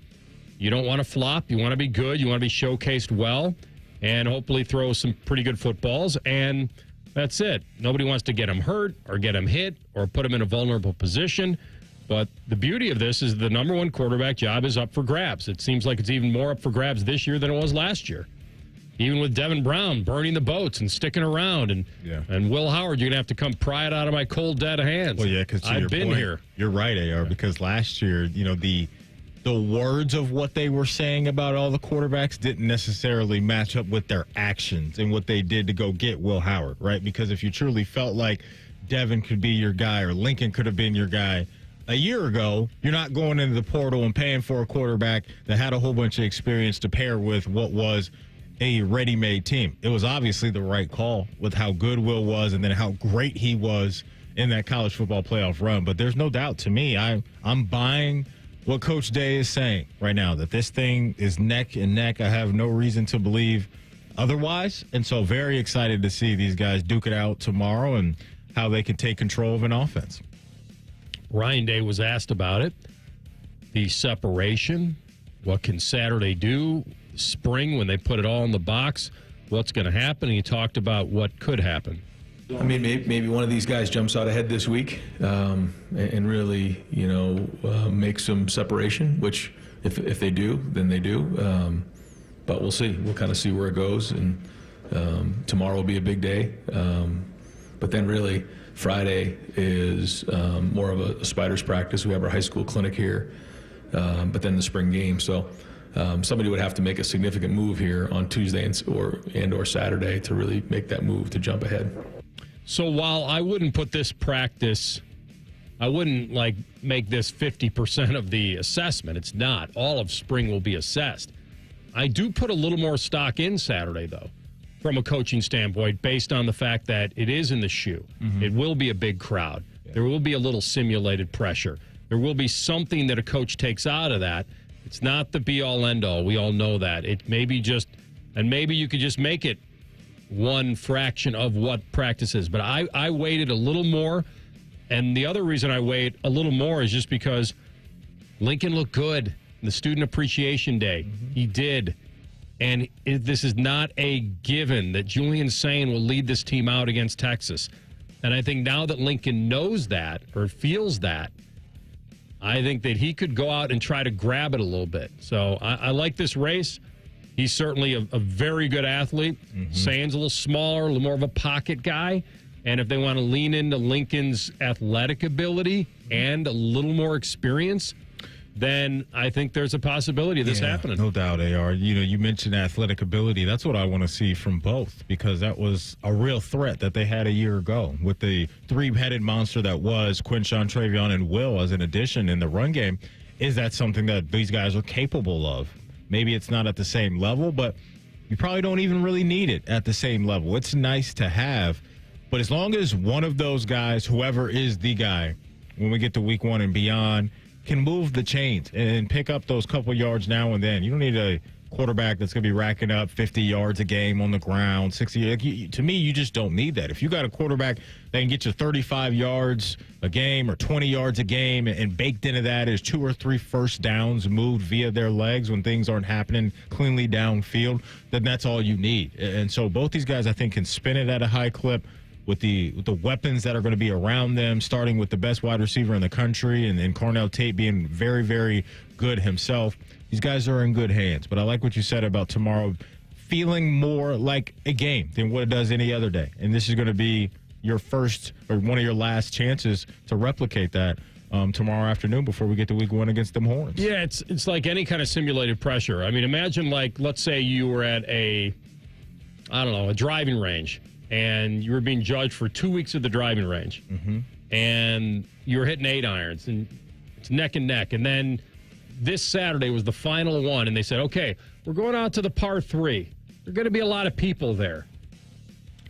You don't want to flop. You want to be good. You want to be showcased well and hopefully throw some pretty good footballs. And that's it. Nobody wants to get him hurt or get him hit or put him in a vulnerable position. But the beauty of this is the number one quarterback job is up for grabs. It seems like it's even more up for grabs this year than it was last year. Even with Devin Brown burning the boats and sticking around. And Will Howard, you're going to have to come pry it out of my cold, dead hands. Well, yeah, because I've been here. You're right, AR, because last year, the words of what they were saying about all the quarterbacks didn't necessarily match up with their actions and what they did to go get Will Howard, right? Because if you truly felt like Devin could be your guy or Lincoln could have been your guy a year ago, you're not going into the portal and paying for a quarterback that had a whole bunch of experience to pair with what was a ready-made team. It was obviously the right call with how good Will was and then how great he was in that college football playoff run. But there's no doubt to me, I'm buying what Coach Day is saying right now, that this thing is neck and neck. I have no reason to believe otherwise. And so very excited to see these guys duke it out tomorrow and how they can take control of an offense. Ryan Day was asked about it. The separation. What can Saturday do? Spring, when they put it all in the box, what's going to happen? And he talked about what could happen. I mean, maybe one of these guys jumps out ahead this week and really, make some separation, which if they do, then they do. But we'll see. We'll kind of see where it goes. And tomorrow will be a big day. But then really Friday is more of a spiders practice. We have our high school clinic here, but then the spring game. So somebody would have to make a significant move here on Tuesday or Saturday to really make that move to jump ahead. So while I wouldn't put this practice, I wouldn't make this 50% of the assessment. It's not. All of spring will be assessed. I do put a little more stock in Saturday, though, from a coaching standpoint, based on the fact that it is in the shoe. Mm-hmm. It will be a big crowd. Yeah. There will be a little simulated pressure. There will be something that a coach takes out of that. It's not the be-all, end-all. We all know that. It may be just, and maybe you could just make it one fraction of what practice is. But I waited a little more, and the other reason I wait a little more is just because Lincoln looked good. The Student Appreciation Day, he did. And this is not a given that Julian Sain will lead this team out against Texas. And I think now that Lincoln knows that or feels that, I think that he could go out and try to grab it a little bit. So I like this race. He's certainly a very good athlete. Mm-hmm. Sain's a little smaller, a little more of a pocket guy. And if they want to lean into Lincoln's athletic ability and a little more experience, then I think there's a possibility of this happening. No doubt, AR. You mentioned athletic ability. That's what I want to see from both, because that was a real threat that they had a year ago with the three-headed monster that was Quinshawn, Travion, and Will as an addition in the run game. Is that something that these guys are capable of? Maybe it's not at the same level, but you probably don't even really need it at the same level. It's nice to have, but as long as one of those guys, whoever is the guy, when we get to week one and beyond, can move the chains and pick up those couple yards now and then. You don't need a quarterback that's going to be racking up 50 yards a game on the ground, 60. To me, you just don't need that. If you got a quarterback that can get you 35 yards a game or 20 yards a game, and baked into that is 2 or 3 first downs moved via their legs when things aren't happening cleanly downfield, then that's all you need. And so both these guys, I think, can spin it at a high clip. With the weapons that are going to be around them, starting with the best wide receiver in the country and Cornell Tate being very, very good himself. These guys are in good hands. But I like what you said about tomorrow feeling more like a game than what it does any other day. And this is going to be your first or one of your last chances to replicate that tomorrow afternoon before we get to week one against them Horns. Yeah, it's like any kind of simulated pressure. I mean, imagine let's say you were at a driving range. And you were being judged for 2 weeks at the driving range. Mm-hmm. And you were hitting 8 irons, and it's neck and neck. And then this Saturday was the final one, and they said, okay, we're going out to the par 3. There are going to be a lot of people there.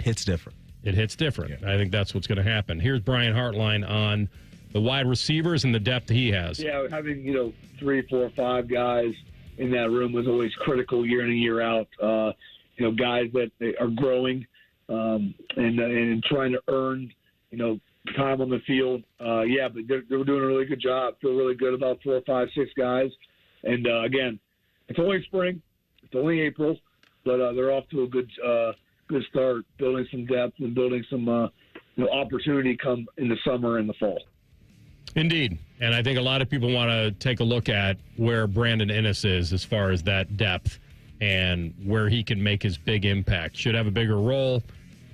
Hits different. It hits different. Yeah. I think that's what's going to happen. Here's Brian Hartline on the wide receivers and the depth he has. Yeah, having 3, 4, 5 guys in that room was always critical year in and year out. Guys that are growing. And trying to earn, time on the field. But they're doing a really good job. Feel really good about 4, 5, 6 guys. And again, it's only spring, it's only April, but they're off to a good start, building some depth and building some opportunity come in the summer and the fall. Indeed, and I think a lot of people want to take a look at where Brandon Innes is as far as that depth and where he can make his big impact. Should have a bigger role.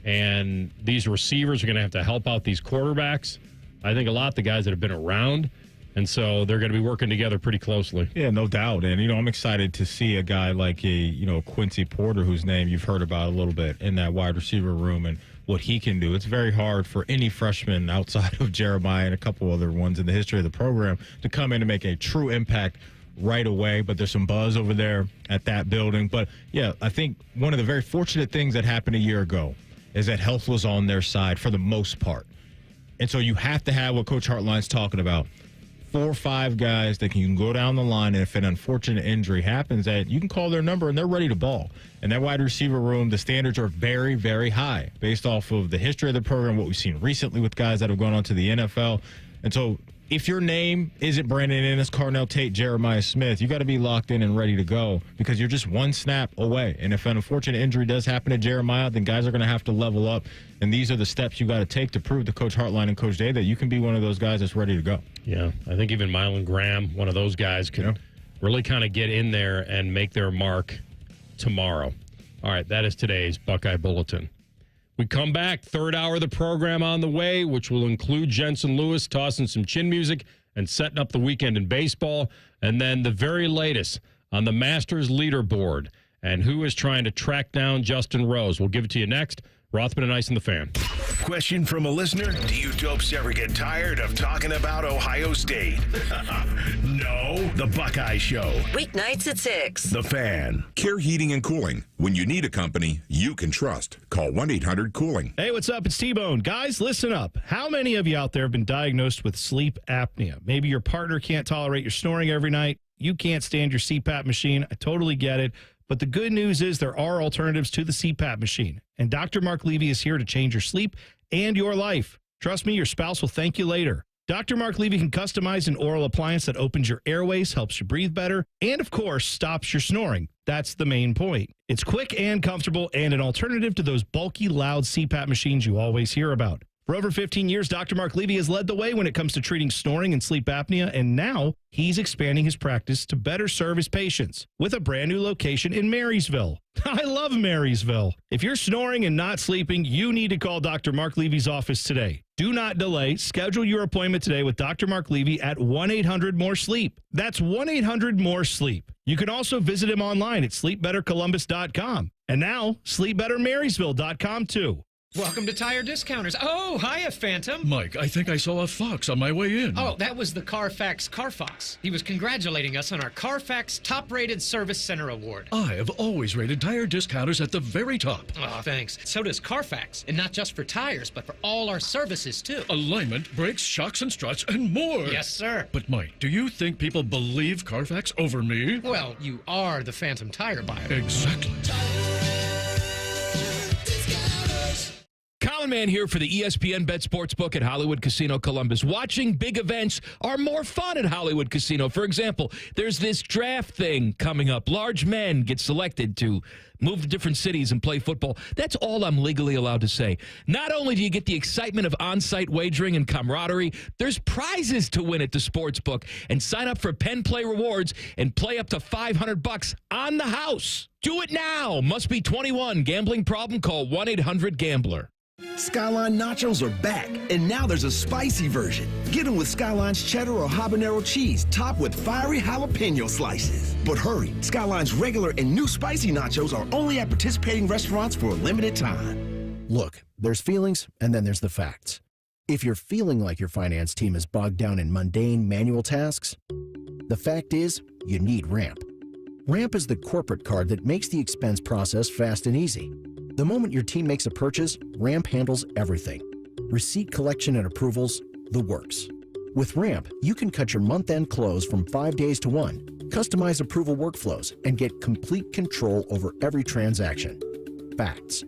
And these receivers are going to have to help out these quarterbacks. I think a lot of the guys that have been around. And so they're going to be working together pretty closely. Yeah, no doubt. And, I'm excited to see a guy like Quincy Porter, whose name you've heard about a little bit in that wide receiver room and what he can do. It's very hard for any freshman outside of Jeremiah and a couple other ones in the history of the program to come in and make a true impact right away, but there's some buzz over there at that building. But, yeah, I think one of the very fortunate things that happened a year ago is that health was on their side for the most part. And so you have to have what Coach Hartline's talking about, 4 or 5 guys that can go down the line, and if an unfortunate injury happens, that you can call their number and they're ready to ball. And that wide receiver room, the standards are very, very high based off of the history of the program, what we've seen recently with guys that have gone on to the NFL. And so if your name isn't Brandon Ennis, Carnell Tate, Jeremiah Smith, you got to be locked in and ready to go because you're just one snap away. And if an unfortunate injury does happen to Jeremiah, then guys are going to have to level up. And these are the steps you got to take to prove to Coach Hartline and Coach Day that you can be one of those guys that's ready to go. Yeah, I think even Mylan Graham, one of those guys, can really kind of get in there and make their mark tomorrow. All right, that is today's Buckeye Bulletin. We come back, third hour of the program on the way, which will include Jensen Lewis tossing some chin music and setting up the weekend in baseball. And then the very latest on the Masters leaderboard and who is trying to track down Justin Rose. We'll give it to you next. Rothman and Ice and the Fan. Question from a listener. Do you dopes ever get tired of talking about Ohio State? No. The Buckeye Show. Weeknights at 6. The Fan. Care Heating and Cooling. When you need a company you can trust, call 1-800-COOLING. Hey, what's up? It's T-Bone. Guys, listen up. How many of you out there have been diagnosed with sleep apnea? Maybe your partner can't tolerate your snoring every night. You can't stand your CPAP machine. I totally get it. But the good news is there are alternatives to the CPAP machine. And Dr. Mark Levy is here to change your sleep and your life. Trust me, your spouse will thank you later. Dr. Mark Levy can customize an oral appliance that opens your airways, helps you breathe better, and of course, stops your snoring. That's the main point. It's quick and comfortable and an alternative to those bulky, loud CPAP machines you always hear about. For over 15 years, Dr. Mark Levy has led the way when it comes to treating snoring and sleep apnea, and now he's expanding his practice to better serve his patients with a brand new location in Marysville. I love Marysville. If you're snoring and not sleeping, you need to call Dr. Mark Levy's office today. Do not delay. Schedule your appointment today with Dr. Mark Levy at 1-800-MORE-SLEEP. That's 1-800-MORE-SLEEP. You can also visit him online at sleepbettercolumbus.com. And now, sleepbettermarysville.com too. Welcome to Tire Discounters. Oh, hiya, Phantom. Mike, I think I saw a fox on my way in. Oh, that was the Carfax Carfox. He was congratulating us on our Carfax Top Rated Service Center Award. I have always rated Tire Discounters at the very top. Oh, thanks. So does Carfax. And not just for tires, but for all our services, too. Alignment, brakes, shocks and struts, and more. Yes, sir. But, Mike, do you think people believe Carfax over me? Well, you are the Phantom tire buyer. Exactly. Common Man here for the ESPN Bet Sportsbook at Hollywood Casino Columbus. Watching big events are more fun at Hollywood Casino. For example, there's this draft thing coming up. Large men get selected to move to different cities and play football. That's all I'm legally allowed to say. Not only do you get the excitement of on-site wagering and camaraderie, there's prizes to win at the Sportsbook. And sign up for Penn Play Rewards and play up to $500 on the house. Do it now. Must be 21. Gambling problem? Call 1-800-GAMBLER. Skyline nachos are back, and now there's a spicy version. Get them with Skyline's cheddar or habanero cheese, topped with fiery jalapeno slices. But hurry, Skyline's regular and new spicy nachos are only at participating restaurants for a limited time. Look, there's feelings, and then there's the facts. If you're feeling like your finance team is bogged down in mundane manual tasks, the fact is, you need Ramp. Ramp is the corporate card that makes the expense process fast and easy. The moment your team makes a purchase, Ramp handles everything. Receipt collection and approvals, the works. With Ramp, you can cut your month-end close from 5 days to 1, customize approval workflows, and get complete control over every transaction. Facts.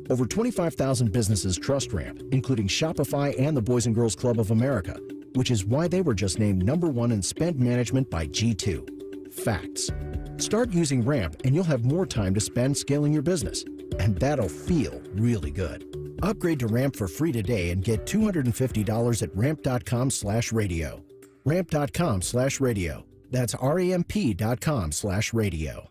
Over 25,000 businesses trust Ramp, including Shopify and the Boys and Girls Club of America, which is why they were just named #1 in spend management by G2. Facts. Start using Ramp and you'll have more time to spend scaling your business. And that'll feel really good. Upgrade to Ramp for free today and get $250 at ramp.com/radio. Ramp.com/radio. That's ramp.com/radio.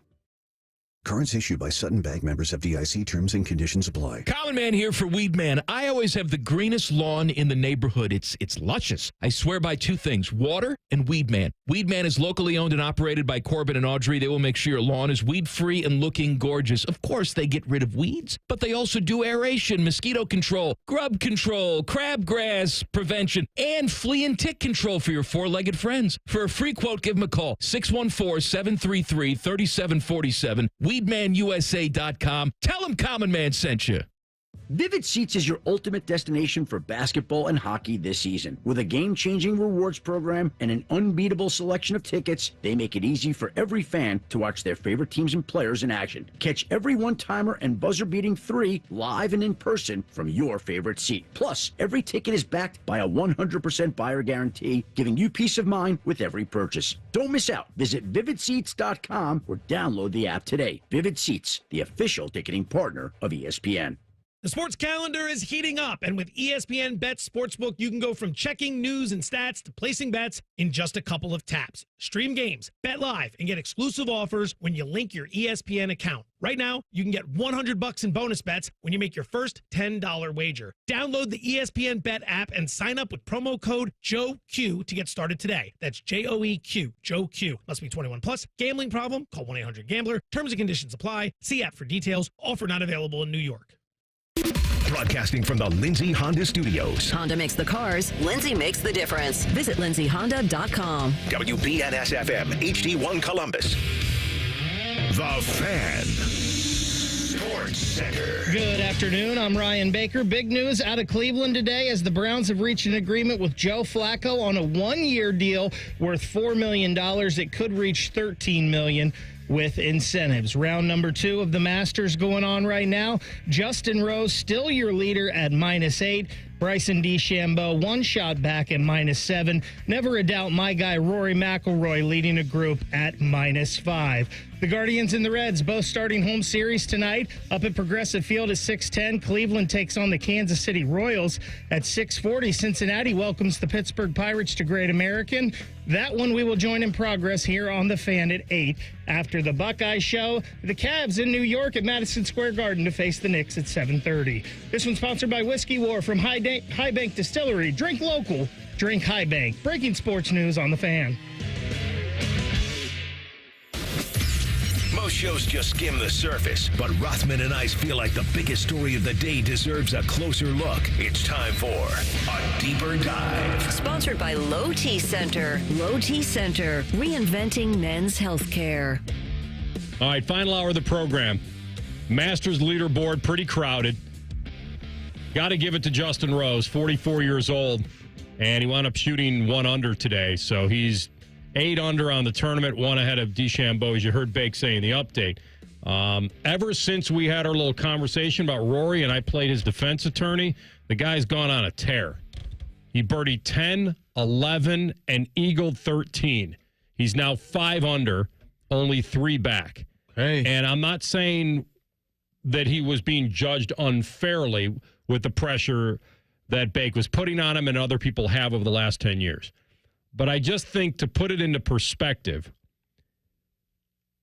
Cards issued by Sutton Bank, members of FDIC. Terms and conditions apply. Common Man here for Weed Man. I always have the greenest lawn in the neighborhood. It's luscious. I swear by two things, water and Weed Man. Weed Man is locally owned and operated by Corbin and Audrey. They will make sure your lawn is weed-free and looking gorgeous. Of course, they get rid of weeds, but they also do aeration, mosquito control, grub control, crabgrass prevention, and flea and tick control for your four-legged friends. For a free quote, give them a call, 614-733-3747. WeedmanUSA.com. Tell them Common Man sent you. Vivid Seats is your ultimate destination for basketball and hockey this season. With a game-changing rewards program and an unbeatable selection of tickets, they make it easy for every fan to watch their favorite teams and players in action. Catch every one-timer and buzzer-beating 3 live and in person from your favorite seat. Plus, every ticket is backed by a 100% buyer guarantee, giving you peace of mind with every purchase. Don't miss out. Visit vividseats.com or download the app today. Vivid Seats, the official ticketing partner of ESPN. The sports calendar is heating up, and with ESPN Bet Sportsbook, you can go from checking news and stats to placing bets in just a couple of taps. Stream games, bet live, and get exclusive offers when you link your ESPN account. Right now, you can get $100 in bonus bets when you make your first $10 wager. Download the ESPN Bet app and sign up with promo code JOEQ to get started today. That's JOEQ, Joe Q. Must be 21 plus. Gambling problem? Call 1-800-GAMBLER. Terms and conditions apply. See app for details. Offer not available in New York. Broadcasting from the Lindsay Honda Studios. Honda makes the cars. Lindsay makes the difference. Visit lindsayhonda.com. WBNS-FM, HD1 Columbus. The Fan. Sports Center. Good afternoon. I'm Ryan Baker. Big news out of Cleveland today as the Browns have reached an agreement with Joe Flacco on a one-year deal worth $4 million. It could reach $13 million. With incentives. Round number 2 of the Masters going on right now. Justin Rose still your leader at -8. Bryson DeChambeau 1 shot back at -7. Never a doubt my guy Rory McIlroy leading a group at -5. The Guardians and the Reds both starting home series tonight up at Progressive Field at 6:10. Cleveland takes on the Kansas City Royals at 6:40. Cincinnati welcomes the Pittsburgh Pirates to Great American. That one we will join in progress here on The Fan at 8. After the Buckeye show, the Cavs in New York at Madison Square Garden to face the Knicks at 7:30. This one's sponsored by Whiskey War from High Bank Distillery. Drink local, drink High Bank. Breaking sports news on The Fan. Most shows just skim the surface, but Rothman and Ice feel like the biggest story of the day deserves a closer look. It's time for a deeper dive. Sponsored by Low T Center. Low T Center, reinventing men's health care. All right, final hour of the program. Masters leaderboard, pretty crowded. Got to give it to Justin Rose, 44 years old, and he wound up shooting 1 under today, so he's 8 under on the tournament, 1 ahead of DeChambeau, as you heard Bake say in the update. Ever since we had our little conversation about Rory and I played his defense attorney, the guy's gone on a tear. He birdied 10, 11, and eagled 13. He's now 5 under, only 3 back. Hey. And I'm not saying that he was being judged unfairly with the pressure that Bake was putting on him and other people have over the last 10 years. But I just think, to put it into perspective,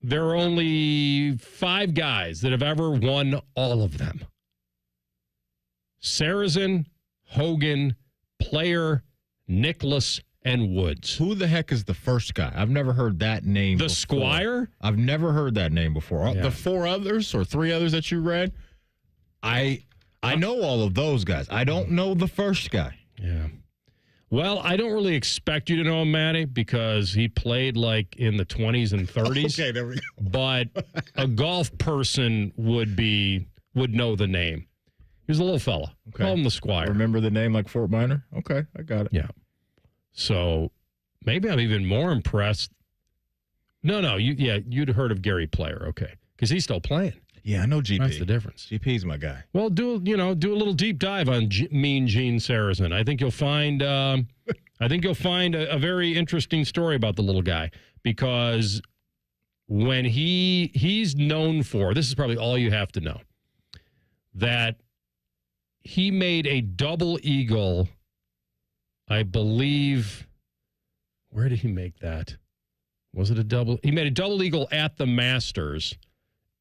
there are only 5 guys that have ever won all of them. Sarazen, Hogan, Player, Nicklaus, and Woods. Who the heck is the first guy? I've never heard that name before. Squire? I've never heard that name before. Yeah. The 4 others or 3 others that you read, I know all of those guys. I don't know the first guy. Yeah. Well, I don't really expect you to know him, Matty, because he played like in the 20s and 30s. Okay, there we go. But a golf person would know the name. He was a little fella. Okay. Call him the Squire. Remember the name like Fort Minor? Okay, I got it. Yeah. So maybe I'm even more impressed. No, you'd heard of Gary Player, okay, because he's still playing. Yeah, I know GP. That's the difference. GP's my guy. Well, do a little deep dive on Mean Gene Sarazen. I think you'll find a very interesting story about the little guy, because when he's known for, this is probably all you have to know, that he made a double eagle, I believe. Where did he make that? Was it a double? He made a double eagle at the Masters.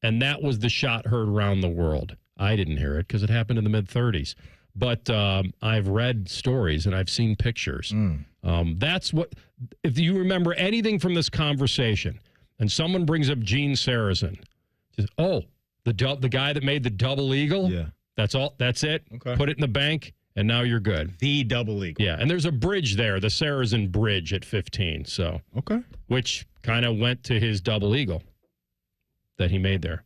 And that was the shot heard around the world. I didn't hear it because it happened in the mid-30s. But I've read stories and I've seen pictures. That's what, if you remember anything from this conversation and someone brings up Gene Sarazen, just, the guy that made the double eagle? Yeah. That's all. That's it. Okay. Put it in the bank and now you're good. The double eagle. Yeah. And there's a bridge there, the Sarazen Bridge at 15. So, okay. Which kind of went to his double eagle that he made there.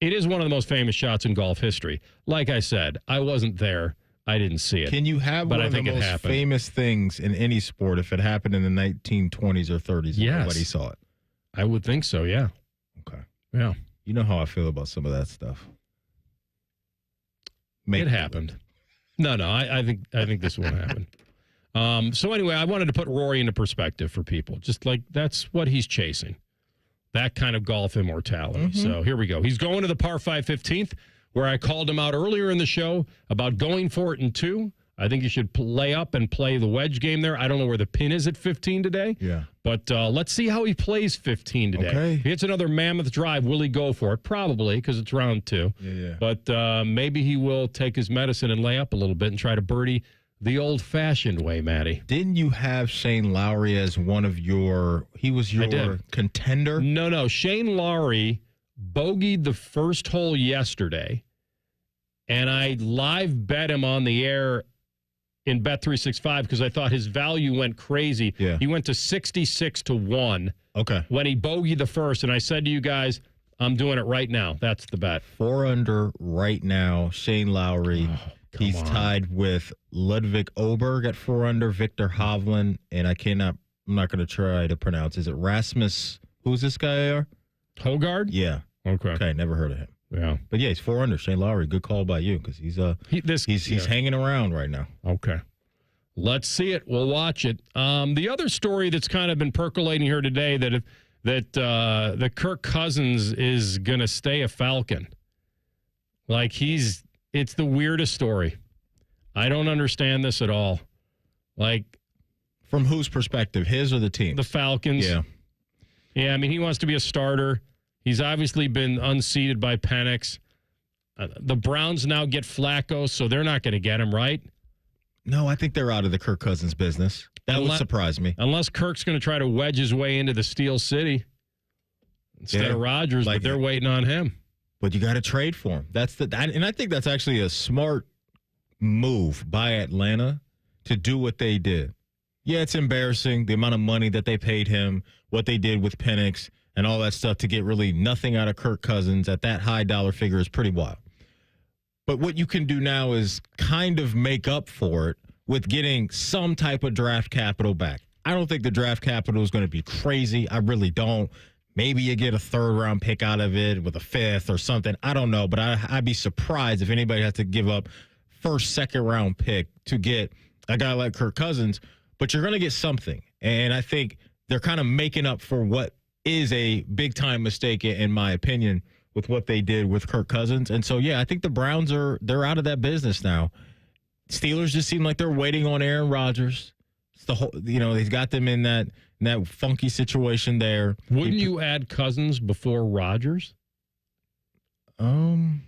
It is one of the most famous shots in golf history. Like I said, I wasn't there. I didn't see it. Can you have but one I of the think it most happened. famous things in any sport if it happened in the 1920s or 30s and Yes. nobody saw it? I would think so, yeah. Okay. Yeah. You know how I feel about some of that stuff. It happened. No, I think this won't happen. So anyway, I wanted to put Rory into perspective for people. Just like that's what he's chasing. That kind of golf immortality. Mm-hmm. So here we go. He's going to the par 5 15th, where I called him out earlier in the show about going for it in 2. I think you should lay up and play the wedge game there. I don't know where the pin is at 15 today. Yeah. But let's see how he plays 15 today. Okay. If he hits another mammoth drive, will he go for it? Probably, because it's round 2. Yeah. But maybe he will take his medicine and lay up a little bit and try to birdie the old-fashioned way, Matty. Didn't you have Shane Lowry as one of your... He was your contender? No. Shane Lowry bogeyed the first hole yesterday, and I live bet him on the air in Bet365 because I thought his value went crazy. Yeah. He went to 66 to 1. Okay. When he bogeyed the first, and I said to you guys, I'm doing it right now. That's the bet. 4 under right now. Shane Lowry. He's tied with Ludwig Oberg at 4 under, Victor Hovland, and I'm not going to try to pronounce. Is it Rasmus? Who's this guy? Hogard? Yeah. Okay, never heard of him. Yeah. But yeah, he's 4 under. Shane Lowry, good call by you because he's hanging around right now. Okay. Let's see it. We'll watch it. The other story that's kind of been percolating here today that Kirk Cousins is going to stay a Falcon. It's the weirdest story. I don't understand this at all. From whose perspective, his or the team? The Falcons. Yeah. Yeah, I mean, he wants to be a starter. He's obviously been unseated by Penix. The Browns now get Flacco, so they're not going to get him, right? No, I think they're out of the Kirk Cousins business. That would surprise me. Unless Kirk's going to try to wedge his way into the Steel City instead of Rodgers, but they're waiting on him. But you got to trade for him. And I think that's actually a smart move by Atlanta to do what they did. Yeah, it's embarrassing, the amount of money that they paid him, what they did with Penix, and all that stuff to get really nothing out of Kirk Cousins at that high dollar figure is pretty wild. But what you can do now is kind of make up for it with getting some type of draft capital back. I don't think the draft capital is going to be crazy. I really don't. Maybe you get a 3rd-round pick out of it with a 5th or something. I don't know, but I'd be surprised if anybody has to give up 1st, 2nd-round pick to get a guy like Kirk Cousins. But you're going to get something. And I think they're kind of making up for what is a big-time mistake, in my opinion, with what they did with Kirk Cousins. And so, yeah, I think the Browns they're out of that business now. Steelers just seem like they're waiting on Aaron Rodgers. It's the whole, he's got them in that funky situation there. Wouldn't you add Cousins before Rodgers? Ooh,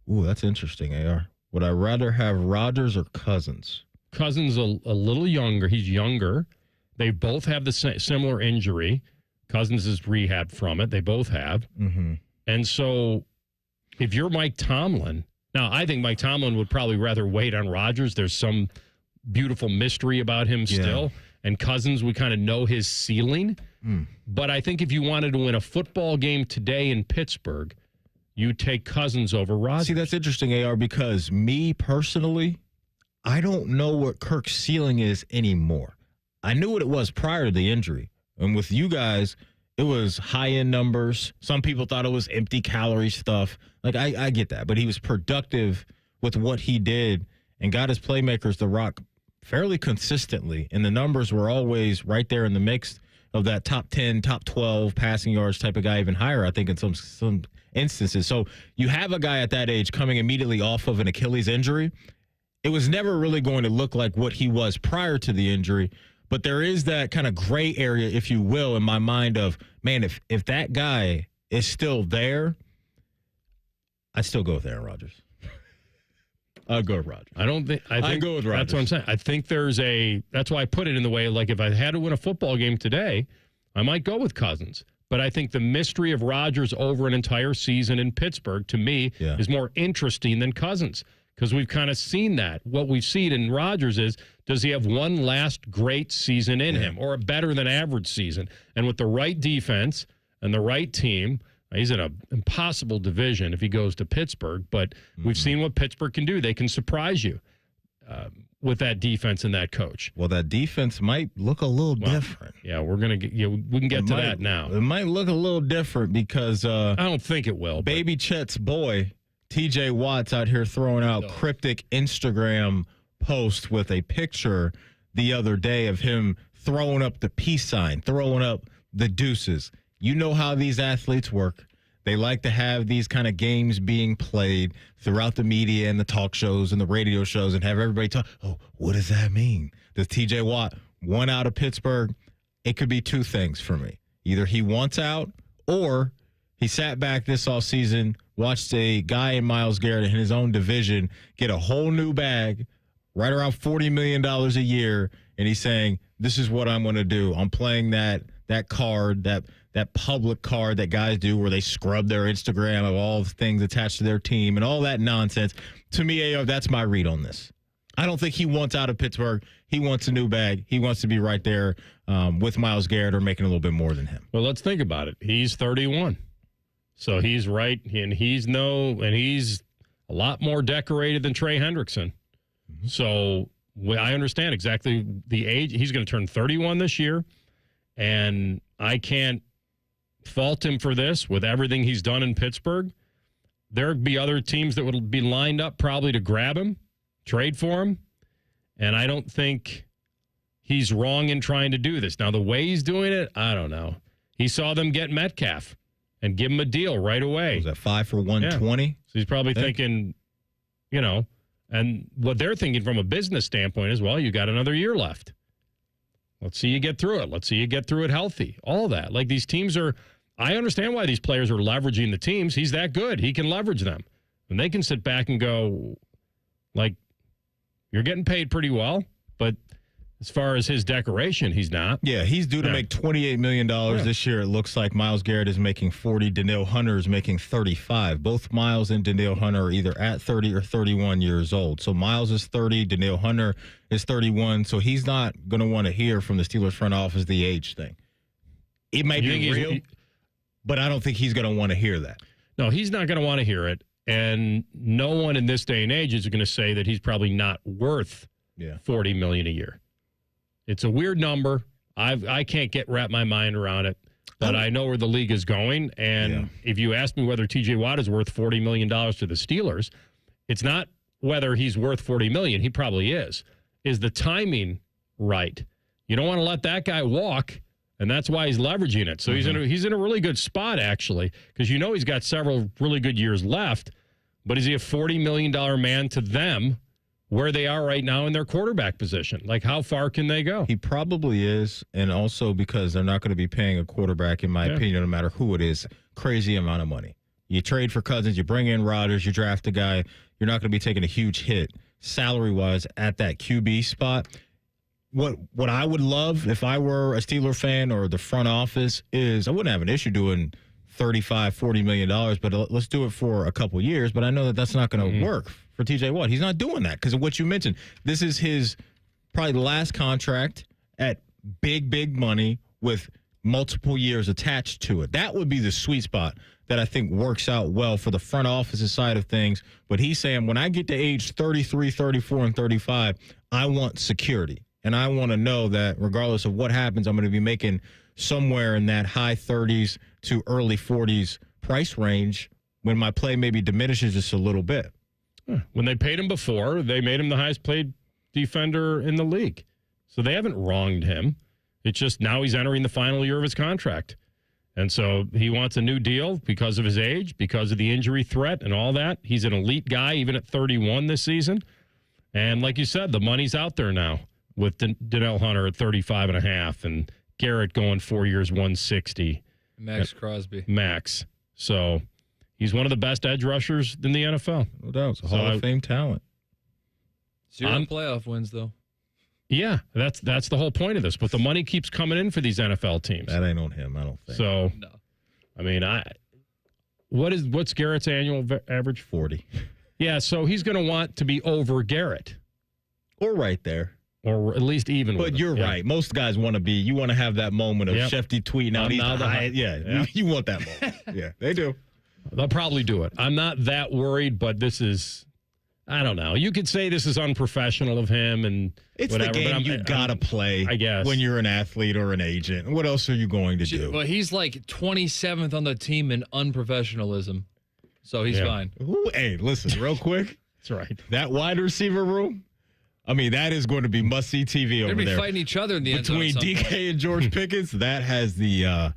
that's interesting, AR. Would I rather have Rodgers or Cousins? Cousins a little younger. He's younger. They both have the similar injury. Cousins is rehabbed from it. They both have. Mm-hmm. And so if you're Mike Tomlin, now I think Mike Tomlin would probably rather wait on Rodgers. There's some beautiful mystery about him still. And Cousins, we kind of know his ceiling. But I think if you wanted to win a football game today in Pittsburgh, you take Cousins over Rodgers. See, that's interesting, AR, because me personally, I don't know what Kirk's ceiling is anymore. I knew what it was prior to the injury. And with you guys, it was high-end numbers. Some people thought it was empty calorie stuff. I get that. But he was productive with what he did and got his playmakers to rock fairly consistently. And the numbers were always right there in the mix of that top 10, top 12 passing yards type of guy, even higher, I think, in some instances. So you have a guy at that age coming immediately off of an Achilles injury. It was never really going to look like what he was prior to the injury. But there is that kind of gray area, if you will, in my mind of, man, if that guy is still there, I'd still go with Aaron Rodgers. I'll go with Rodgers. I think go with Rodgers. That's what I'm saying. I think that's why I put it in the way, like if I had to win a football game today, I might go with Cousins. But I think the mystery of Rodgers over an entire season in Pittsburgh, to me, is more interesting than Cousins. Because we've kind of seen that. What we've seen in Rodgers is, does he have one last great season in him or a better than average season? And with the right defense and the right team, He's in an impossible division if he goes to Pittsburgh, but we've seen what Pittsburgh can do. They can surprise you with that defense and that coach. Well, that defense might look a little different. Yeah, we can get to that now. It might look a little different because I don't think it will. Baby Chet's boy, TJ Watt's out here throwing out cryptic Instagram posts with a picture the other day of him throwing up the peace sign, throwing up the deuces. You know how these athletes work. They like to have these kind of games being played throughout the media and the talk shows and the radio shows and have everybody talk, oh, what does that mean? Does TJ Watt want out of Pittsburgh? It could be two things for me. Either he wants out or he sat back this offseason, watched a guy in Myles Garrett in his own division get a whole new bag, right around $40 million a year, and he's saying, this is what I'm going to do. I'm playing that card, that public card that guys do where they scrub their Instagram of all the things attached to their team and all that nonsense. To me, Ayo, that's my read on this. I don't think he wants out of Pittsburgh. He wants a new bag. He wants to be right there with Myles Garrett or making a little bit more than him. Well, let's think about it. He's 31. So he's right, and he's a lot more decorated than Trey Hendrickson. Mm-hmm. So I understand exactly the age. He's going to turn 31 this year, and I can't fault him for this with everything he's done in Pittsburgh. There'd be other teams that would be lined up probably to grab him, trade for him, and I don't think he's wrong in trying to do this. Now, the way he's doing it, I don't know. He saw them get Metcalf and give him a deal right away. Was that 5 for 120? Yeah. So he's probably thinking, and what they're thinking from a business standpoint is, well, you got another year left. Let's see you get through it. Let's see you get through it healthy. All that. Like, these teams I understand why these players are leveraging the teams. He's that good. He can leverage them. And they can sit back and go, like, you're getting paid pretty well, but as far as his decoration, he's not. Yeah, he's due to make $28 million this year. It looks like Myles Garrett is making 40. Danielle Hunter is making 35. Both Myles and Danielle Hunter are either at 30 or 31 years old. So Myles is 30. Danielle Hunter is 31. So he's not going to want to hear from the Steelers front office the age thing. It might be real, but I don't think he's going to want to hear that. No, he's not going to want to hear it. And no one in this day and age is going to say that he's probably not worth $40 million a year. It's a weird number. I can't wrap my mind around it, but I know where the league is going. And if you ask me whether T.J. Watt is worth $40 million to the Steelers, it's not whether he's worth $40 million. He probably is. Is the timing right? You don't want to let that guy walk, and that's why he's leveraging it. So he's in a really good spot, actually, because he's got several really good years left. But is he a $40 million man to them? Where they are right now in their quarterback position. Like, how far can they go? He probably is, and also because they're not going to be paying a quarterback, in my opinion, no matter who it is, crazy amount of money. You trade for Cousins, you bring in Rodgers, you draft a guy, you're not going to be taking a huge hit salary-wise at that QB spot. What I would love if I were a Steeler fan or the front office is I wouldn't have an issue doing $35, $40 million, but let's do it for a couple years. But I know that that's not going to work for TJ Watt. He's not doing that because of what you mentioned. This is his probably the last contract at big money with multiple years attached to it. That would be the sweet spot that I think works out well for the front office side of things. But he's saying when I get to age 33, 34, and 35, I want security. And I want to know that regardless of what happens, I'm going to be making somewhere in that high 30s to early 40s price range when my play maybe diminishes just a little bit. When they paid him before, they made him the highest paid defender in the league. So they haven't wronged him. It's just now he's entering the final year of his contract. And so he wants a new deal because of his age, because of the injury threat and all that. He's an elite guy even at 31 this season. And like you said, the money's out there now with Danielle Hunter at 35 and a half and Garrett going 4 years, 160. Max Crosby. Max. So he's one of the best edge rushers in the NFL. No doubt. It's a Hall of Fame talent. 0 playoff wins, though. Yeah, that's the whole point of this. But the money keeps coming in for these NFL teams. That ain't on him, I don't think. So, no. I mean, what's Garrett's annual average? 40. Yeah, so he's going to want to be over Garrett. Or right there. or at least even. But you're right. Most guys want to have that moment of Shefty tweeting out. You want that moment. Yeah, they do. They'll probably do it. I'm not that worried, but this is, I don't know. You could say this is unprofessional of him and it's whatever. The game you got to play, I guess, when you're an athlete or an agent. What else are you going to do? Well, he's like 27th on the team in unprofessionalism, so he's fine. Ooh, hey, listen, real quick. That's right. That wide receiver room, I mean, that is going to be must-see TV over there. They're going to be fighting each other in the end zone. Between DK and George Pickens, that has the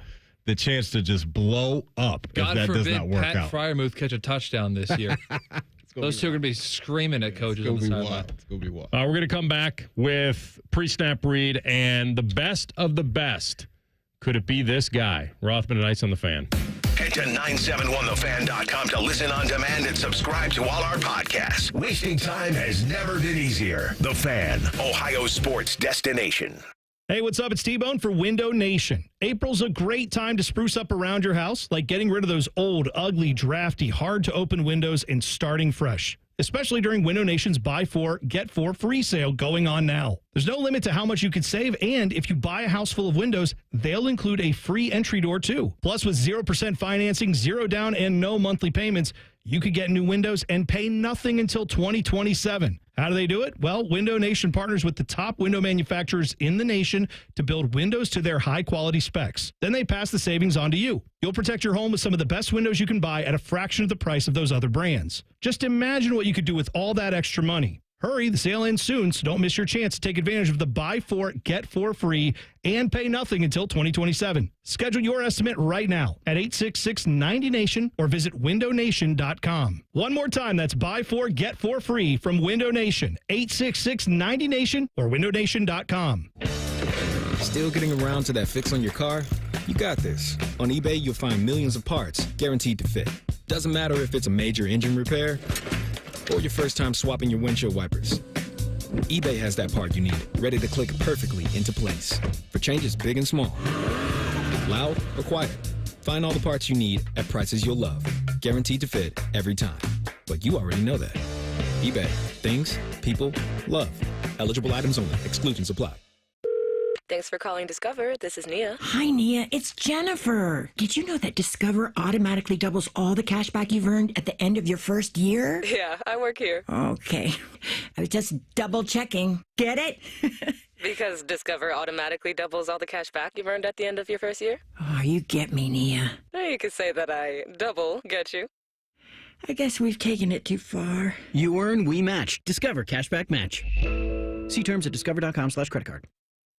chance to just blow up God if that forbid does not work Pat out. Fryermuth catch a touchdown this year. Those two are going to be screaming at coaches on the sideline. It's going to be wild. We're going to come back with pre-snap read and the best of the best. Could it be this guy? Rothman and Ice on the Fan. Head to 971thefan.com to listen on demand and subscribe to all our podcasts. Wasting time has never been easier. The Fan, Ohio sports destination. Hey, what's up? It's T-Bone for Window Nation. April's a great time to spruce up around your house, like getting rid of those old, ugly, drafty, hard-to-open windows and starting fresh. Especially during Window Nation's Buy 4, Get 4 free sale going on now. There's no limit to how much you could save, and if you buy a house full of windows, they'll include a free entry door, too. Plus, with 0% financing, 0 down, and no monthly payments, you could get new windows and pay nothing until 2027. How do they do it? Well, Window Nation partners with the top window manufacturers in the nation to build windows to their high-quality specs. Then they pass the savings on to you. You'll protect your home with some of the best windows you can buy at a fraction of the price of those other brands. Just imagine what you could do with all that extra money. Hurry, the sale ends soon, so don't miss your chance to take advantage of the Buy 4, Get 4 free and pay nothing until 2027. Schedule your estimate right now at 866-90NATION or visit windownation.com. One more time, that's Buy 4, Get 4 free from Window Nation, 866-90NATION or windownation.com. Still getting around to that fix on your car? You got this. On eBay, you'll find millions of parts guaranteed to fit. Doesn't matter if it's a major engine repair or your first time swapping your windshield wipers. eBay has that part you need, ready to click perfectly into place for changes big and small. Loud or quiet, find all the parts you need at prices you'll love, guaranteed to fit every time. But you already know that. eBay, things, people, love. Eligible items only. Exclusions apply. Thanks for calling Discover. This is Nia. Hi, Nia. It's Jennifer. Did you know that Discover automatically doubles all the cash back you've earned at the end of your first year? Yeah, I work here. Okay. I was just double checking. Get it? Because Discover automatically doubles all the cash back you've earned at the end of your first year? Oh, you get me, Nia. You could say that I double get you. I guess we've taken it too far. You earn, we match. Discover Cashback Match. See terms at discover.com/creditcard.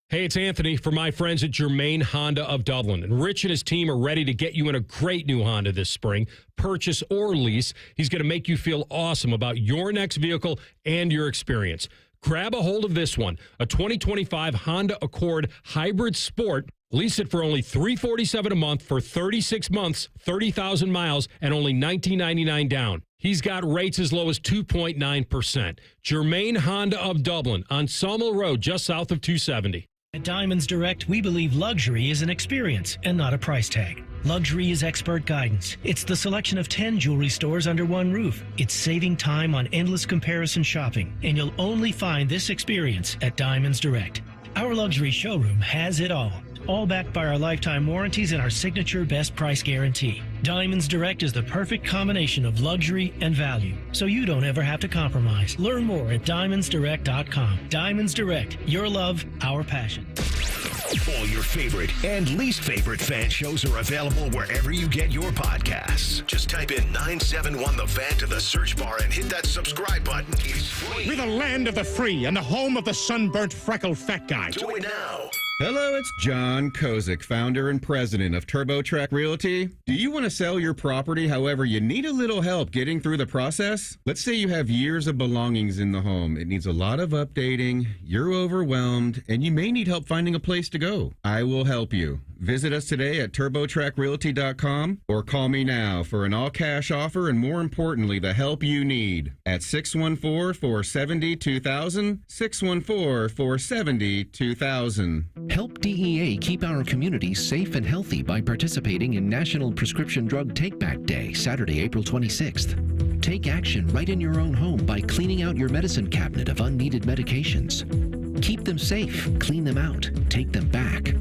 Hey, it's Anthony for my friends at Germain Honda of Dublin. And Rich and his team are ready to get you in a great new Honda this spring. Purchase or lease. He's going to make you feel awesome about your next vehicle and your experience. Grab a hold of this one, a 2025 Honda Accord Hybrid Sport. Lease it for only $347 a month for 36 months, 30,000 miles, and only $19.99 down. He's got rates as low as 2.9%. Germain Honda of Dublin on Sawmill Road, just south of 270. At Diamonds Direct, we believe luxury is an experience and not a price tag. Luxury is expert guidance. It's the selection of 10 jewelry stores under one roof. It's saving time on endless comparison shopping, and you'll only find this experience at Diamonds Direct. Our luxury showroom has it all backed by our lifetime warranties and our signature best price guarantee. Diamonds Direct is the perfect combination of luxury and value, so you don't ever have to compromise. Learn more at diamondsdirect.com. Diamonds Direct, your love, our passion. All your favorite and least favorite fan shows are available wherever you get your podcasts. Just type in 971 The Fan to the search bar and hit that subscribe button. It's free. We're the land of the free and the home of the sunburnt, freckled fat guy. Do it now. Hello, it's John Kozik, founder and president of TurboTrack Realty. Do you want to sell your property, however, you need a little help getting through the process? Let's say you have years of belongings in the home. It needs a lot of updating, you're overwhelmed, and you may need help finding a place to go. I will help you. Visit us today at TurboTrackRealty.com or call me now for an all-cash offer and, more importantly, the help you need at 614-470-2000, 614-470-2000. Help DEA keep our communities safe and healthy by participating in National Prescription Drug Take-Back Day, Saturday, April 26th. Take action right in your own home by cleaning out your medicine cabinet of unneeded medications. Keep them safe, clean them out, take them back.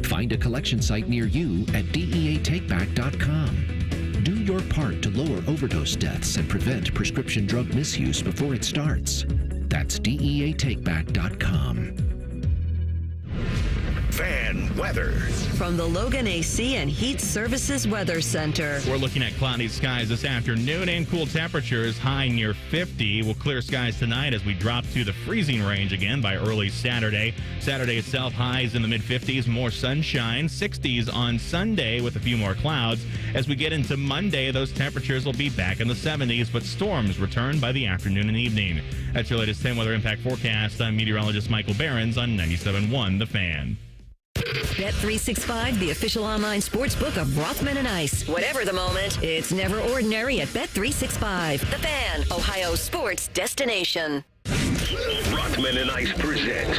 Find a collection site near you at DEATakeback.com. Do your part to lower overdose deaths and prevent prescription drug misuse before it starts. That's DEATakeback.com. Fan weather. From the Logan AC and Heat Services Weather Center. We're looking at cloudy skies this afternoon and cool temperatures, high near 50. We'll clear skies tonight as we drop to the freezing range again by early Saturday. Saturday itself, highs in the mid-50s, more sunshine, 60s on Sunday with a few more clouds. As we get into Monday, those temperatures will be back in the 70s, but storms return by the afternoon and evening. That's your latest 10 weather impact forecast. I'm meteorologist Michael Behrens on 97.1 The Fan. Bet365, the official online sports book of Rothman and Ice. Whatever the moment, it's never ordinary at Bet365. The Fan, Ohio's sports destination. Rothman and Ice present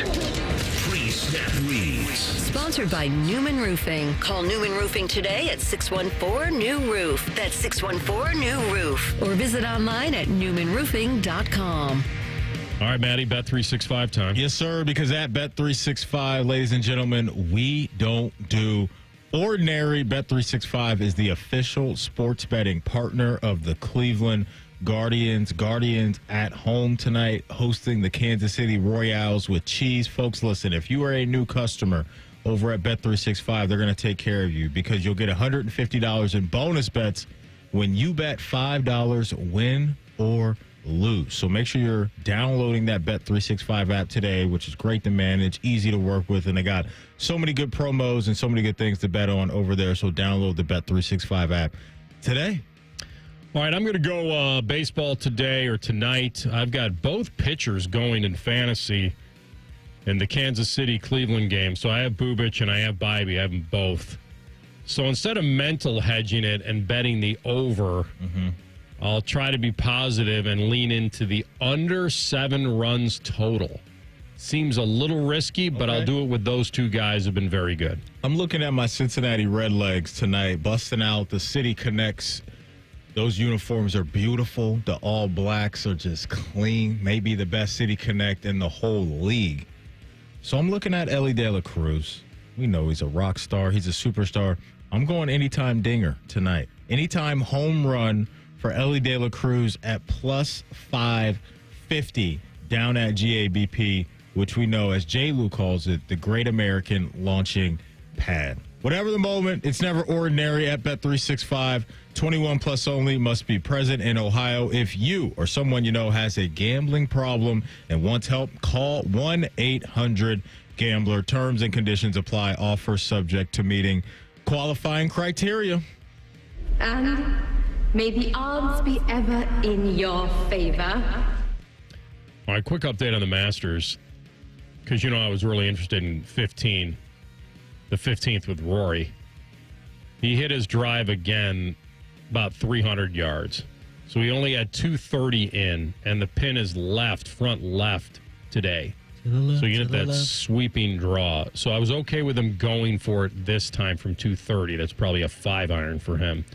Free Snap Reads. Sponsored by Newman Roofing. Call Newman Roofing today at 614-NEW-ROOF. That's 614-NEW-ROOF. Or visit online at newmanroofing.com. All right, Maddie, Bet365 time. Yes, sir, because at Bet365, ladies and gentlemen, we don't do ordinary. Bet365 is the official sports betting partner of the Cleveland Guardians. Guardians at home tonight, hosting the Kansas City Royals with cheese. Folks, listen, if you are a new customer over at Bet365, they're going to take care of you because you'll get $150 in bonus bets when you bet $5, win or lose. So make sure you're downloading that Bet365 app today, which is great to manage, easy to work with, and they got so many good promos and so many good things to bet on over there. So download the Bet365 app today. All right, I'm going to go baseball today or tonight. I've got both pitchers going in fantasy in the Kansas City-Cleveland game. So I have Bubic and I have Bybee. I have them both. So instead of mental hedging it and betting the over, I'll try to be positive and lean into the under 7 runs total. Seems a little risky, but I'll do it with those two guys who've been very good. I'm looking at my Cincinnati Redlegs tonight, busting out the City Connects. Those uniforms are beautiful. The All Blacks are just clean. Maybe the best City Connect in the whole league. So I'm looking at Ellie De La Cruz. We know he's a rock star. He's a superstar. I'm going anytime dinger tonight. Anytime home run for Ellie De La Cruz at plus 550 down at GABP, which we know, as J. Lou calls it, the Great American Launching Pad. Whatever the moment, it's never ordinary at Bet365. 21 plus only, must be present in Ohio. If you or someone you know has a gambling problem and wants help, call 1-800-GAMBLER. Terms and conditions apply. Offer subject to meeting qualifying criteria. And may the odds be ever in your favor. All right, quick update on the Masters, because, you know, I was really interested in the 15th with Rory. He hit his drive again about 300 yards. So he only had 230 in, and the pin is front left today. So you get that sweeping draw. So I was okay with him going for it this time from 230. That's probably a 5-iron for him.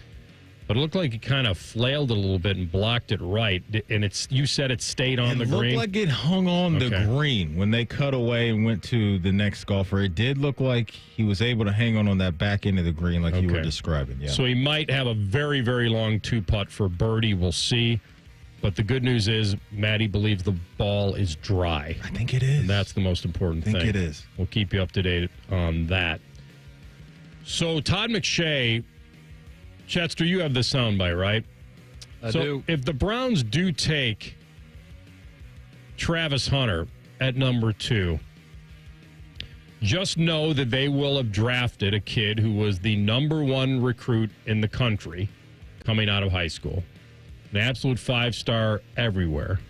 But it looked like he kind of flailed it a little bit and blocked it right. And you said it stayed on the green? It looked like it hung on the green when they cut away and went to the next golfer. It did look like he was able to hang on that back end of the green like you were describing. Yeah. So he might have a very, very long 2-putt for birdie. We'll see. But the good news is Maddie believes the ball is dry. I think it is. And that's the most important thing. I think it is. We'll keep you up to date on that. So Todd McShay, Chetster, you have the soundbite, right? I do. If the Browns do take Travis Hunter at number 2, just know that they will have drafted a kid who was the number 1 recruit in the country coming out of high school. An absolute 5-star everywhere.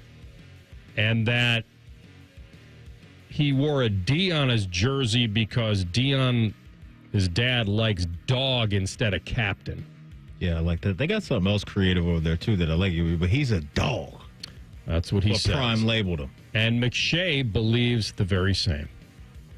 And that he wore a D on his jersey because Dion, his dad, likes dog instead of captain. Yeah, I like that. They got something else creative over there, too, that I like. But he's a dog. That's what he says. Prime labeled him. And McShay believes the very same.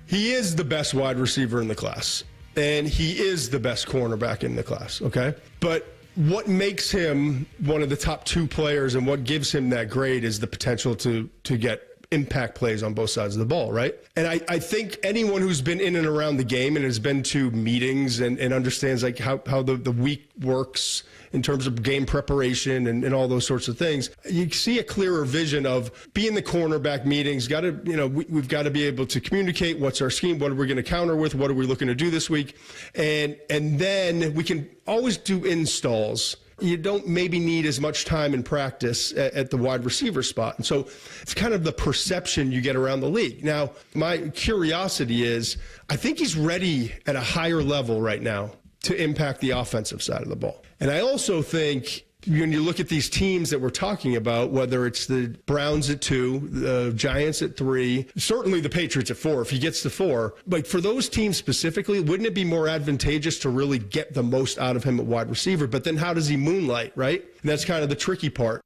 He is the best wide receiver in the class, and he is the best cornerback in the class, okay? But what makes him one of the top 2 players and what gives him that grade is the potential to get impact plays on both sides of the ball, right? And I think anyone who's been in and around the game and has been to meetings and understands like how the week works in terms of game preparation and all those sorts of things, you see a clearer vision of being the cornerback meetings. We've got to be able to communicate what's our scheme, what are we going to counter with, what are we looking to do this week, and then we can always do installs. You don't maybe need as much time in practice at the wide receiver spot. And so it's kind of the perception you get around the league. Now, my curiosity is, I think he's ready at a higher level right now to impact the offensive side of the ball. And I also think when you look at these teams that we're talking about, whether it's the Browns at 2, the Giants at 3, certainly the Patriots at 4, if he gets to 4, like for those teams specifically, wouldn't it be more advantageous to really get the most out of him at wide receiver? But then how does he moonlight, right? And that's kind of the tricky part.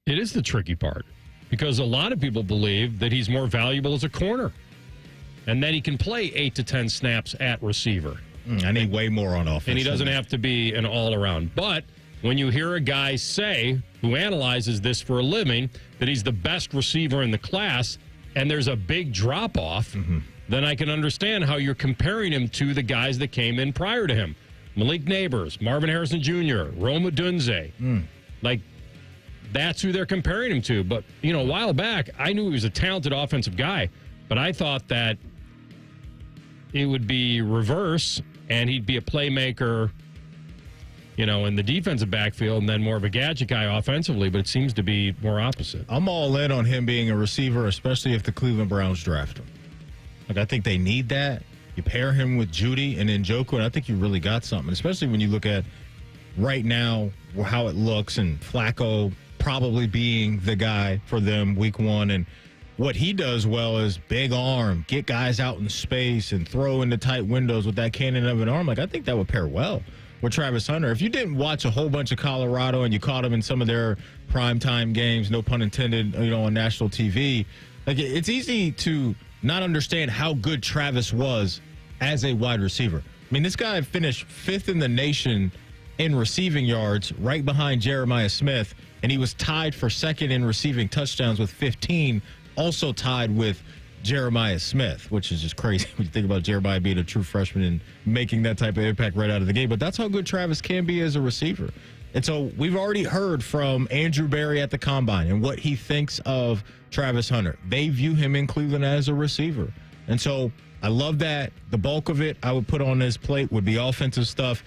It is the tricky part because a lot of people believe that he's more valuable as a corner and that he can play 8 to 10 snaps at receiver. I need way more on offense. And he doesn't have to be an all-around. But when you hear a guy say, who analyzes this for a living, that he's the best receiver in the class, and there's a big drop-off, then I can understand how you're comparing him to the guys that came in prior to him. Malik Neighbors, Marvin Harrison Jr., Rome Odunze. Like, that's who they're comparing him to. But, a while back, I knew he was a talented offensive guy, but I thought that it would be reverse, and he'd be a playmaker, in the defensive backfield, and then more of a gadget guy offensively, but it seems to be more opposite. I'm all in on him being a receiver, especially if the Cleveland Browns draft him. Like, I think they need that. You pair him with Judy and Njoku, and I think you really got something, especially when you look at right now how it looks, and Flacco probably being the guy for them week 1, and what he does well is big arm, get guys out in space, and throw into tight windows with that cannon of an arm. Like, I think that would pair well with Travis Hunter. If you didn't watch a whole bunch of Colorado and you caught him in some of their primetime games, no pun intended, on national TV, like it's easy to not understand how good Travis was as a wide receiver. I mean, this guy finished 5th in the nation in receiving yards, right behind Jeremiah Smith, and he was tied for 2nd in receiving touchdowns with 15, also tied with Jeremiah Smith, which is just crazy when you think about Jeremiah being a true freshman and making that type of impact right out of the game. But that's how good Travis can be as a receiver. And so we've already heard from Andrew Berry at the Combine and what he thinks of Travis Hunter. They view him in Cleveland as a receiver. And so I love that. The bulk of it I would put on his plate would be offensive stuff.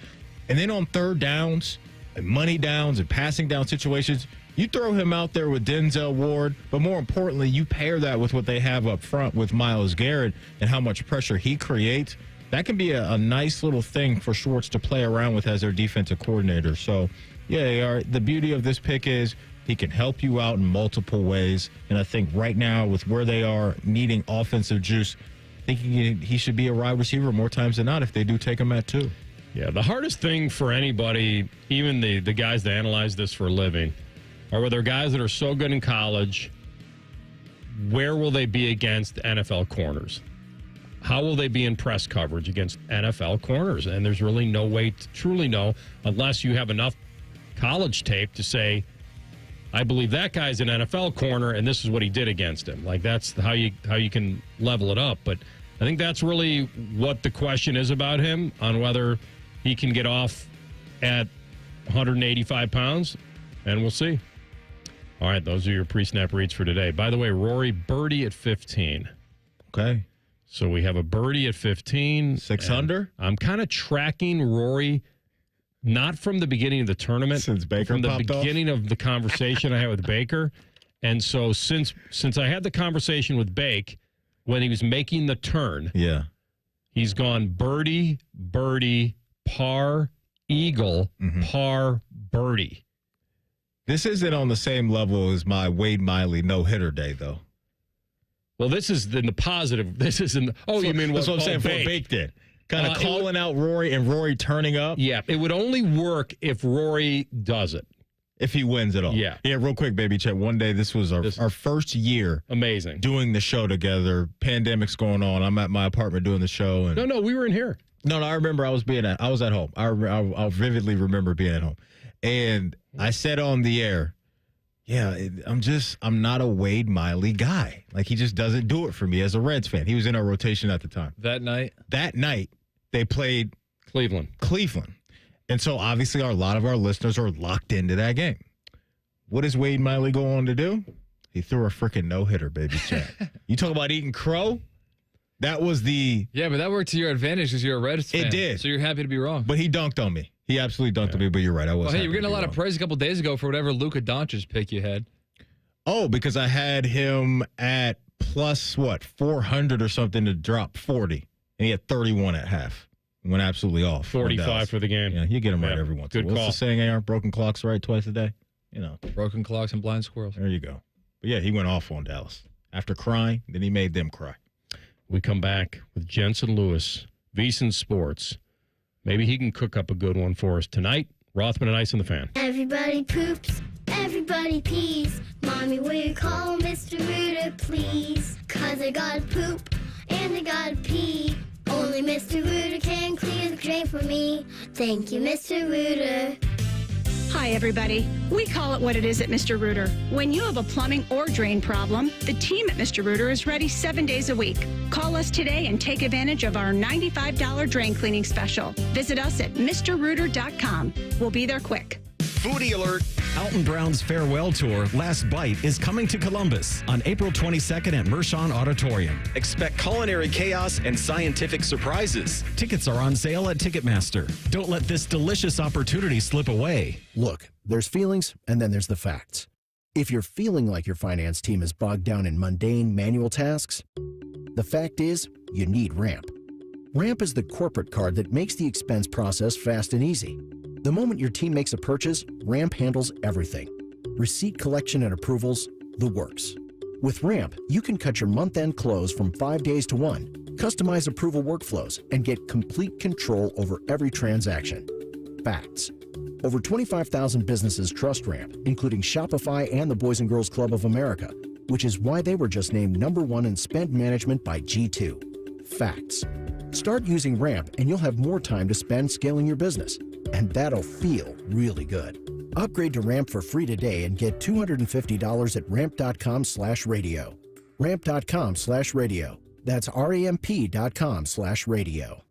And then on third downs and money downs and passing down situations, you throw him out there with Denzel Ward, but more importantly, you pair that with what they have up front with Myles Garrett and how much pressure he creates. That can be a nice little thing for Schwartz to play around with as their defensive coordinator. So, yeah, the beauty of this pick is he can help you out in multiple ways. And I think right now with where they are needing offensive juice, thinking he should be a wide receiver more times than not if they do take him at 2. Yeah, the hardest thing for anybody, even the guys that analyze this for a living, are where they're guys that are so good in college, where will they be against NFL corners? How will they be in press coverage against NFL corners? And there's really no way to truly know unless you have enough college tape to say, I believe that guy's an NFL corner and this is what he did against him. Like, that's how you can level it up. But I think that's really what the question is about him, on whether he can get off at 185 pounds, and we'll see. All right, those are your pre-snap reads for today. By the way, Rory, birdie at 15. Okay. So we have a birdie at 15. 6 under? I'm kind of tracking Rory, not from the beginning of the tournament. Since Baker from the popped beginning of the conversation I had with Baker. And so since I had the conversation with Bake, when he was making the turn, he's gone birdie, birdie, par, eagle, par, birdie. This isn't on the same level as my Wade Miley no-hitter day, though. Well, this is in the positive. This is in the, you mean that's what I'm saying for what Bake did. Kind of calling out Rory and Rory turning up. Yeah, it would only work if Rory does it. If he wins it all. Yeah. Yeah, real quick, baby Chet. One day, this was our first year. Amazing. Doing the show together. Pandemic's going on. I'm at my apartment doing the show. And No, we were in here. No, I remember I was at home. I'll vividly remember being at home. And I said on the air, Yeah, I'm not a Wade Miley guy. Like, he just doesn't do it for me as a Reds fan. He was in our rotation at the time. That night, they played Cleveland. And so, obviously, a lot of our listeners are locked into that game. What does Wade Miley go on to do? He threw a freaking no-hitter, baby chat. You talk about eating crow? That was the... Yeah, but that worked to your advantage because you're a Reds fan. It did. So you're happy to be wrong. But he dunked on me. He absolutely dunked on me, but you're right. I was. Hey, you were getting a lot of praise a couple days ago for whatever Luka Doncic pick you had. Oh, because I had him at plus, 400 or something to drop 40. And he had 31 at half. Went absolutely off. 45 for the game. Yeah, you get him right every once in a while. What's the saying, AR? Broken clocks right twice a day? You know. Broken clocks and blind squirrels. There you go. But yeah, he went off on Dallas. After crying, then he made them cry. We come back with Jensen Lewis, VSiN Sports. Maybe he can cook up a good one for us tonight. Rothman and Ice in the Fan. Everybody poops, everybody pees. Mommy, will you call Mr. Rooter, please? 'Cause I gotta poop and I gotta pee. Only Mr. Rooter can clear the drain for me. Thank you, Mr. Rooter. Hi, everybody. We call it what it is at Mr. Rooter. When you have a plumbing or drain problem, the team at Mr. Rooter is ready 7 days a week. Call us today and take advantage of our $95 drain cleaning special. Visit us at MrRooter.com. We'll be there quick. Foodie alert! Alton Brown's farewell tour, Last Bite, is coming to Columbus on April 22nd at Mershon Auditorium. Expect culinary chaos and scientific surprises. Tickets are on sale at Ticketmaster. Don't let this delicious opportunity slip away. Look, there's feelings, and then there's the facts. If you're feeling like your finance team is bogged down in mundane manual tasks, the fact is, you need Ramp. Ramp is the corporate card that makes the expense process fast and easy. The moment your team makes a purchase, Ramp handles everything. Receipt collection and approvals, the works. With Ramp, you can cut your month-end close from 5 days to 1, customize approval workflows, and get complete control over every transaction. Facts. Over 25,000 businesses trust Ramp, including Shopify and the Boys and Girls Club of America, which is why they were just named #1 in spend management by G2. Facts. Start using Ramp and you'll have more time to spend scaling your business. And that'll feel really good. Upgrade to Ramp for free today and get $250 at ramp.com/radio. Ramp.com/radio. That's RAMP.com/radio.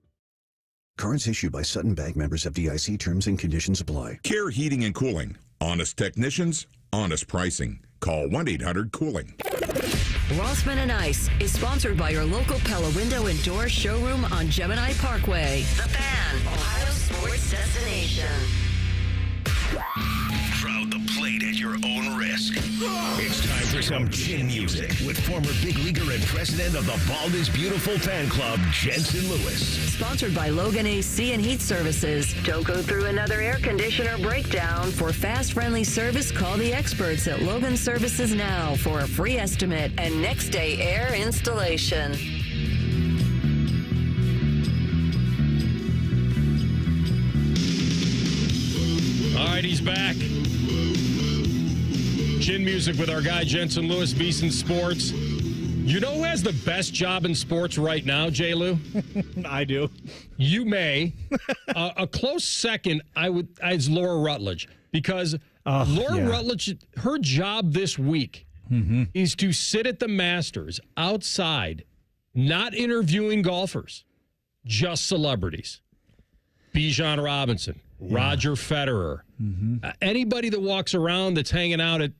Cards issued by Sutton Bank, members of FDIC. Terms and conditions apply. Care Heating and Cooling. Honest technicians, honest pricing. Call 1-800-COOLING. Rothman and Ice is sponsored by your local Pella Window and Door showroom on Gemini Parkway. The Fan, Ohio sports destination. Crowd the plate at your own risk. It's time for some chin music with former big leaguer and president of the Bald is Beautiful fan club, Jensen Lewis. Sponsored by Logan AC and Heat Services. Don't go through another air conditioner breakdown. For fast, friendly service, call the experts at Logan Services now for a free estimate and next day air installation. All right, he's back. Chin music with our guy, Jensen Lewis, VSiN Sports. You know who has the best job in sports right now, J. Lou? I do. You may. A close second, is Laura Rutledge. Because Laura Rutledge, her job this week is to sit at the Masters outside, not interviewing golfers, just celebrities. Bijan Robinson, Roger Federer, anybody that walks around that's hanging out at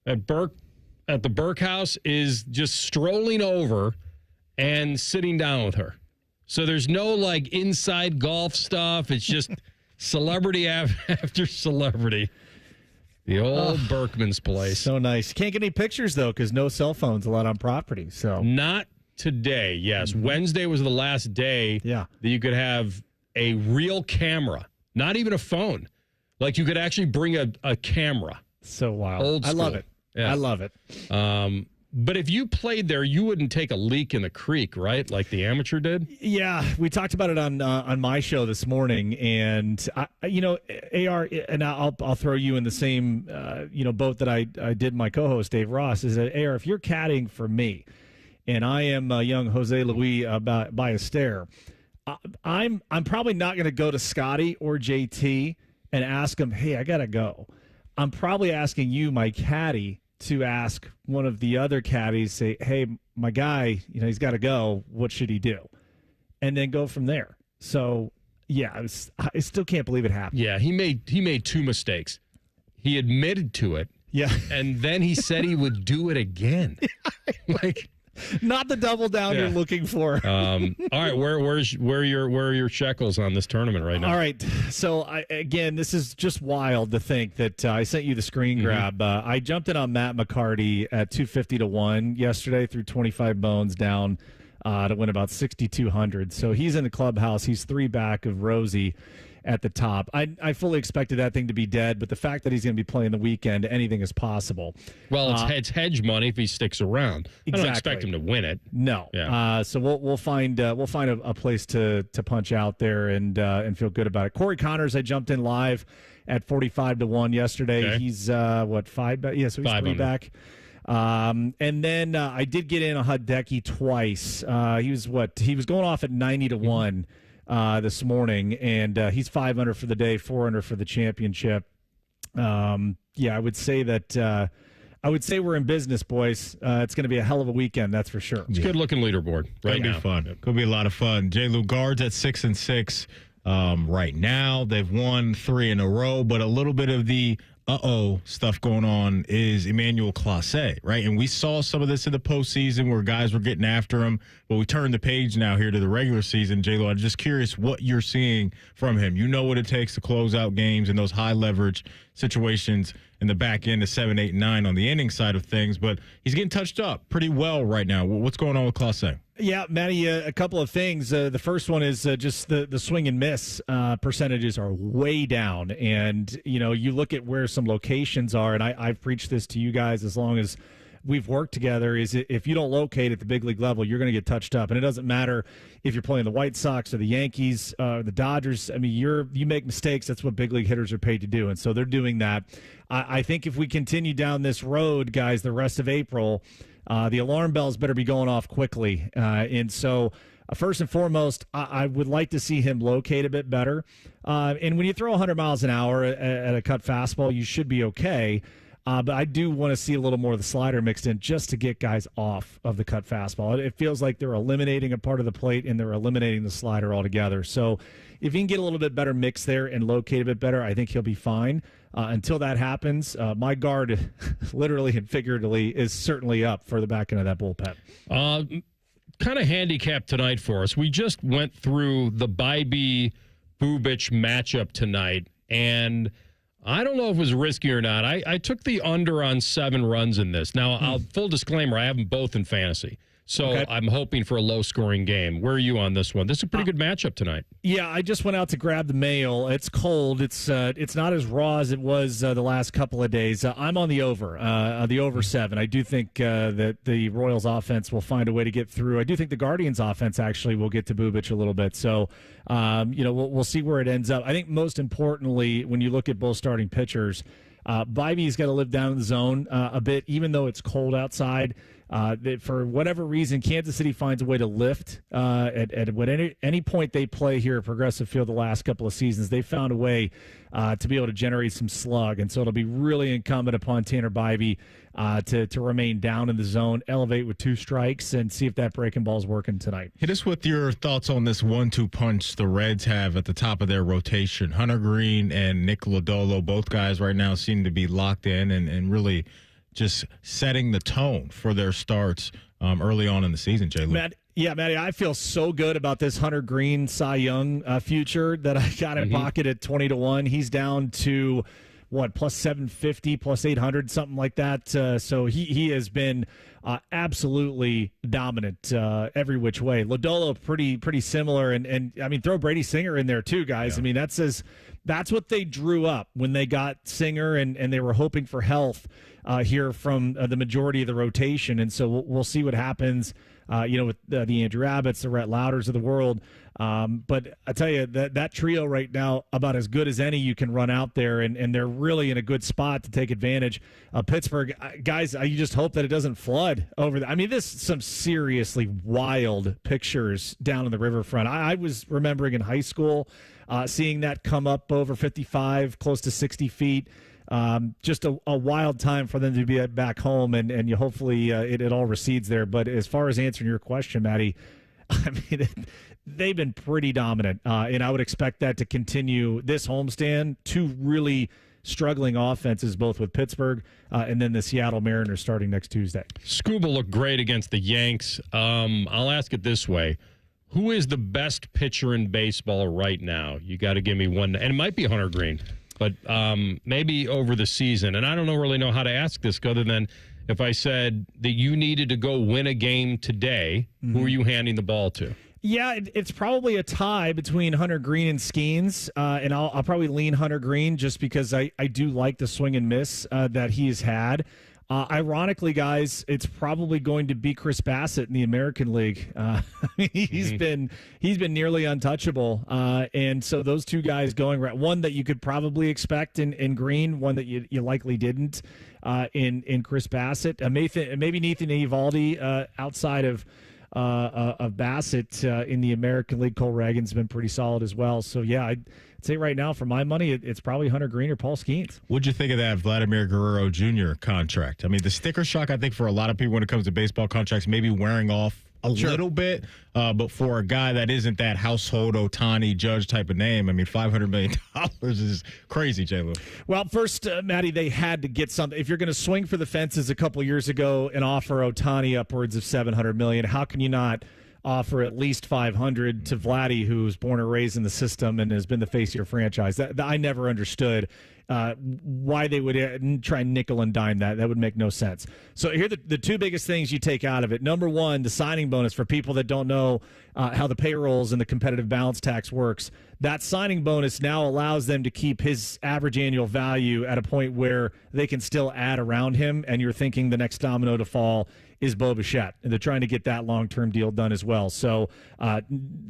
the Burke House is just strolling over and sitting down with her. So there's no like inside golf stuff. It's just celebrity after celebrity. The old Berkman's place. So nice. Can't get any pictures though because no cell phones allowed on property. So not today. Yes, Wednesday was the last day that you could have a real camera, not even a phone. Like you could actually bring a camera. So wild. Old school. I love it. Yeah. I love it. But if you played there, you wouldn't take a leak in the creek, right? Like the amateur did? Yeah, we talked about it on my show this morning, and AR, and I'll throw you in the same boat that I did my co-host Dave Ross. Is that AR? If you're caddying for me, and I am young Jose Luis Ballester, I'm probably not going to go to Scotty or JT and ask them, hey, I got to go. I'm probably asking you, my caddy, to ask one of the other caddies, say, hey, my guy, he's got to go. What should he do? And then go from there. So, yeah, I still can't believe it happened. Yeah, he made two mistakes. He admitted to it. Yeah. And then he said he would do it again. Not the double down you're looking for. All right, where are your shekels on this tournament right now? All right, so again, this is just wild to think that I sent you the screen grab. I jumped in on Matt McCarty at 250-1 yesterday through 25 bones down to win about 6,200. So he's in the clubhouse. He's 3 back of Rosie at the top. I fully expected that thing to be dead, but the fact that he's going to be playing the weekend, anything is possible. Well, it's hedge money if he sticks around. Exactly. I don't expect him to win it. No. Yeah. So we'll find a place to punch out there and feel good about it. Corey Connors, I jumped in live at 45-1 yesterday. Okay. He's 5 back? Yeah, so he's 3 back. And then I did get in on Hideki twice. He was going off at 90-1. This morning, and he's 5 under for the day, 4 under for the championship. I would say that we're in business, boys. It's going to be a hell of a weekend, that's for sure. It's a good-looking leaderboard right now. Be fun. Could be a lot of fun. J. Lou Guards at 6-6 right now. They've won 3 in a row, but a little bit of the stuff going on is Emmanuel Clase, right? And we saw some of this in the postseason where guys were getting after him, but we turned the page now here to the regular season. J-Lo, I'm just curious what you're seeing from him. You know what it takes to close out games in those high leverage situations in the back end of 7, 8, 9 on the inning side of things, but he's getting touched up pretty well right now. What's going on with Clase? Yeah, Matty, a couple of things. The first one is just the swing and miss percentages are way down. And, you look at where some locations are, and I've preached this to you guys as long as we've worked together, is if you don't locate at the big league level, you're going to get touched up. And it doesn't matter if you're playing the White Sox or the Yankees or the Dodgers. I mean, you make mistakes. That's what big league hitters are paid to do. And so they're doing that. I think if we continue down this road, guys, the rest of April, the alarm bells better be going off quickly. And so first and foremost, I would like to see him locate a bit better. And when you throw 100 miles an hour at a cut fastball, you should be okay. But I do want to see a little more of the slider mixed in just to get guys off of the cut fastball. It feels like they're eliminating a part of the plate and they're eliminating the slider altogether. So if he can get a little bit better mix there and locate a bit better, I think he'll be fine. Until that happens, my guard, literally and figuratively, is certainly up for the back end of that bullpen. Kind of handicapped tonight for us. We just went through the Bybee-Bubic matchup tonight, and I don't know if it was risky or not. I took the under on 7 runs in this. Now, full disclaimer, I have them both in fantasy. So okay. I'm hoping for a low-scoring game. Where are you on this one? This is a pretty good matchup tonight. Yeah, I just went out to grab the mail. It's cold. It's not as raw as it was the last couple of days. I'm on the over 7. I do think that the Royals offense will find a way to get through. I do think the Guardians offense actually will get to Bubic a little bit. So, we'll see where it ends up. I think most importantly, when you look at both starting pitchers, Bybee's got to live down in the zone a bit, even though it's cold outside. That for whatever reason, Kansas City finds a way to lift at any point they play here at Progressive Field the last couple of seasons. They found a way to be able to generate some slug, and so it'll be really incumbent upon Tanner Bybee to remain down in the zone, elevate with 2 strikes, and see if that breaking ball is working tonight. Hit us with your thoughts on this 1-2 punch the Reds have at the top of their rotation. Hunter Green and Nick Lodolo, both guys right now seem to be locked in and really just setting the tone for their starts early on in the season, Jay Lou. Matty, I feel so good about this Hunter Green Cy Young future that I got in pocket at 20-1. He's down to plus 750, plus 800, something like that. So he has been absolutely dominant every which way. Lodolo pretty similar, and I mean, throw Brady Singer in there too, guys. Yeah. I mean, that's what they drew up when they got Singer, and they were hoping for health here from the majority of the rotation, and so we'll see what happens. With the Andrew Abbotts, the Rhett Louders of the world. But I tell you, that trio right now, about as good as any you can run out there, and they're really in a good spot to take advantage of Pittsburgh. Guys, you just hope that it doesn't flood over there. I mean, this is some seriously wild pictures down in the riverfront. I was remembering in high school seeing that come up over 55, close to 60 feet. just a wild time for them to be back home, and you hopefully it all recedes there. But as far as answering your question, Maddie, I mean, they've been pretty dominant, and I would expect that to continue this homestand. Two really struggling offenses, both with Pittsburgh and then the Seattle Mariners starting next Tuesday. Scuba looked great against the Yanks. I'll ask it this way. Who is the best pitcher in baseball right now? You got to give me one. And it might be Hunter Green, but maybe over the season. And I don't really know how to ask this other than if I said that you needed to go win a game today, who are you handing the ball to? Yeah, it's probably a tie between Hunter Green and Skeens, and I'll probably lean Hunter Green just because I do like the swing and miss that he has had. Ironically, guys, it's probably going to be Chris Bassett in the American League. He's been nearly untouchable, and so those two guys going right. One that you could probably expect in Green, one that you likely didn't in Chris Bassett. Maybe Nathan Eovaldi outside of Bassett in the American League. Cole Reagan's been pretty solid as well. So, yeah, I'd say right now, for my money, it's probably Hunter Green or Paul Skeens. What'd you think of that Vladimir Guerrero Jr. contract? I mean, the sticker shock, I think, for a lot of people when it comes to baseball contracts, maybe wearing off a little bit. But for a guy that isn't that household Ohtani Judge type of name, I mean, $500 million is crazy, J-Lo. Well, first, Maddie, they had to get something. If you're going to swing for the fences a couple years ago and offer Ohtani upwards of $700 million, how can you not offer at least $500 to Vladdy, who's born and raised in the system and has been the face of your franchise? That I never understood why they would try and nickel and dime that. That would make no sense. So here are the two biggest things you take out of it. Number one, the signing bonus for people that don't know how the payrolls and the competitive balance tax works. That signing bonus now allows them to keep his average annual value at a point where they can still add around him, and you're thinking the next domino to fall is Bo Bichette, and they're trying to get that long-term deal done as well. So,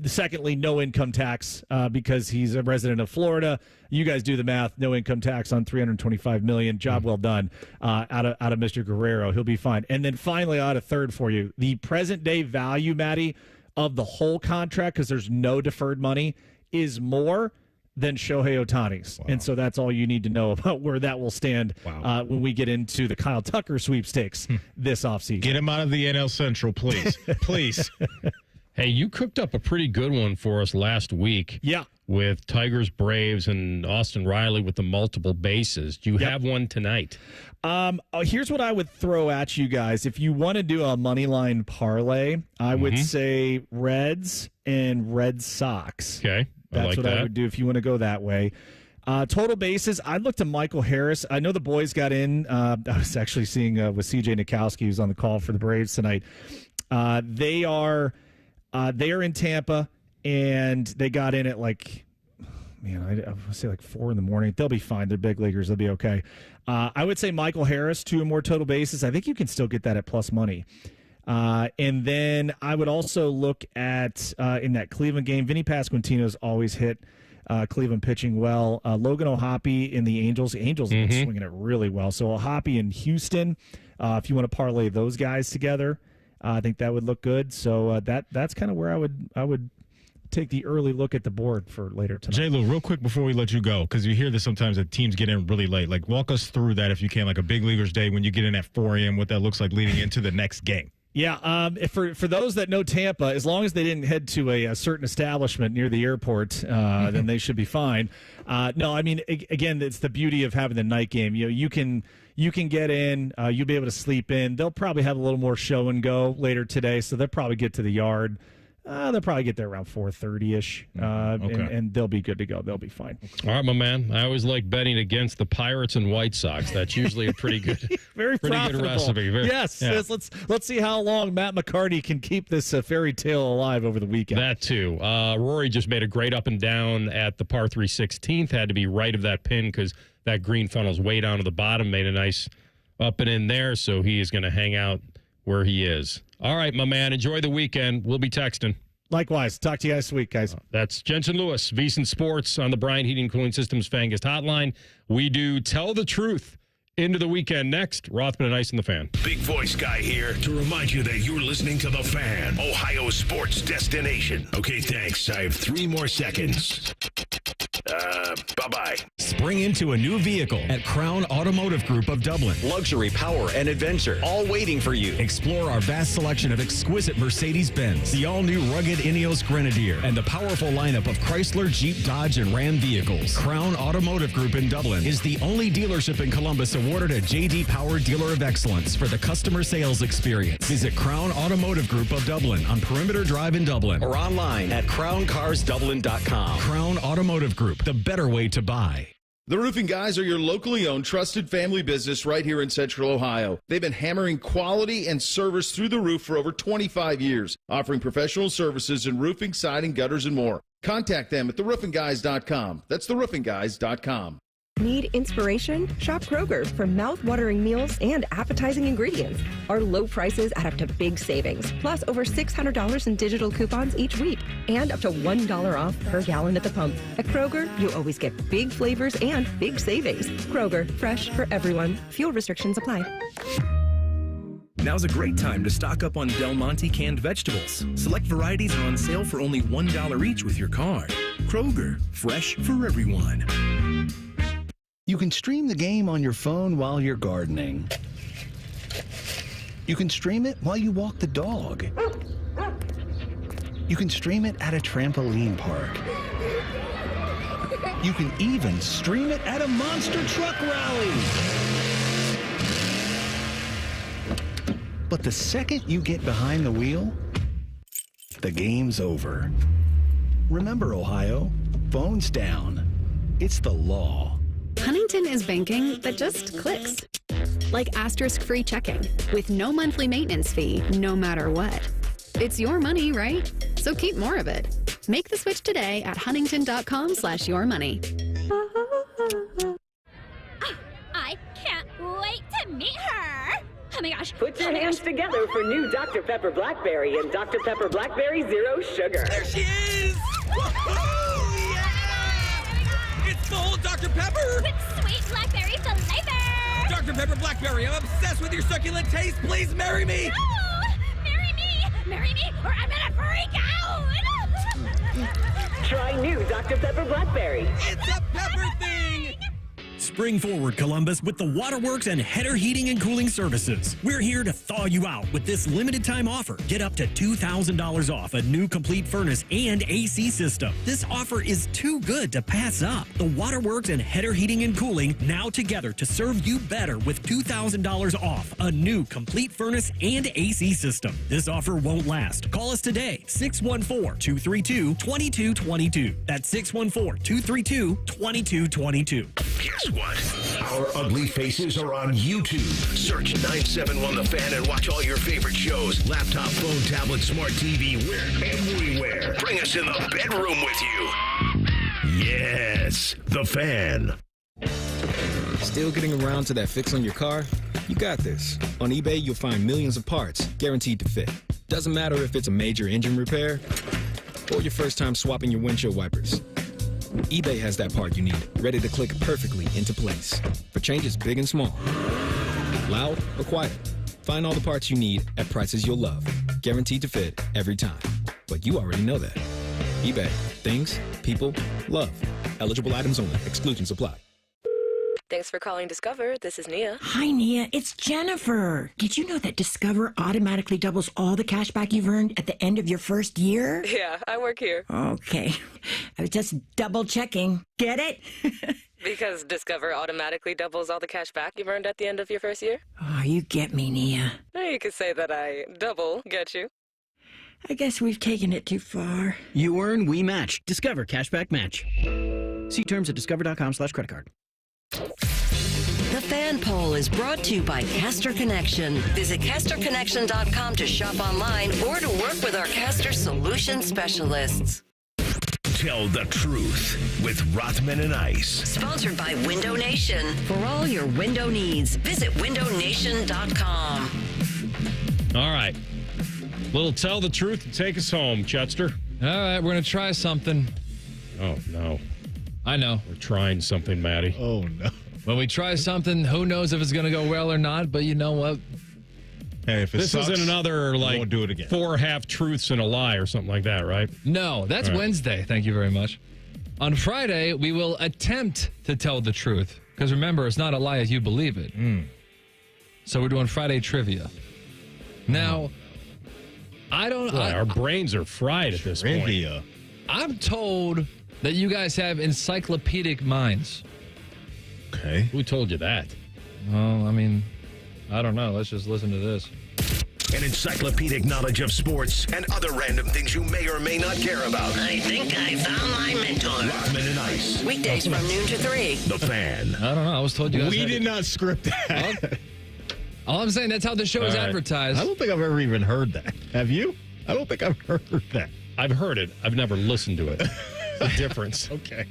secondly, no income tax because he's a resident of Florida. You guys do the math. No income tax on $325 million. Job well done out of Mr. Guerrero. He'll be fine. And then finally, I'll add a third for you. The present-day value, Maddie, of the whole contract, because there's no deferred money, is more than Shohei Ohtani's. Wow. And so that's all you need to know about where that will stand when we get into the Kyle Tucker sweepstakes this offseason. Get him out of the NL Central, please. Please. Hey, you cooked up a pretty good one for us last week. Yeah. With Tigers, Braves, and Austin Riley with the multiple bases. Do you have one tonight? Here's what I would throw at you guys. If you want to do a money line parlay, I would say Reds and Red Sox. Okay. That's what I would do if you want to go that way. Total bases, I'd look to Michael Harris. I know the boys got in. I was actually seeing with CJ Nikowski, who's on the call for the Braves tonight. They are in Tampa, and they got in at I would say 4 a.m. They'll be fine. They're big leaguers. They'll be okay. I would say Michael Harris, 2 or more total bases. I think you can still get that at plus money. And then I would also look at in that Cleveland game, Vinny Pasquantino's always hit Cleveland pitching well. Logan O'Hoppe in the Angels. The Angels have been swinging it really well. So O'Hoppe in Houston, if you want to parlay those guys together, I think that would look good. So that's kind of where I would take the early look at the board for later tonight. J-Lo, real quick before we let you go, because you hear this sometimes that teams get in really late. Walk us through that if you can, like a big leaguer's day when you get in at 4 a.m., what that looks like leading into the next game. Yeah, for those that know Tampa, as long as they didn't head to a certain establishment near the airport, then they should be fine. No, I mean, again, it's the beauty of having the night game. You can get in, you'll be able to sleep in. They'll probably have a little more show and go later today, so they'll probably get to the yard. They'll probably get there around 4:30ish, and they'll be good to go. They'll be fine. All right, my man. I always like betting against the Pirates and White Sox. That's usually a pretty good, pretty good recipe. Yes. Let's see how long Matt McCarty can keep this fairy tale alive over the weekend. That too. Rory just made a great up and down at the par 3 16th. Had to be right of that pin because that green funnel's way down to the bottom. Made a nice up and in there, so he is going to hang out where he is. All right, my man. Enjoy the weekend. We'll be texting. Likewise. Talk to you guys this week, guys. That's Jensen Lewis, VSiN Sports on the Bryant Heating and Cooling Systems Fangist Hotline. We do Tell the Truth into the weekend next. Rothman and Ice and the Fan. Big voice guy here to remind you that you're listening to The Fan, Ohio sports destination. Okay, thanks. I have 3 more seconds. Bye-bye. Bring into a new vehicle at Crown Automotive Group of Dublin. Luxury, power, and adventure, all waiting for you. Explore our vast selection of exquisite Mercedes-Benz, the all-new rugged Ineos Grenadier, and the powerful lineup of Chrysler, Jeep, Dodge, and Ram vehicles. Crown Automotive Group in Dublin is the only dealership in Columbus awarded a J.D. Power Dealer of Excellence for the customer sales experience. Visit Crown Automotive Group of Dublin on Perimeter Drive in Dublin or online at crowncarsdublin.com. Crown Automotive Group, the better way to buy. The Roofing Guys are your locally owned, trusted family business right here in Central Ohio. They've been hammering quality and service through the roof for over 25 years, offering professional services in roofing, siding, gutters, and more. Contact them at theroofingguys.com. That's theroofingguys.com. Need inspiration? Shop Kroger for mouth-watering meals and appetizing ingredients. Our low prices add up to big savings, plus over $600 in digital coupons each week, and up to $1 off per gallon at the pump. At Kroger, you always get big flavors and big savings. Kroger, fresh for everyone. Fuel restrictions apply. Now's a great time to stock up on Del Monte canned vegetables. Select varieties are on sale for only $1 each with your card. Kroger, fresh for everyone. You can stream the game on your phone while you're gardening. You can stream it while you walk the dog. You can stream it at a trampoline park. You can even stream it at a monster truck rally. But the second you get behind the wheel, the game's over. Remember, Ohio, phones down. It's the law. Huntington is banking that just clicks. Like asterisk-free checking with no monthly maintenance fee, no matter what. It's your money, right? So keep more of it. Make the switch today at huntington.com/yourmoney. I can't wait to meet her. Oh my gosh. Put your hands together for new Dr. Pepper Blackberry and Dr. Pepper Blackberry Zero Sugar. There she is! Woohoo! Yeah! It's full Dr. Pepper! With sweet blackberry flavor! Dr. Pepper Blackberry, I'm obsessed with your succulent taste. Please marry me! No! Marry me! Marry me, or I'm gonna freak out! Try new Dr. Pepper Blackberry. It's a pepper thing! Spring forward, Columbus, with the Waterworks and Header Heating and Cooling Services. We're here to thaw you out with this limited time offer. Get up to $2,000 off a new complete furnace and AC system. This offer is too good to pass up. The Waterworks and Header Heating and Cooling now together to serve you better with $2,000 off a new complete furnace and AC system. This offer won't last. Call us today, 614-232-2222. That's 614-232-2222. Guess what? Our ugly faces are on YouTube. Search 971 The Fan and watch all your favorite shows. Laptop, phone, tablet, smart TV, we're everywhere. Bring us in the bedroom with you. Yes, The Fan. Still getting around to that fix on your car? You got this. On eBay, you'll find millions of parts, guaranteed to fit. Doesn't matter if it's a major engine repair or your first time swapping your windshield wipers. eBay has that part you need, ready to click perfectly into place for changes big and small. Loud or quiet, find all the parts you need at prices you'll love, guaranteed to fit every time. But you already know that. eBay, things, people, love. Eligible items only. Exclusions apply. Thanks for calling Discover. This is Nia. Hi, Nia. It's Jennifer. Did you know that Discover automatically doubles all the cash back you've earned at the end of your first year? Yeah, I work here. Okay. I was just double checking. Get it? Because Discover automatically doubles all the cash back you've earned at the end of your first year? Oh, you get me, Nia. You could say that I double get you. I guess we've taken it too far. You earn, we match. Discover Cashback Match. See terms at discover.com/creditcard. The Fan Poll is brought to you by Caster Connection. Visit CasterConnection.com to shop online or to work with our Caster Solution Specialists. Tell the truth with Rothman and Ice. Sponsored by Window Nation. For all your window needs, visit windownation.com. All right. Little tell the truth and take us home, Chester. All right, we're going to try something. Oh, no. I know. We're trying something, Maddie. Oh, no. When we try something, who knows if it's going to go well or not, but you know what? Hey, if it this sucks, isn't another, like, won't do it again. 4 half-truths and a lie or something like that, right? No, that's All right. Wednesday. Thank you very much. On Friday, we will attempt to tell the truth. Because remember, it's not a lie if you believe it. So we're doing Friday trivia. Now, I don't... our brains are fried at this point. I'm told that you guys have encyclopedic minds. Okay. Who told you that? Well, I mean, I don't know. Let's just listen to this. An encyclopedic knowledge of sports and other random things you may or may not care about. I think I found my mentor. Rothman and Ice. Weekdays from noon to 3. The Fan. I don't know. I was told you guys We did not script that. All I'm saying, that's how the show is advertised. I don't think I've ever even heard that. Have you? I don't think I've heard that. I've heard it. I've never listened to it. The difference. Okay.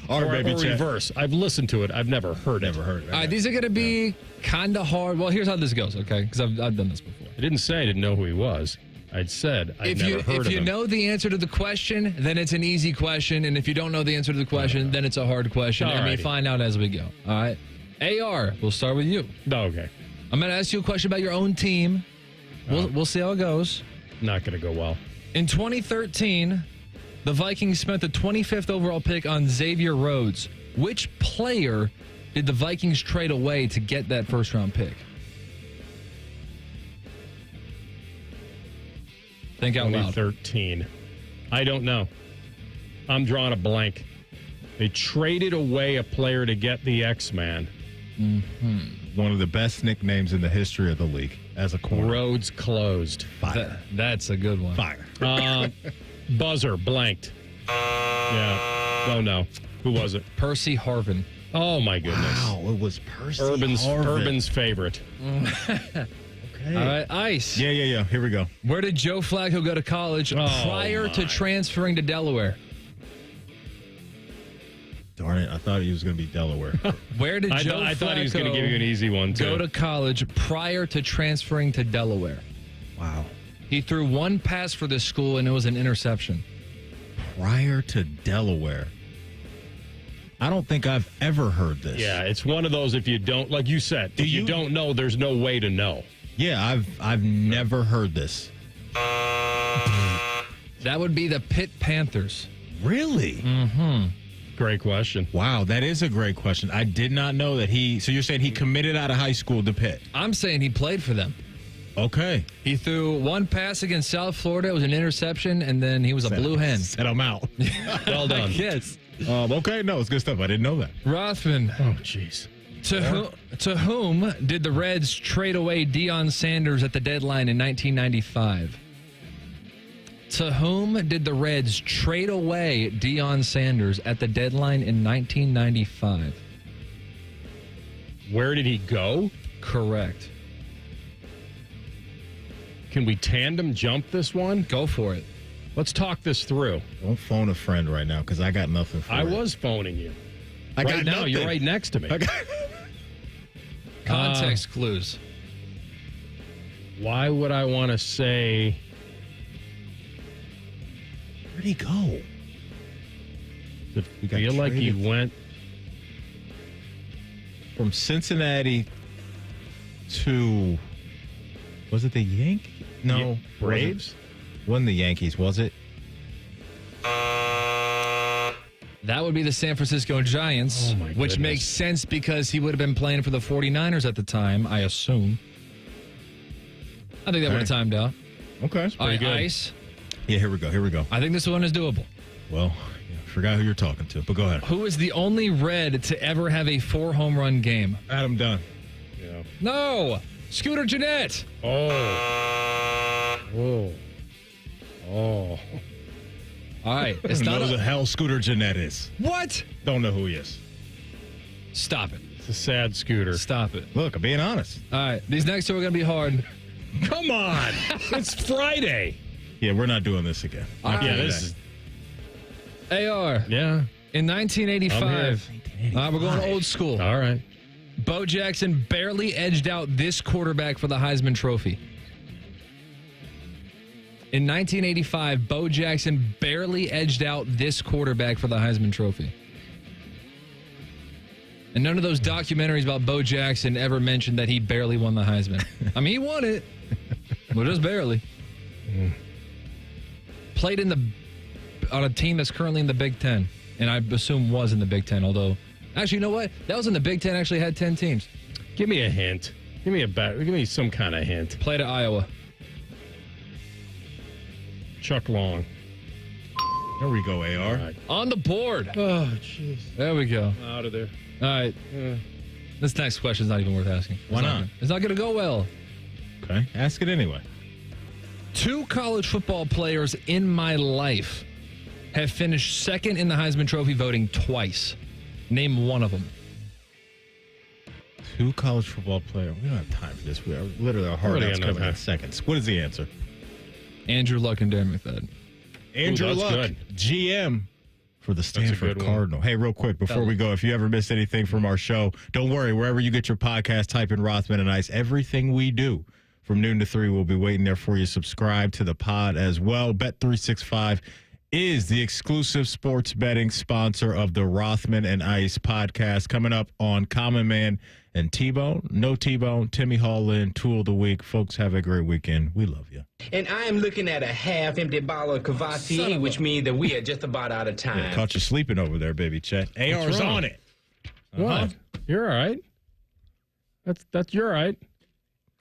Or reverse. I've listened to it. I've never heard it. Never heard it. All right, these are going to be kind of hard. Well, here's how this goes, okay? Because I've done this before. I didn't say I didn't know who he was. I'd said I'd never heard of him. If you know the answer to the question, then it's an easy question. And if you don't know the answer to the question, then it's a hard question. And we find out as we go. All right? AR, we'll start with you. Okay. I'm going to ask you a question about your own team. We'll see how it goes. Not going to go well. In 2013, the Vikings spent the 25th overall pick on Xavier Rhodes. Which player did the Vikings trade away to get that first-round pick? Think out loud. 2013. I don't know. I'm drawing a blank. They traded away a player to get the X-Man. One of the best nicknames in the history of the league as a corner. Roads closed. Fire. That's a good one. Fire. Buzzer blanked. Yeah. Oh, no. Who was it? Percy Harvin. Oh, my goodness. Wow, it was Percy Harvin. Urban's favorite. All right, Ice. Yeah. Here we go. Where did Joe Flacco go to college prior to transferring to Delaware? Darn it, I thought he was going to be Delaware. Where did Joe Flacco I thought he was going to give you an easy one, too. Go to college prior to transferring to Delaware? Wow. He threw one pass for this school, and it was an interception. Prior to Delaware. I don't think I've ever heard this. Yeah, it's one of those, if you don't, like you said, if you don't know, there's no way to know. Yeah, I've never heard this. That would be the Pitt Panthers. Really? Mm-hmm. Great question. Wow, that is a great question. I did not know that so you're saying he committed out of high school to Pitt? I'm saying he played for them. Okay. He threw one pass against South Florida. It was an interception, and then he was a blue hen. Said I'm out. Well done. Yes. Okay, no, it's good stuff. I didn't know that. Rothman. Oh, jeez. To whom did the Reds trade away Deion Sanders at the deadline in 1995? To whom did the Reds trade away Deion Sanders at the deadline in 1995? Where did he go? Correct. Can we tandem jump this one? Go for it. Let's talk this through. Don't phone a friend right now because I got nothing for I you. was phoning you. I right got now, nothing. You're right next to me. Context clues. Why would I want to say... Where'd he go? I feel like he went... From Cincinnati to... Was it the Yankees? No. Braves? Wasn't the Yankees, was it? That would be the San Francisco Giants, which makes sense because he would have been playing for the 49ers at the time, I assume. I think that would have timed out. Okay. All right, Ice. Yeah, here we go. I think this one is doable. Well, I forgot who you're talking to, but go ahead. Who is the only Red to ever have a 4-home run game? Adam Dunn. Yeah. No! Scooter Gennett. Oh. All right. It's Who not knows the hell Scooter Gennett is? What? Don't know who he is. Stop it. It's a sad Scooter. Stop it. Look, I'm being honest. All right. These next two are going to be hard. Come on. It's Friday. Yeah, we're not doing this again. Yeah, this is... AR. Yeah. In 1985. All right, we're going old school. All right. Bo Jackson barely edged out this quarterback for the Heisman Trophy. In 1985, Bo Jackson barely edged out this quarterback for the Heisman Trophy. And none of those documentaries about Bo Jackson ever mentioned that he barely won the Heisman. I mean, he won it, but just barely. Played on a team that's currently in the Big Ten and I assume was in the Big Ten, although, actually, you know what? That was in the Big Ten, actually had 10 teams. Give me a hint. Give me some kind of hint. Played at Iowa. Chuck Long. There we go, AR. Right. On the board. Oh, jeez. There we go. Out of there. All right. This next question is not even worth asking. Why not? It's not going to go well. Okay, ask it anyway. 2 college football players in my life have finished second in the Heisman Trophy voting twice. Name one of them. 2 college football players. We don't have time for this. We are literally our hard outs coming in seconds. What is the answer? Andrew Luck and Darren McFadden. Andrew Luck, good. GM for the Stanford Cardinal. Hey, real quick, before we go, if you ever missed anything from our show, don't worry. Wherever you get your podcast, type in Rothman and Ice. Everything we do from noon to 3 will be waiting there for you. Subscribe to the pod as well. Bet365 is the exclusive sports betting sponsor of the Rothman and Ice podcast. Coming up on Common Man and T-Bone. No T-Bone. Timmy Hall in, Tool of the Week. Folks, have a great weekend. We love you. And I am looking at a half-empty bottle of Cavassier, which means that we are just about out of time. Yeah, caught you sleeping over there, baby Chet. AR's on it. What? You're all right. That's you're all right.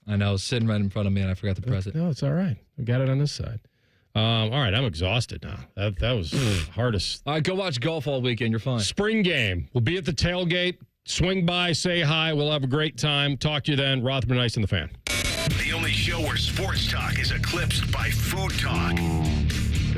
I know. It's sitting right in front of me, and I forgot to press it. No, it's all right. We got it on this side. All right, I'm exhausted now. That was hardest. All right, go watch golf all weekend. You're fine. Spring game. We'll be at the tailgate. Swing by, say hi. We'll have a great time. Talk to you then. Rothman and Ice and the Fan. The only show where sports talk is eclipsed by food talk.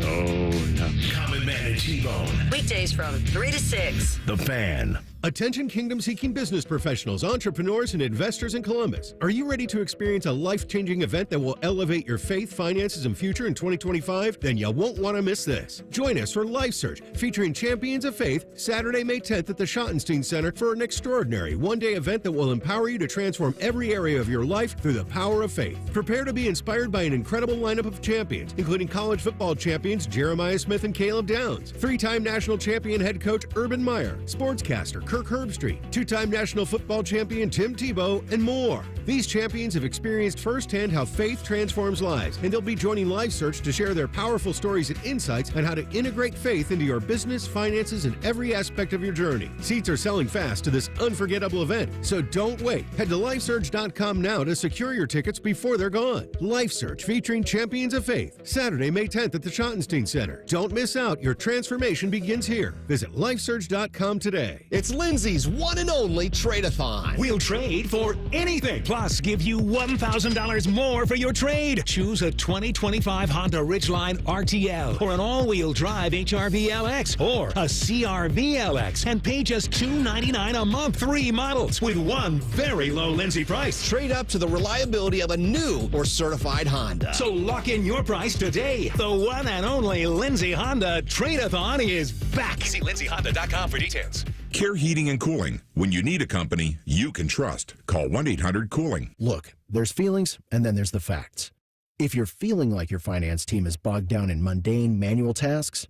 Oh, nuts. Common Man and T-Bone. Weekdays from 3 to 6. The Fan. Attention kingdom-seeking business professionals, entrepreneurs, and investors in Columbus. Are you ready to experience a life-changing event that will elevate your faith, finances, and future in 2025? Then you won't want to miss this. Join us for Life Search, featuring Champions of Faith, Saturday, May 10th at the Schottenstein Center for an extraordinary one-day event that will empower you to transform every area of your life through the power of faith. Prepare to be inspired by an incredible lineup of champions, including college football champions Jeremiah Smith and Caleb Downs, 3-time national champion head coach Urban Meyer, sportscaster Kirk Herbstreit, 2-time national football champion Tim Tebow, and more. These champions have experienced firsthand how faith transforms lives, and they'll be joining Life Search to share their powerful stories and insights on how to integrate faith into your business, finances, and every aspect of your journey. Seats are selling fast to this unforgettable event, so don't wait. Head to LifeSearch.com now to secure your tickets before they're gone. Life Search featuring Champions of Faith, Saturday, May 10th at the Schottenstein Center. Don't miss out. Your transformation begins here. Visit LifeSearch.com today. It's Lindsay's one and only trade-a-thon. We'll trade for anything. Plus, give you $1,000 more for your trade. Choose a 2025 Honda Ridgeline RTL or an all-wheel drive HRV LX or a CRV LX and pay just $299 a month. 3 models with one very low Lindsay price. Trade up to the reliability of a new or certified Honda. So lock in your price today. The one and only Lindsay Honda Trade-a-thon is back. See lindsayhonda.com for details. Care Heating and Cooling. When you need a company you can trust, call 1-800-COOLING. Look, there's feelings and then there's the facts. If you're feeling like your finance team is bogged down in mundane manual tasks,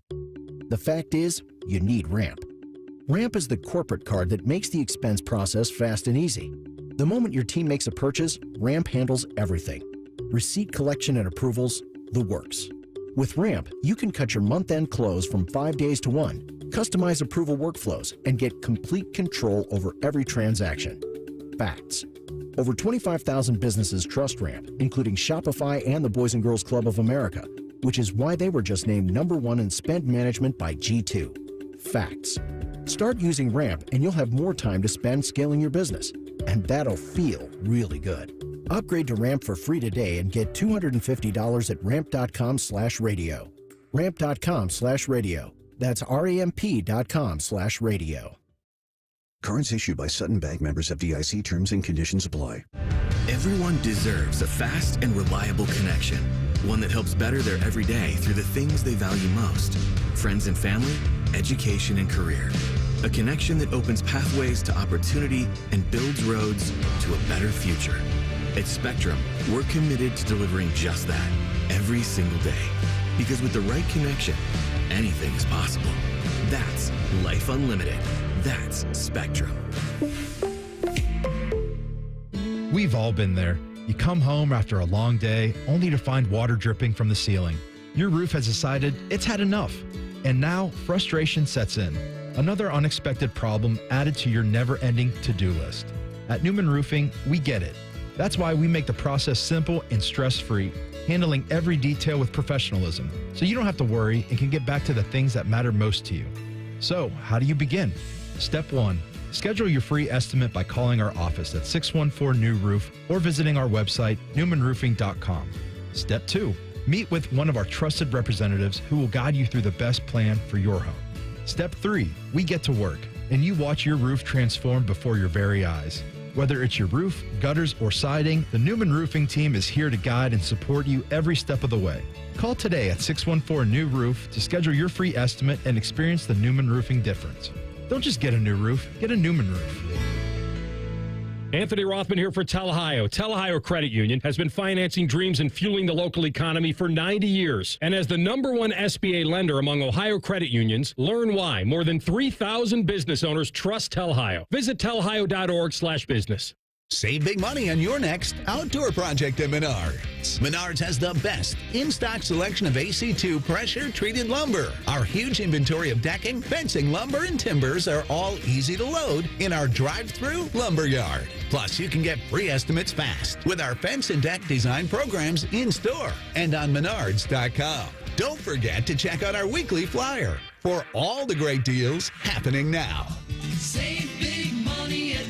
the fact is you need Ramp. Ramp is the corporate card that makes the expense process fast and easy. The moment your team makes a purchase, Ramp handles everything. Receipt collection and approvals, the works. With Ramp, you can cut your month-end close from 5 days to 1, customize approval workflows, and get complete control over every transaction. Facts. Over 25,000 businesses trust Ramp, including Shopify and the Boys and Girls Club of America, which is why they were just named #1 in spend management by G2. Facts. Start using Ramp and you'll have more time to spend scaling your business, and that'll feel really good. Upgrade to Ramp for free today and get $250 at ramp.com/radio. Ramp.com/radio. That's ramp.com/radio. Cards issued by Sutton Bank, members of FDIC. Terms and conditions apply. Everyone deserves a fast and reliable connection. One that helps better their everyday through the things they value most. Friends and family, education and career. A connection that opens pathways to opportunity and builds roads to a better future. At Spectrum, we're committed to delivering just that every single day. Because with the right connection, anything is possible. That's Life Unlimited. That's Spectrum. We've all been there. You come home after a long day, only to find water dripping from the ceiling. Your roof has decided it's had enough. And now frustration sets in. Another unexpected problem added to your never-ending to-do list. At Newman Roofing, we get it. That's why we make the process simple and stress-free, handling every detail with professionalism, so you don't have to worry and can get back to the things that matter most to you. So, how do you begin? Step 1. Schedule your free estimate by calling our office at 614-NEW-ROOF or visiting our website, newmanroofing.com. Step 2. Meet with one of our trusted representatives who will guide you through the best plan for your home. Step 3. We get to work, and you watch your roof transform before your very eyes. Whether it's your roof, gutters, or siding, the Newman Roofing team is here to guide and support you every step of the way. Call today at 614-NEW-ROOF to schedule your free estimate and experience the Newman Roofing difference. Don't just get a new roof, get a Newman roof. Anthony Rothman here for Tel-Ohio. Tel-Ohio Credit Union has been financing dreams and fueling the local economy for 90 years. And as the #1 SBA lender among Ohio credit unions, learn why more than 3,000 business owners trust Tel-Ohio. Visit telohio.org/business. Save big money on your next outdoor project at Menards. Menards has the best in-stock selection of AC2 pressure-treated lumber. Our huge inventory of decking, fencing, lumber, and timbers are all easy to load in our drive-through lumber yard. Plus, you can get free estimates fast with our fence and deck design programs in-store and on Menards.com. Don't forget to check out our weekly flyer for all the great deals happening now.